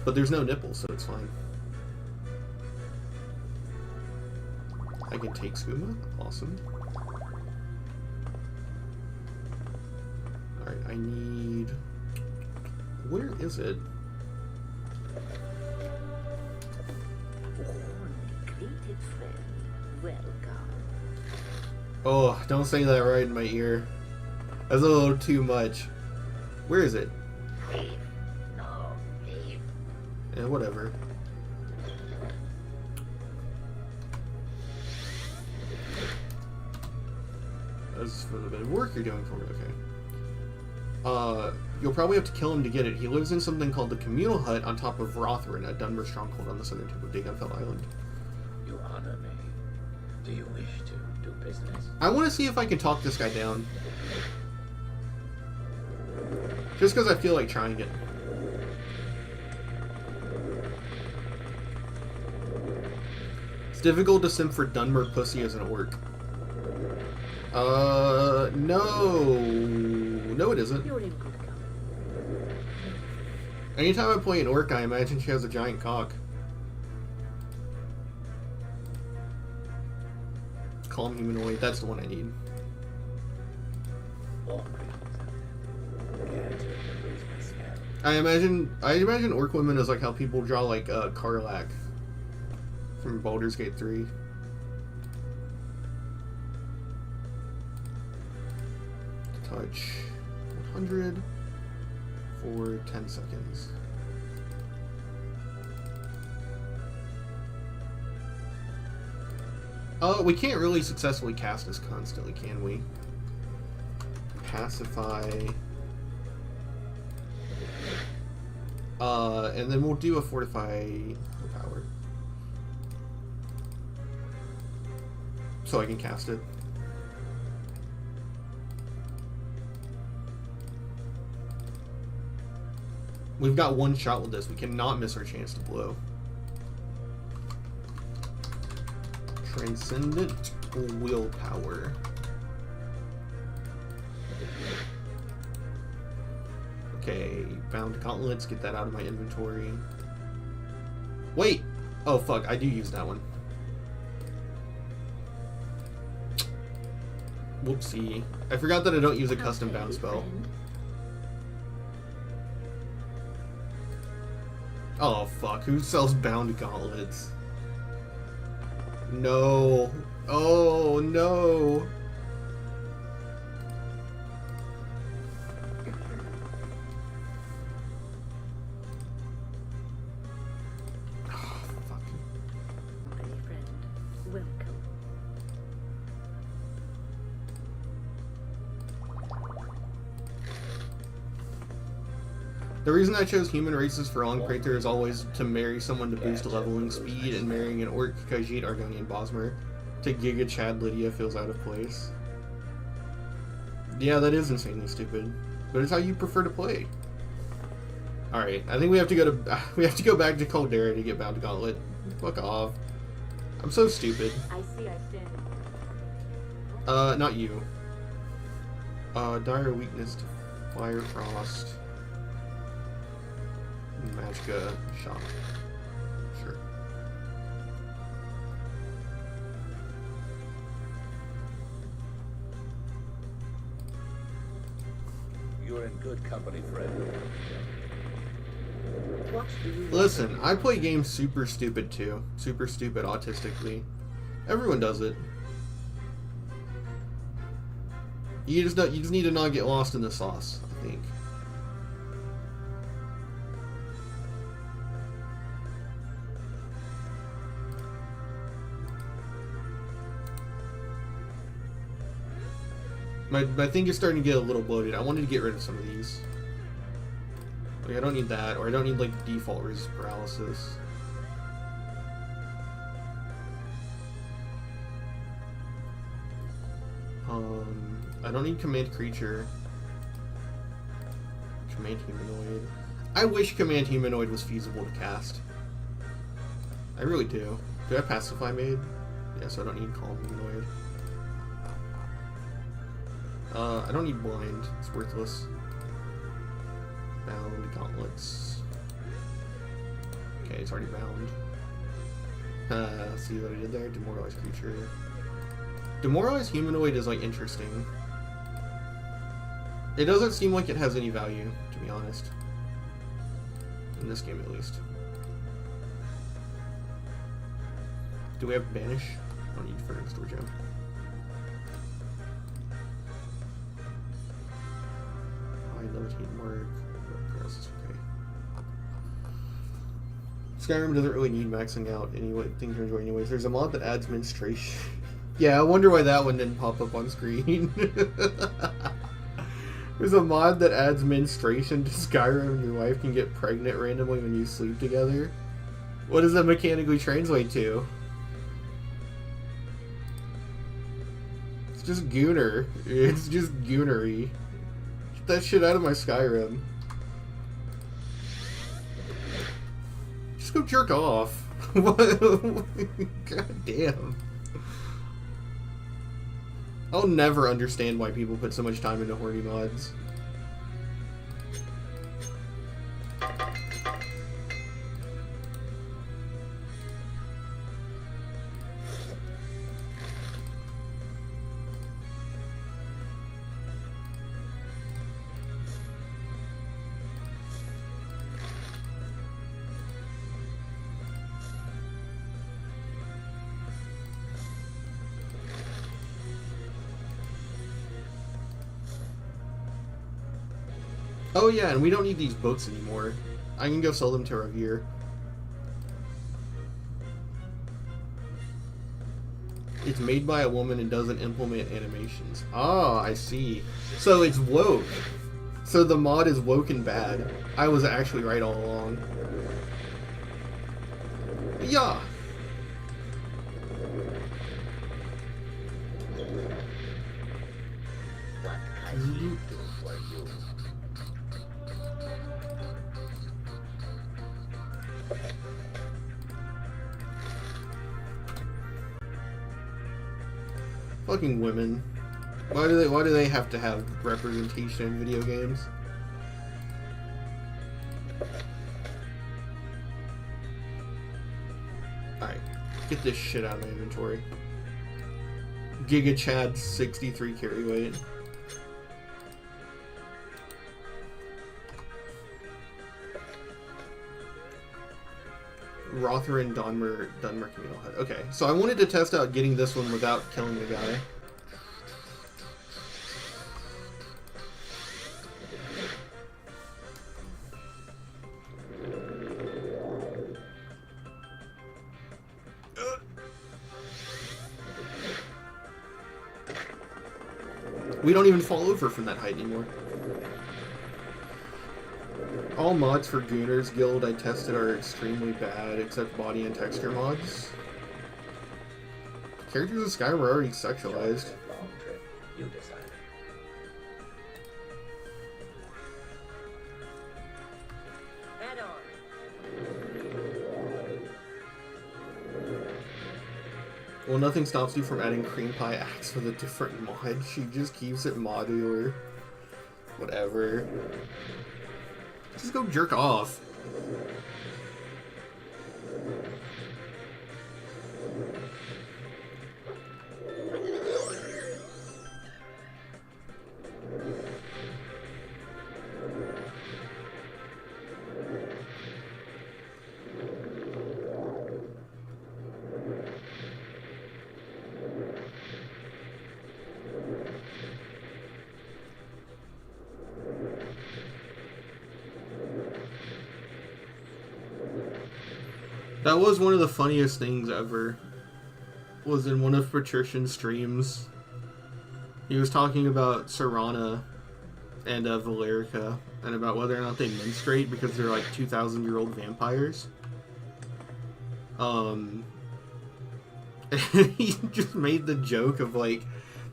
But there's no nipples, so it's fine. I can take skooma. Awesome. Alright, I need... Where is it? Greeted friend, welcome. Oh, don't say that right in my ear. That's a little too much. Where is it? Leave. No, leave. Yeah, whatever. That's for the bit of work you're doing for me, okay. You'll probably have to kill him to get it. He lives in something called the Communal Hut on top of Rothrin, a Dunmer stronghold on the southern tip of Dagonfell Island. You honor me. Do you wish to do business? I want to see if I can talk this guy down. Just because I feel like trying it. It's difficult to simp for Dunmer pussy as an orc. No. No, it isn't. You're in good company. Anytime I play an orc, I imagine she has a giant cock. Calm humanoid, that's the one I need. I imagine orc women as like how people draw like Karlach from Baldur's Gate 3. Touch 100 for 10 seconds. We can't really successfully cast this constantly, can we? Pacify. And then we'll do a fortify power. So I can cast it. We've got one shot with this. We cannot miss our chance to blow. Transcendent willpower. Okay, bound gauntlets, get that out of my inventory. Wait! Oh fuck, I do use that one. Whoopsie. I forgot that I don't use a custom bound spell. Oh fuck, who sells bound gauntlets? No. Oh no. Oh, fuck. My friend, welcome. The reason I chose human races for Long Praetor is always to marry someone to boost leveling speed, and marrying an Orc, Khajiit, Argonian, Bosmer to Giga Chad Lydia feels out of place. Yeah, that is insanely stupid, but it's how you prefer to play. Alright, I think we have to go back to Caldera to get Bound Gauntlet. Fuck off. I'm so stupid. I see I stand. Not you. Dire weakness to Fire Frost. Magicka Shock. Sure. You're in good company, friend. What do you Listen, I play games super stupid too. Super stupid autistically. Everyone does it. You just need to not get lost in the sauce, I think. My thing is starting to get a little bloated. I wanted to get rid of some of these. Like, I don't need that, or I don't need like default resist paralysis. I don't need command creature. Command humanoid. I wish command humanoid was feasible to cast. I really do. Do I have pacify made? Yeah, so I don't need calm humanoid. I don't need blind. It's worthless. Bound gauntlets. Okay, it's already bound. See what I did there? Demoralized creature. Demoralized humanoid is like interesting. It doesn't seem like it has any value, to be honest. In this game, at least. Do we have banish? I don't need further store gem. Levitate mark. Okay. Skyrim doesn't really need maxing out anyway. Things to enjoy anyways. There's a mod that adds menstruation. Yeah, I wonder why that one didn't pop up on screen. There's a mod that adds menstruation to Skyrim, and your wife can get pregnant randomly when you sleep together. What does that mechanically translate to? just gooner. It's just goonery. Get that shit out of my Skyrim. Just go jerk off. What? God damn. I'll never understand why people put so much time into horny mods. Oh yeah, and we don't need these books anymore. I can go sell them to Ravir. It's made by a woman and doesn't implement animations. Ah, I see. So it's woke. So the mod is woke and bad. I was actually right all along. Yeah. What can you do for you? Fucking women. Why do they have to have representation in video games? Alright, get this shit out of my inventory. Giga Chad 63 carry weight. Rothrin Dunmer Communal Head. Okay, so I wanted to test out getting this one without killing the guy. We don't even fall over from that height anymore. All mods for Gooners Guild I tested are extremely bad, except body and texture mods. Characters in Skyrim are already sexualized. Long trip. You decide. Head on. Well, nothing stops you from adding cream pie axe with a different mod. She just keeps it modular. Whatever. Just go jerk off. That was one of the funniest things ever. Was in one of Patrician's streams. He was talking about Serana and Valerica, and about whether or not they menstruate because they're like 2,000-year-old vampires. He just made the joke of like,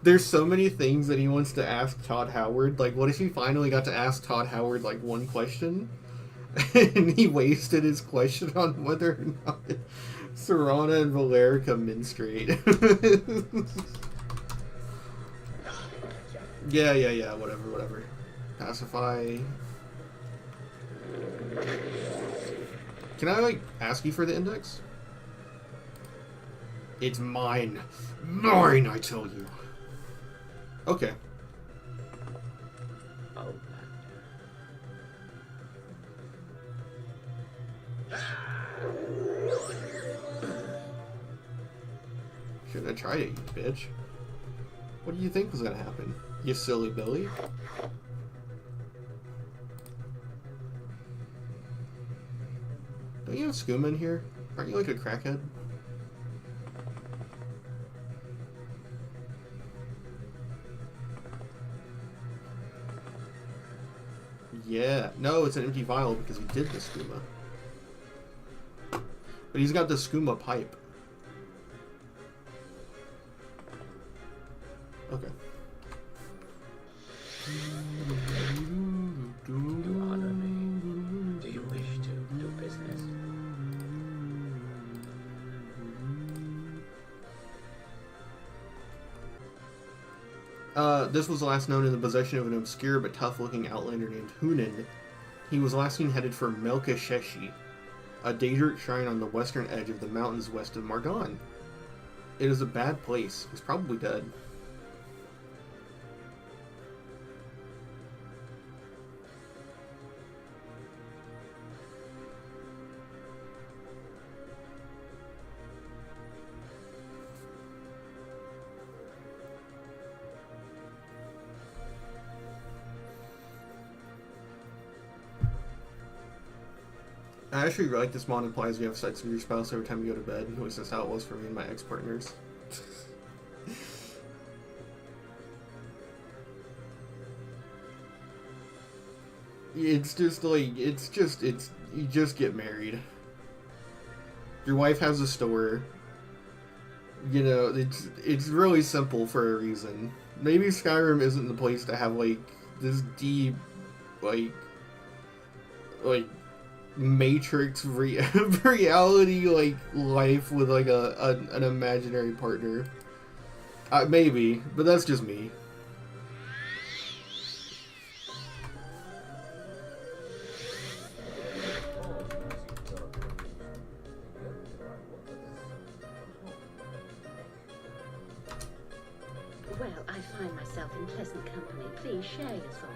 there's so many things that he wants to ask Todd Howard. Like, what if he finally got to ask Todd Howard like one question? And he wasted his question on whether or not Serana and Valerica menstruate. Yeah, whatever. Pacify. Can I, like, ask you for the index? It's mine. Mine, I tell you. Okay. Should have tried it, you bitch. What do you think was gonna happen? You silly Billy? Don't you have skooma in here? Aren't you like a crackhead? Yeah. No, it's an empty vial because he did the skooma. But he's got the skooma pipe. Okay. This was last known in the possession of an obscure but tough-looking outlander named Hunan. He was last seen headed for Melkasheshi, a desert shrine on the western edge of the mountains west of Margon. It is a bad place. He's probably dead. I actually like this mod implies you have sex with your spouse every time you go to bed. At least that's how it was for me and my ex-partners. It's just like, you just get married. Your wife has a store. You know, it's really simple for a reason. Maybe Skyrim isn't the place to have, like, this deep, like Matrix reality like life with like an imaginary partner. Maybe, but that's just me. Well, I find myself in pleasant company. Please share your thoughts.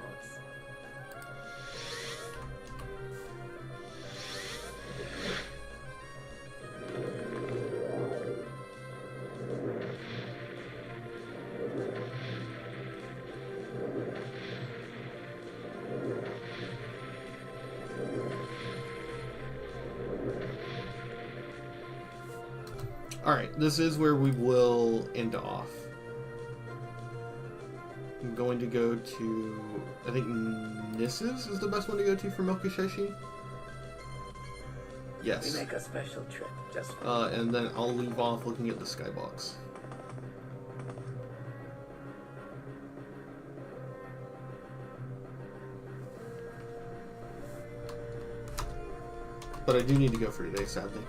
Alright, this is where we will end off. I'm going to go to, I think Nissa's is the best one to go to for Melkasheshi. Yes. We make a special trip just for And then I'll leave off looking at the skybox. But I do need to go for today, sadly.